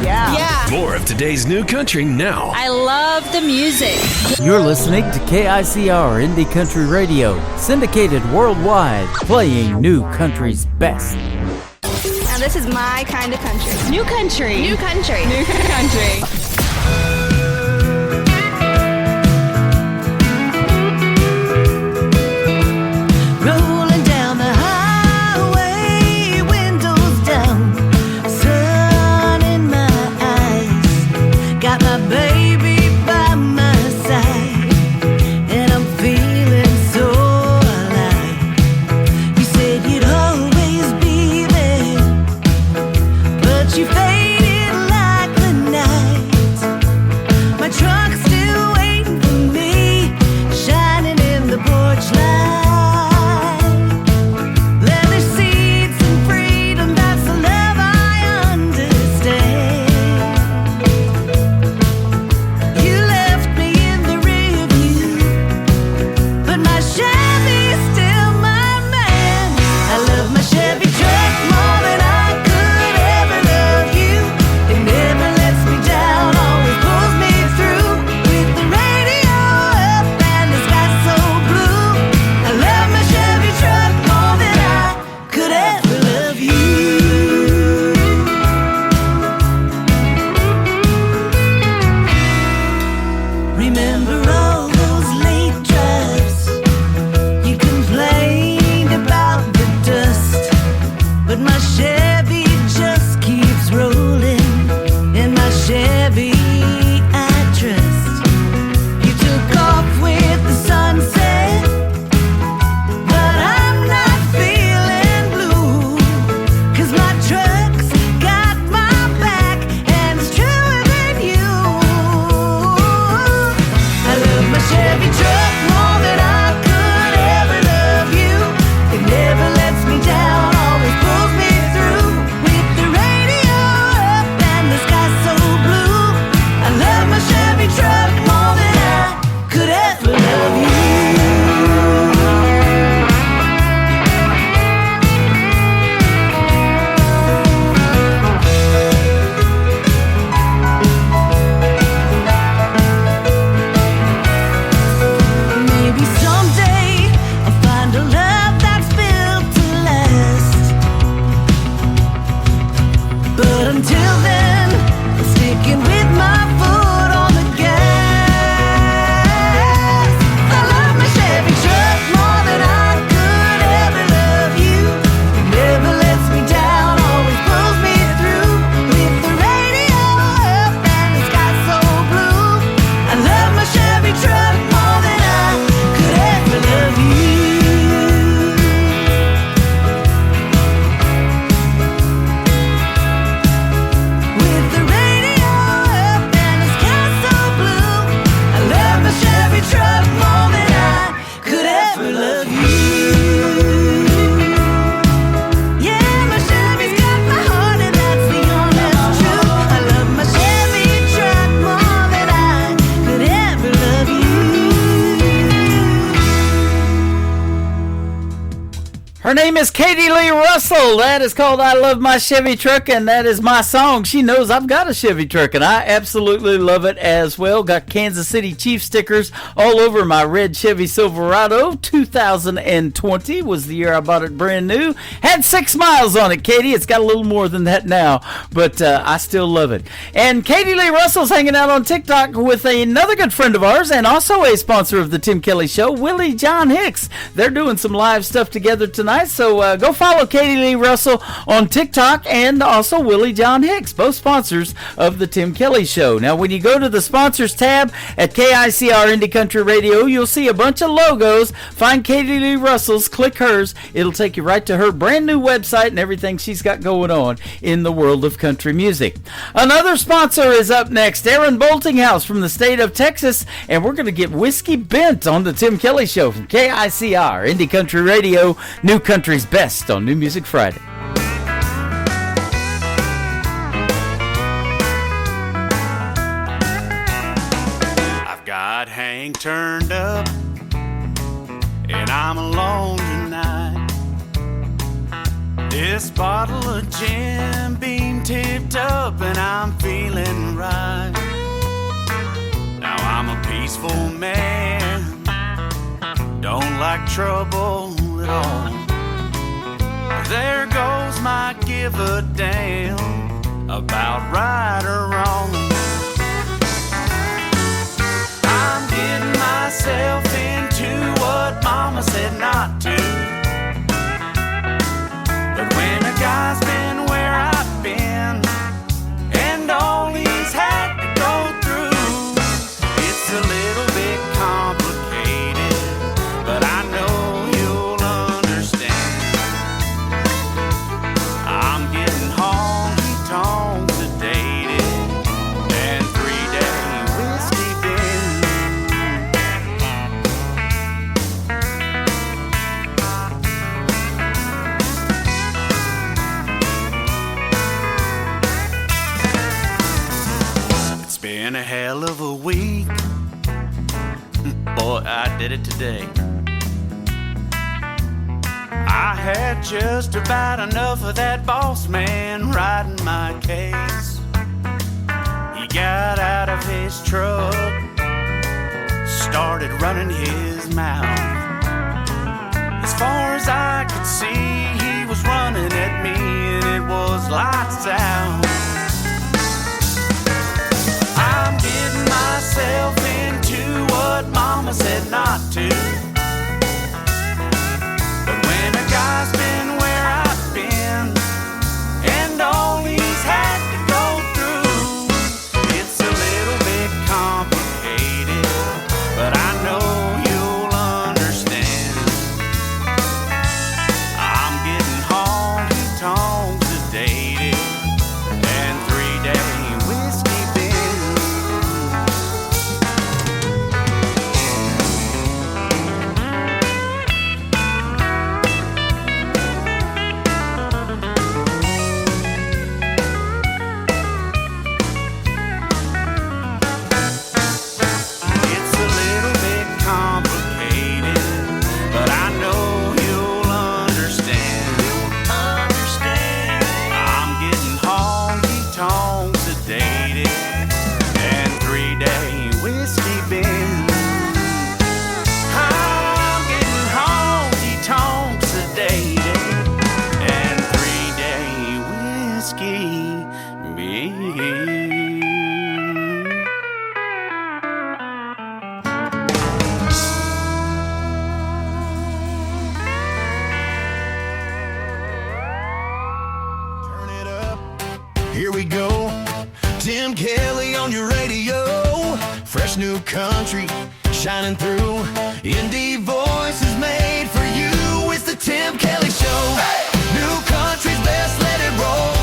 R: Yeah.
O: More of today's new country now.
R: I love the music.
D: You're listening to KICR Indie Country Radio, syndicated worldwide, playing new country's best.
P: Now this is my kind of country.
R: New country.
P: New country.
R: New country.
K: Rolling down the highway, windows down, sun in my eyes. Got my baby by my side, and I'm feeling so alive. You said you'd always be there, but you faded like the night.
D: name is Katie Lee Russell. That is called I Love My Chevy Truck, and that is my song. She knows I've got a Chevy truck, and I absolutely love it as well. Got Kansas City Chiefs stickers all over my red Chevy Silverado. 2020 was the year I bought it brand new. Had 6 miles on it, Katie. It's got a little more than that now, but I still love it. And Katie Lee Russell's hanging out on TikTok with another good friend of ours and also a sponsor of the Tim Kelly Show, Willie John Hicks. They're doing some live stuff together tonight, so go follow Katie Lee Russell on TikTok and also Willie John Hicks, both sponsors of the Tim Kelly Show. Now, when you go to the sponsors tab at KICR Indie Country Radio, you'll see a bunch of logos. Find Katie Lee Russell's, click hers. It'll take you right to her brand new website and everything she's got going on in the world of country music. Another sponsor is up next, Aaron Boltinghouse from the state of Texas, and we're going to get Whiskey Bent on the Tim Kelly Show from KICR Indie Country Radio, New Country's best on New Music Friday.
U: I've got Hank turned up, and I'm alone tonight. This bottle of Jim Beam tipped up, and I'm feeling right. Now I'm a peaceful man, don't like trouble at all. There goes my give a damn about right or wrong. I'm getting myself into what mama said not to. But when a guy's been where I've been and all he's had to go through, it's a little bit complicated, but I know you'll understand. I'm getting honky-tonk sedated and 3-day whiskey bin. It's been a hell of a week. Boy, I did it today. I had just about enough of that boss man riding my case. He got out of his truck, started running his mouth. As far as I could see, he was running at me and it was lights out. I'm getting myself into what mama said not to. But when a guy's been where I've been and all he's had to go through, it's a little bit complicated, but I know you'll understand. I'm getting honky-tonk sedated and 3-day whiskey bin. It's a little bit complicated, but I know you'll understand. I'm getting honky-tonk sedated and 3-day whiskey bin. I'm getting honky-tonk sedated and 3-day whiskey bin.
K: Here we go, Tim Kelly on your radio. Fresh new country shining through. Indie voices made for you. It's the Tim Kelly Show. New country's best, let it roll.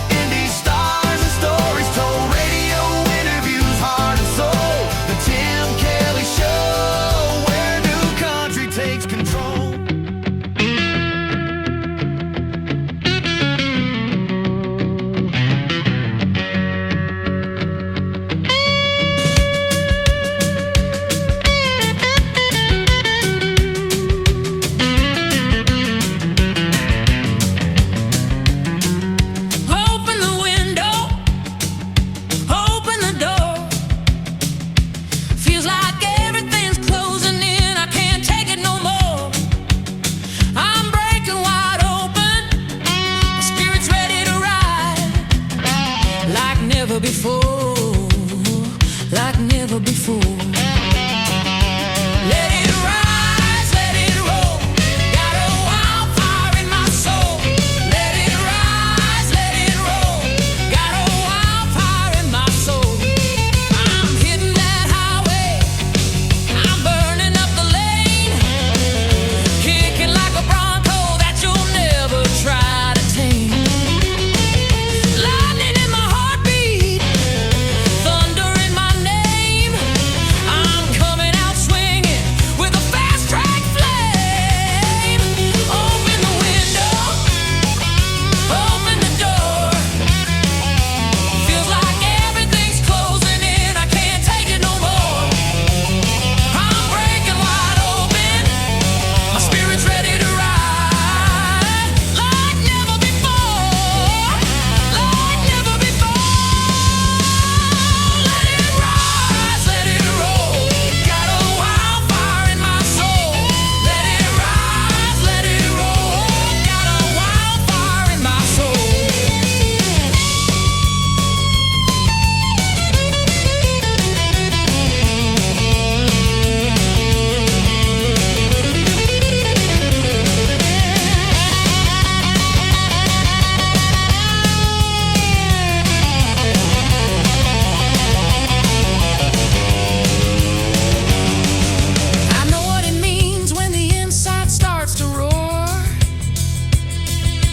K: Indie stars and stories told. Radio interviews, heart and soul. The Tim Kelly Show, where new country takes control.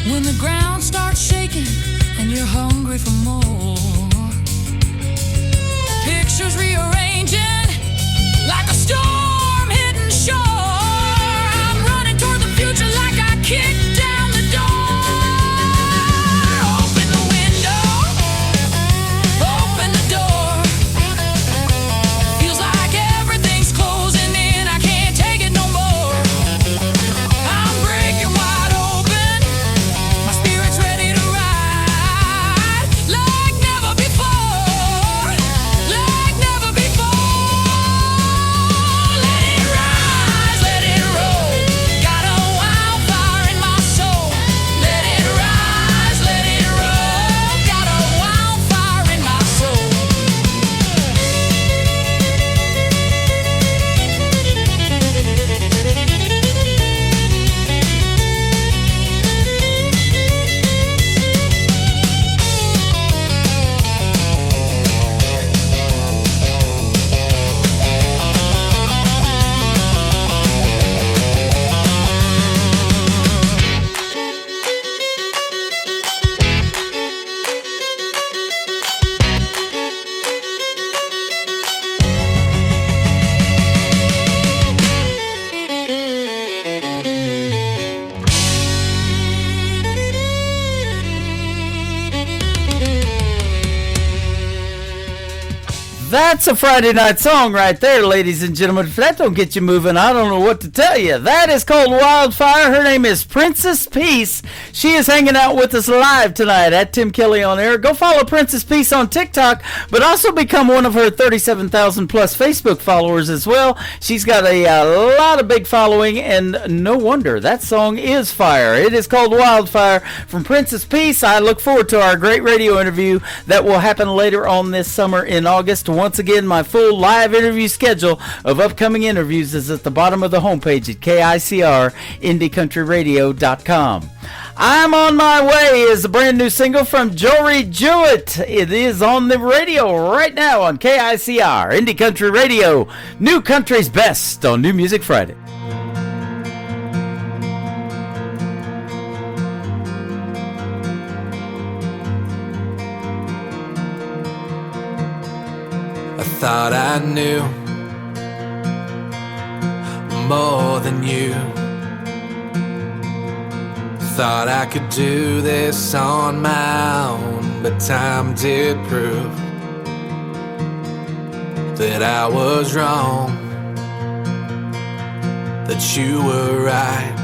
A: When the ground starts shaking and you're hungry for more. Pictures rearranging like a storm hitting shore. I'm running toward the future like I kicked down the door. Open the window, open the door. Feels like everything's closing in. I can't take it no more. I'm breaking wide open. My spirit's ready to ride like never before. Like never before. Let it rise, let it roll. Got a wildfire in my soul. Let it rise, let it roll. Got a wildfire in my soul.
D: That's a Friday night song right there, ladies and gentlemen. If that don't get you moving, I don't know what to tell you. That is called Wildfire. Her name is Princess Peace. She is hanging out with us live tonight at Tim Kelly on Air. Go follow Princess Peace on TikTok, but also become one of her 37,000 plus Facebook followers as well. She's got a lot of big following, and no wonder that song is fire. It is called Wildfire from Princess Peace. I look forward to our great radio interview that will happen later on this summer in August. Once again, my full live interview schedule of upcoming interviews is at the bottom of the homepage at KICR-IndieCountryRadio.com. I'm on My Way is a brand new single from Jory Jewett. It is on the radio right now on KICR, Indie Country Radio, New Country's Best on New Music Friday.
B: I thought I knew more than you. Thought I could do this on my own, but time did prove that I was wrong, that you were right.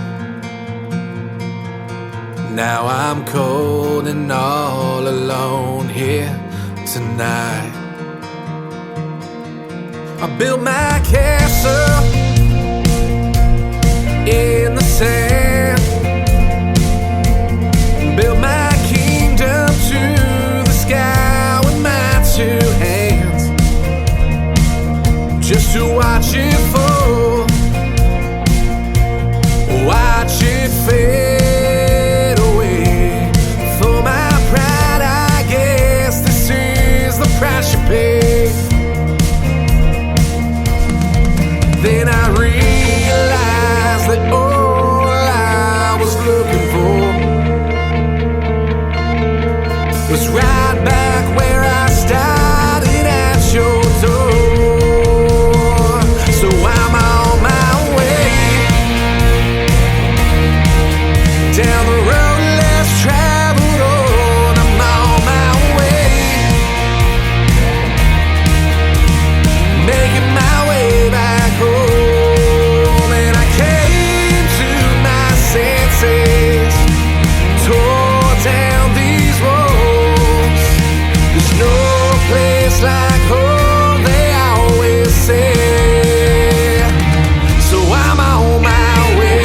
B: Now I'm cold and all alone here tonight. I built my castle in the sand, built my kingdom to the sky with my two hands, just to watch it fall, watch it fade away. For my pride, I guess this is the price you pay. Then I realized that all I was looking for was right back where I started at your door. So I'm on my way down the road less traveled on. I'm on my way, making my way back home. And I came to my senses, tore down these walls. There's no place like home, they always say. So I'm on my way.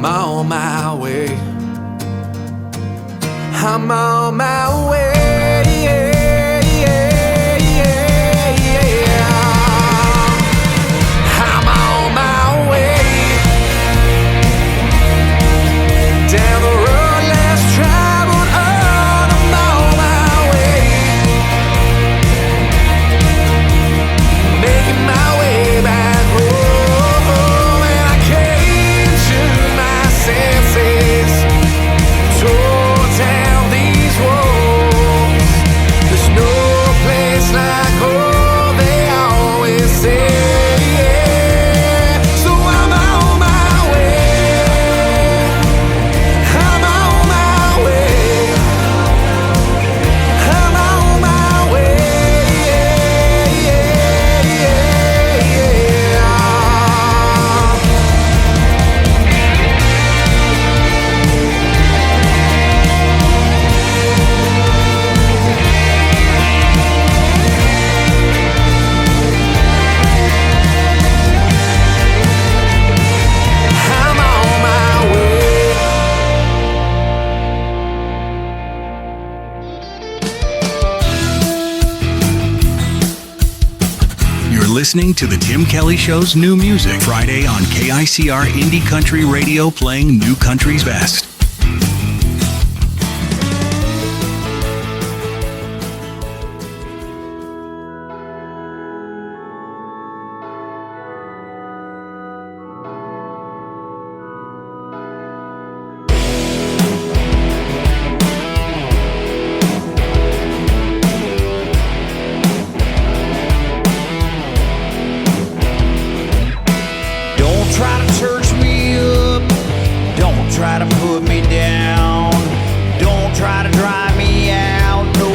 B: I'm on my way. I'm on my way. I'm on my way. Down the road less traveled on, I'm on my way. Making my way back home, and I came to my senses. Tore down these walls. There's no place like home, they always say. So I'm on my way. I'm on my way. I'm on my way. I'm on my way.
H: You're listening to The Tim Kelly Show's new music, Friday on KICR Indie Country Radio, playing new country's best.
F: Don't try to church me up. Don't try to put me down. Don't try to drive me out. No,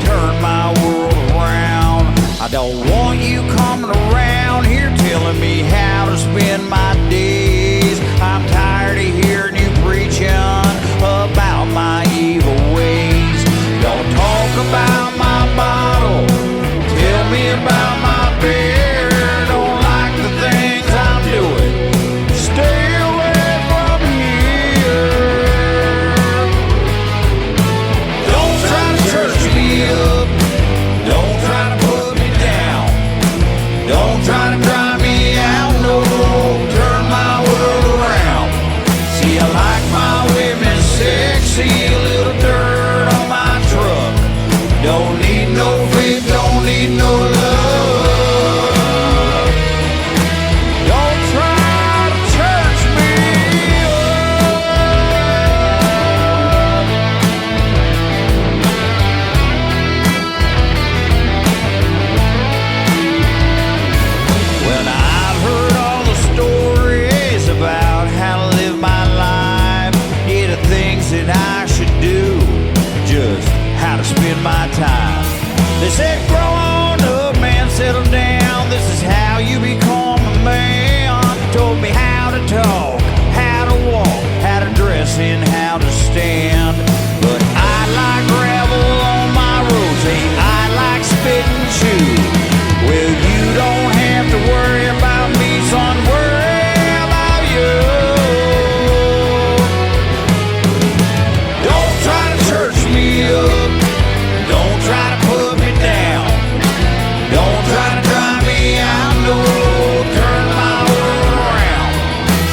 F: turn my world around. I don't want you coming around here telling me how to spend my days. I'm tired of hearing you preaching about my evil ways. Don't talk about my bottle. Tell me about my beer. Don't like the things I'm doing. Stay away from here. Don't try to church me up. Don't try to put me down. Don't try to drive me out. No, turn my world around. See, I like my women sexy. A little dirt on my truck. Don't need no faith. Don't need no love. Don't try to church me Well, I've heard all the stories about how to live my life. Yeah, the things that I should do, just how to spend my time. They said, grow on up, man, settle down. This is how you become a man. Told me how to talk, how to walk, how to dress, and how to stand. But I like gravel on my roads. Hey, I like spit and chew. Well, you don't have to worry about me, son. Worry about you. Don't try to church me up. Don't try to put me down. Don't try to drive me out. No, turn my world around.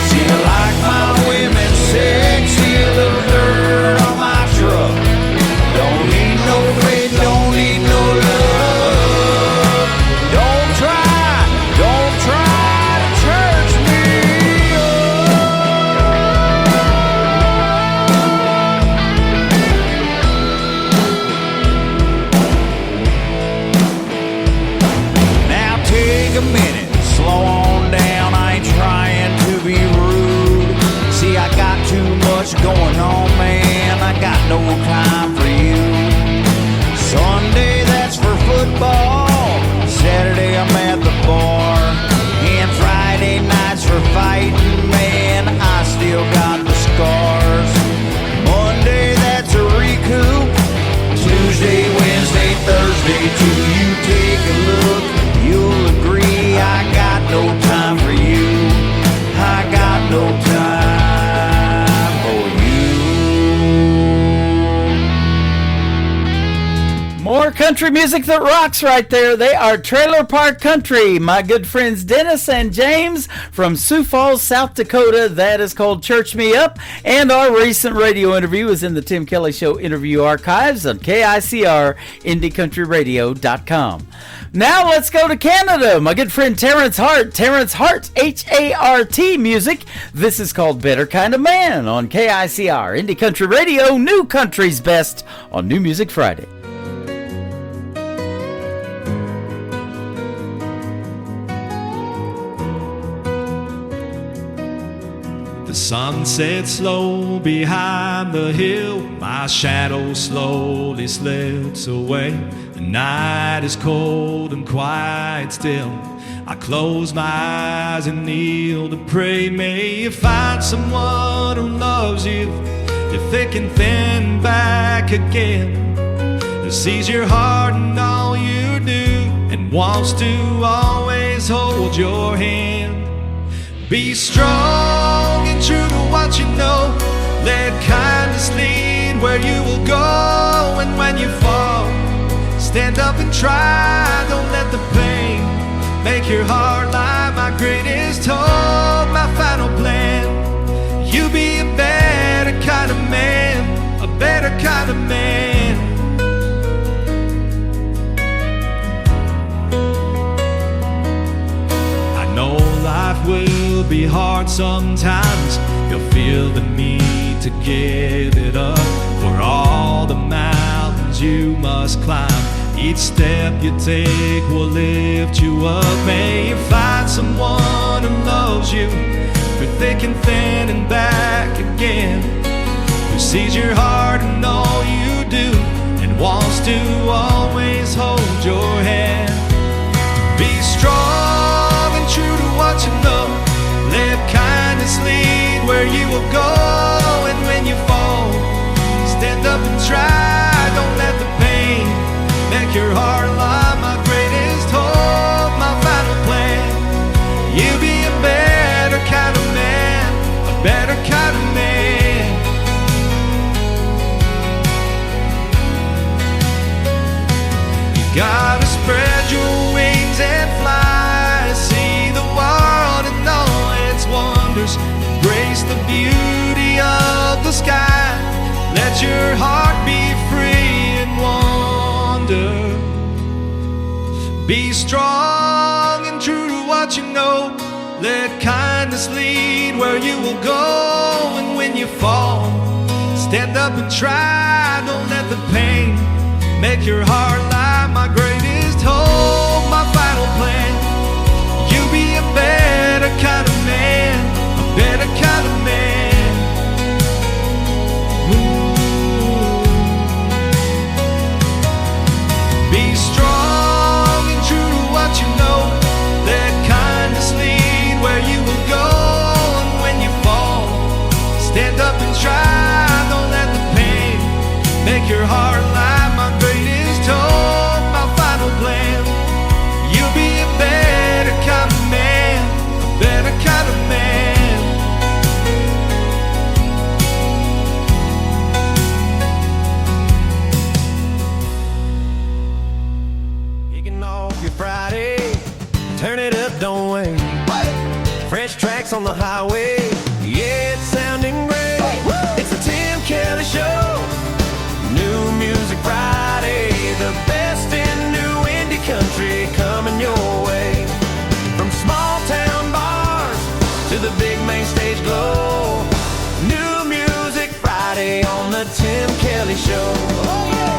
F: See, I like my women sexy. A little dirt on my truck. Don't need no faith. Don't need no love. Don't try to church me Now take a minute, slow on down. I ain't trying to be rude. See, I got too much going on, man. I got no time for you. Sunday, that's for football. Saturday, I'm at the bar. And Friday nights for fighting, man. I still got the scars. Monday, that's a recoup. Tuesday, Wednesday, Thursday, too. You take a look, you'll agree. I got no time for you. I got no time.
D: country music that rocks right there. They are Trailer Park Country. My good friends Dennis and James from Sioux Falls, South Dakota. That is called Church Me Up. And our recent radio interview is in the Tim Kelly Show interview archives on KICR, IndieCountryRadio.com. Now let's go to Canada. My good friend Terrence Hart. Terrence Hart, H-A-R-T music. This is called Better Kind of Man on KICR, Indie Country Radio, New Country's Best on New Music Friday.
G: The sun sets slow behind the hill. My shadow slowly slips away. The night is cold and quiet still. I close my eyes and kneel to pray. May you find someone who loves you, you're thick and thin back again, who sees your heart and all you do, and wants to always hold your hand. Be strong and true to what you know. Let kindness lead where you will go. And when you fall, stand up and try. Don't let the pain make your heart lie. My greatest hope, my final plan. You be a better kind of man, a better kind of man. I know life will be hard sometimes. You'll feel the need to give it up. For all the mountains you must climb, each step you take will lift you up. May you find someone who loves you through thick and thin and back again, who sees your heart and all you do, and wants to always hold your hand. Be strong and true to what you know. Let kindness lead where you will go. And when you fall, stand up and try. Don't let the pain make your heart lie. My greatest hope, my final plan. You be a better kind of man, a better kind of man. You gotta spread your wings and fly. See the world and all its wonders. Embrace the beauty of the sky. Let your heart be free and wander. Be strong and true to what you know. Let kindness lead where you will go. And when you fall, stand up and try. Don't let the pain make your heart lie. My greatest hope, my final plan. You be a better kind of man, a better kind of man. Be strong and true to what you know. Let kindness lead where you will go. And when you fall, stand up and try. Don't let the pain make your heart lie. My greatest hope, my final plan. You'll be a better kind of man, a better kind of man.
K: Friday, turn it up, don't wait. Fresh tracks on the highway, yeah, it's sounding great. It's the Tim Kelly Show, New Music Friday, the best in new indie country coming your way. From small town bars to the big main stage glow, New Music Friday on the Tim Kelly Show. Oh yeah.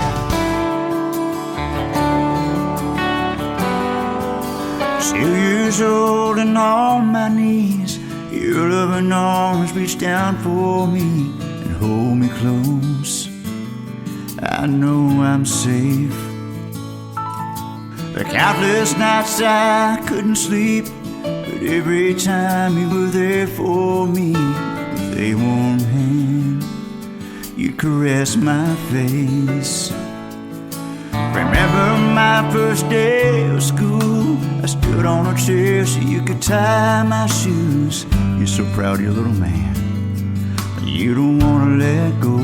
V: Still years old and on my knees, your loving arms reach down for me and hold me close. I know I'm safe. The countless nights I couldn't sleep, but every time you were there for me, with a warm hand, you caressed my face. Remember my first day of school, I stood on a chair so you could tie my shoes. You're so proud of your little man, you don't wanna let go.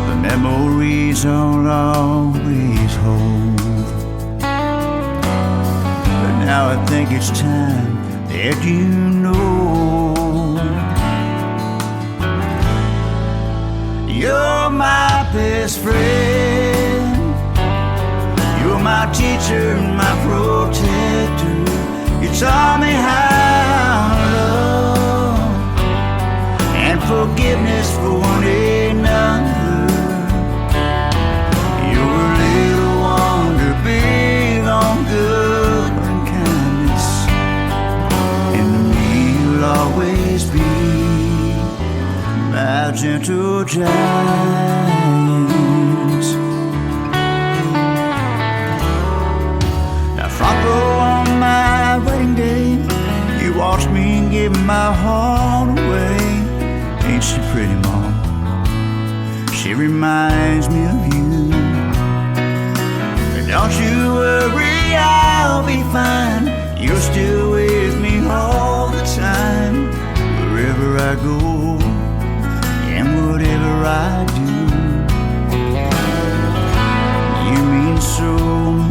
V: The memory memories I'll always hold. But now I think it's time that you know you're my best friend. You're my teacher and my protector. You taught me how to love and forgiveness for one another. You're a little wonder, big on good and kindness, and to me you'll always be my gentle giant. Now front row on my wedding day, you watched me give my heart away. Ain't she pretty, Mom? She reminds me of you. But don't you worry, I'll be fine. You're still with me all the time, wherever I go and whatever I do. You mean so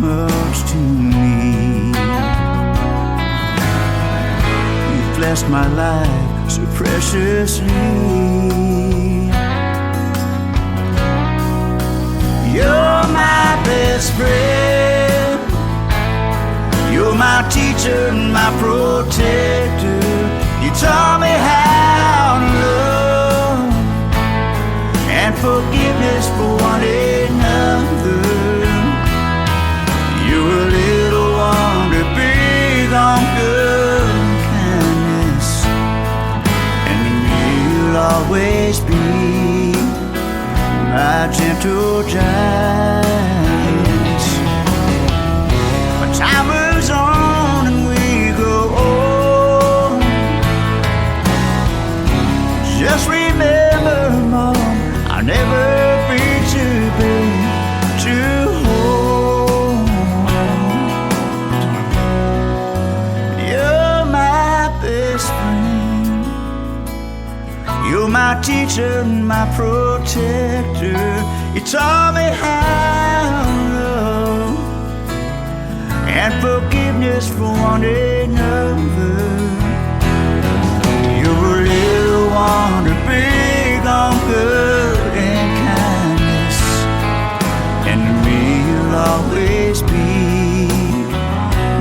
V: much to me. You've blessed my life so preciously. You're my best friend. You're my teacher and my protector. You taught me how to love and forgiveness for one another. You're a little wonder, big on good kindness, and you'll always be my gentle giant. But time moves on and we grow old. Just remember, Mom, I'll never be too big to hold. You're my best friend. You're my teacher and my protector. You taught me how to love and forgiveness for one another. You're a little wonder, big on good and kindness, and to me you'll always be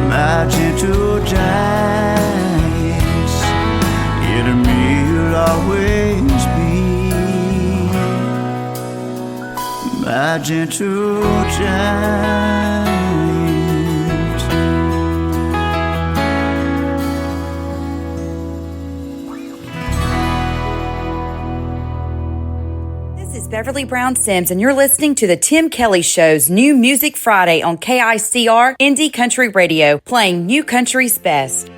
V: my gentle giant. Yeah, to me you'll always be my gentle giant.
I: Beverly Brown Sims, and you're listening to the Tim Kelly Show's New Music Friday on KICR Indie Country Radio, playing new country's best.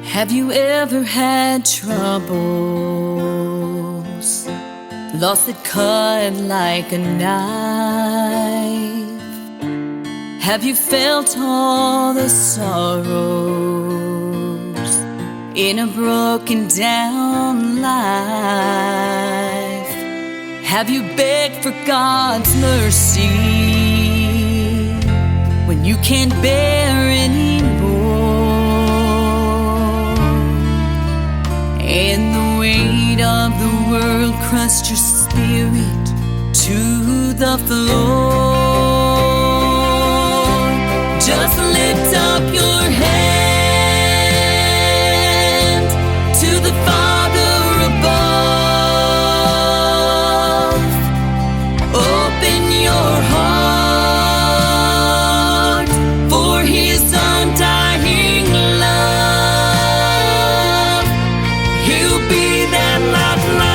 E: Have you ever had troubles? Lost it cut like a knife? Have you felt all the sorrows in a broken down life? Have you begged for God's mercy when you can't bear anymore, and the weight of the world crushed your spirit to the floor? Just lift up your hand to the Father above. Open your heart for His undying love. He'll be that lifeline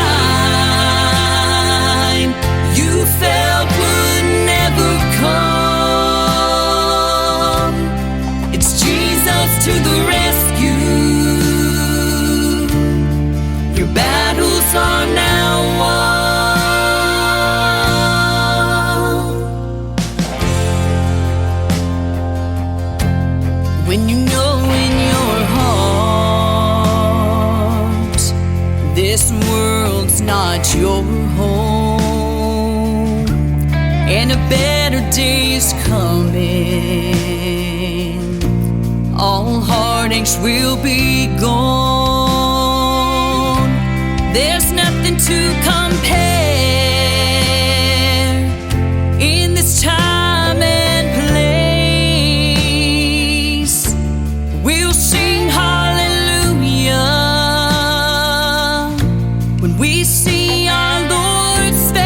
E: you felt would never come. It's Jesus. at your home, and a better day's coming. All heartaches will be gone. There's nothing to compare in this time and place. We'll sing hallelujah when we see our Lord's face.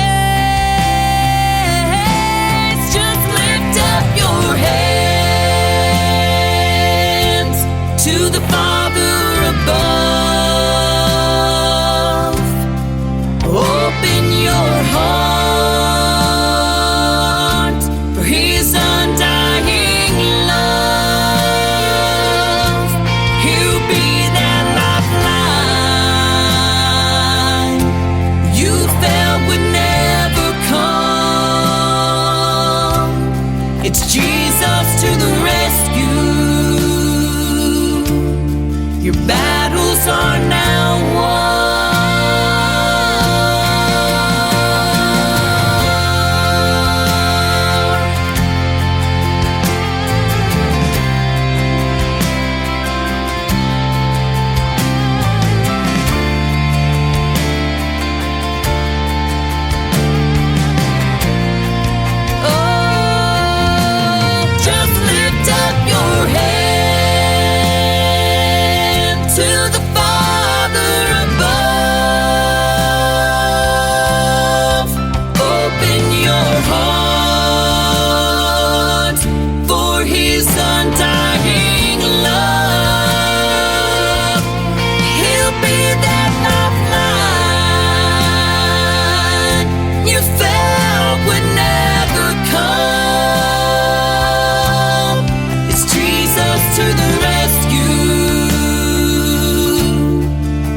E: Just lift up your hands to the Father above. Open your heart for His undying love. He'll be that lifeline you felt would never come. It's Jesus to the rescue. Your battles are now won. Just lift up your hand to the Father above. Open your heart for His undying love. He'll be that lifeline you felt would never come. It's Jesus to the rescue.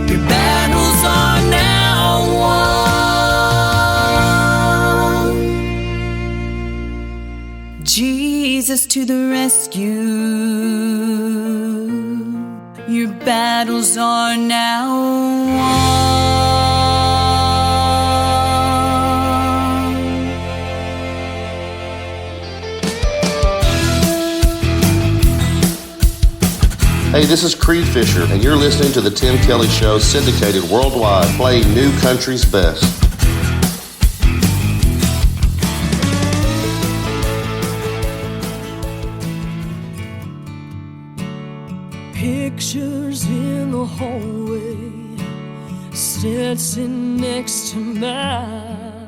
E: Your battles are now won. Jesus to the rescue. Your battles are now won.
J: Hey, this is Creed Fisher, and you're listening to The Tim Kelly Show, syndicated worldwide, playing new country's best.
K: Pictures in the hallway, sitting next to mine.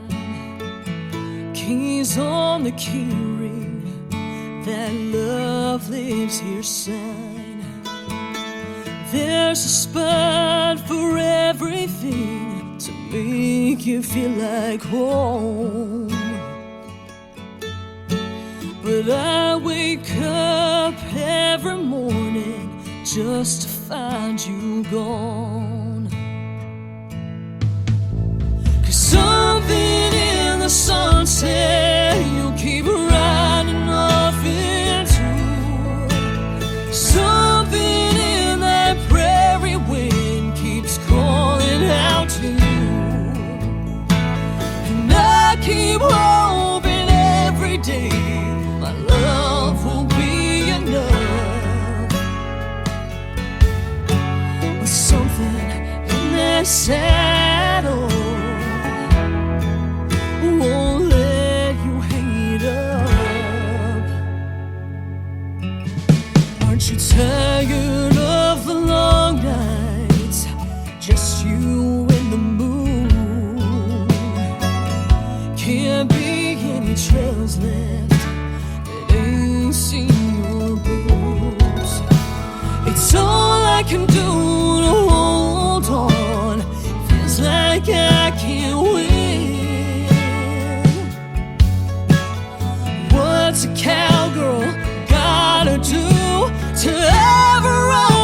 K: Keys on the key ring, that love lives here sign. There's a spot for everything to make you feel like home. But I wake up every morning just to find you gone. 'Cause something in the sunset you'll keep riding off into. Something in that prairie wind keeps calling out to you. And I keep hoping every day my love will be enough. But something in that saddle won't let you hang it up. Aren't you tired of the long nights, just you and the moon? Can't be any trails left that ain't seen your boots. It's all I can do to hold on. Feels like I can't win. What's a cowgirl gotta do to ever run?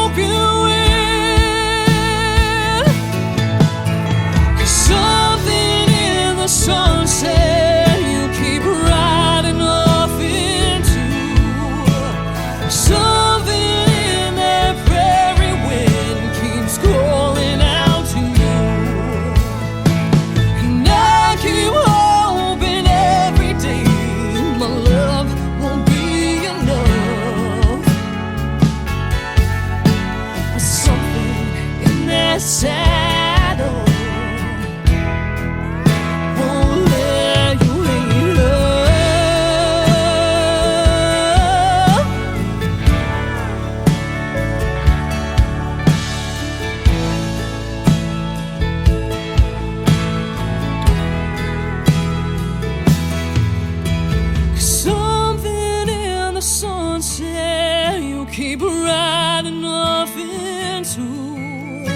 C: say you'll keep riding off into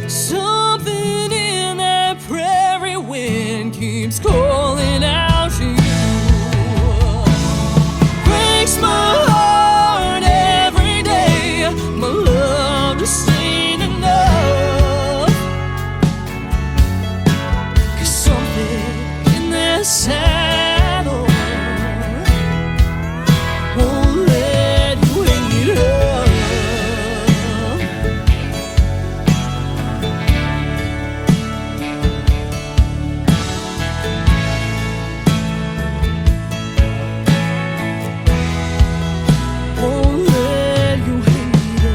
C: something in that prairie wind keeps calling out to you. Breaks my heart every day, my love just ain't enough. 'Cause something in that saddle won't let you wait up. Won't let you wait up.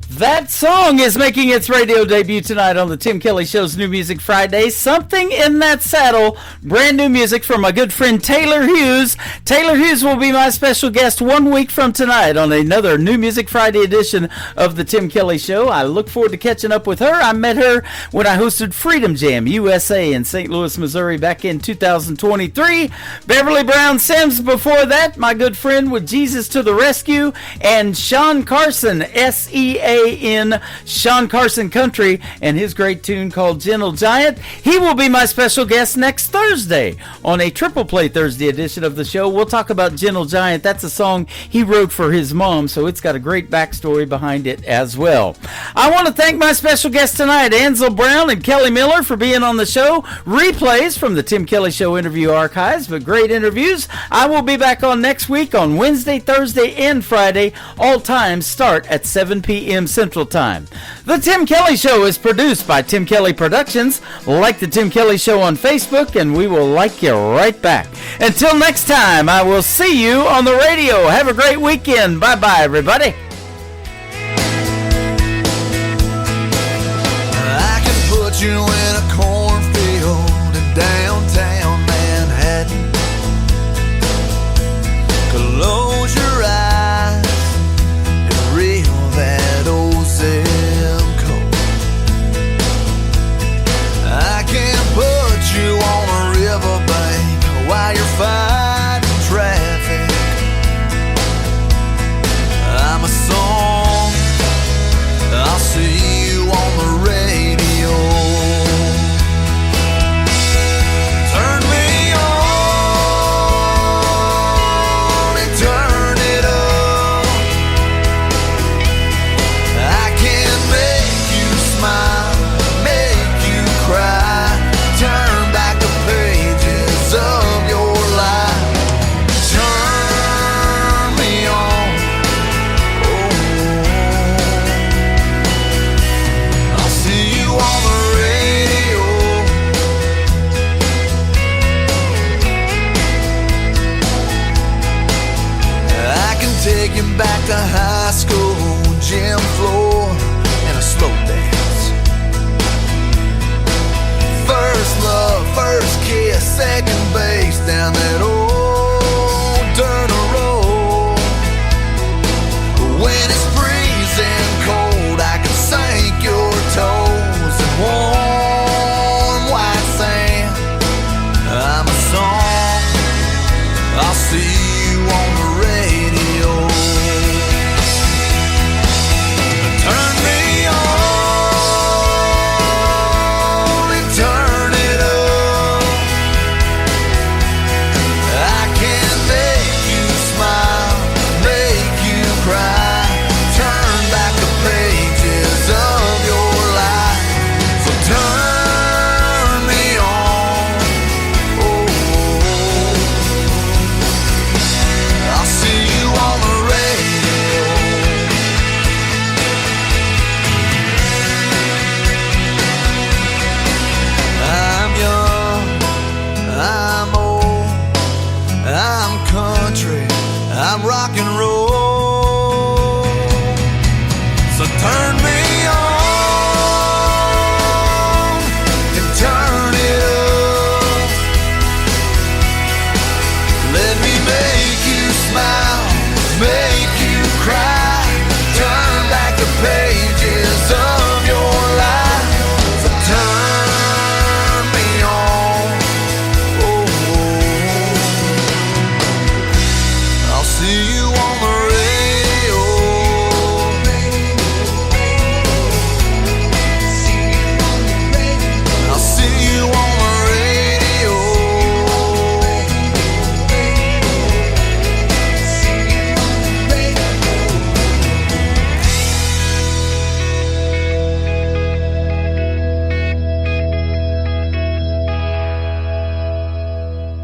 D: That song is making its radio debut tonight on the Tim Kelly Show's New Music Friday. Something in That Saddle. Brand new music from my good friend Taylor Hughes. Taylor Hughes will be my special guest 1 week from tonight on another New Music Friday edition of the Tim Kelly Show. I look forward to catching up with her. I met her when I hosted Freedom Jam USA in St. Louis, Missouri back in 2023. Beverly Brown Sims before that, my good friend with Jesus to the Rescue, and Sean Carson, SEAN, Sean Carson Country, and his great tune called Gentle Giant. He will be my special guest next Thursday on a Triple Play Thursday edition of the show. We'll talk about Gentle Giant. That's a song he wrote for his mom, so it's got a great backstory behind it as well. I want to thank my special guests tonight, Ansel Brown and Kelly Miller, for being on the show. Replays from the Tim Kelly Show interview archives, but great interviews. I will be back on next week on Wednesday, Thursday, and Friday. All times start at 7 p.m. Central Time. The Tim Kelly Show is produced by Tim Kelly Productions. Like the Tim Kelly Show on Facebook, and we will like you right back. Until next time, I will see you on the radio. Have a great weekend. Bye-bye, everybody.
B: I can put you in a cornfield in downtown Manhattan. Close your eyes and reel that old zip code. I can put you on a riverbank while you're fighting traffic. I'm a song, I'll see you on the radio. Turn me on and turn it up. I can make you smile, make you cry, turn back the pages of your life. Turn me on, oh, I'll see you on the radio. I can take you back to high school gym floor.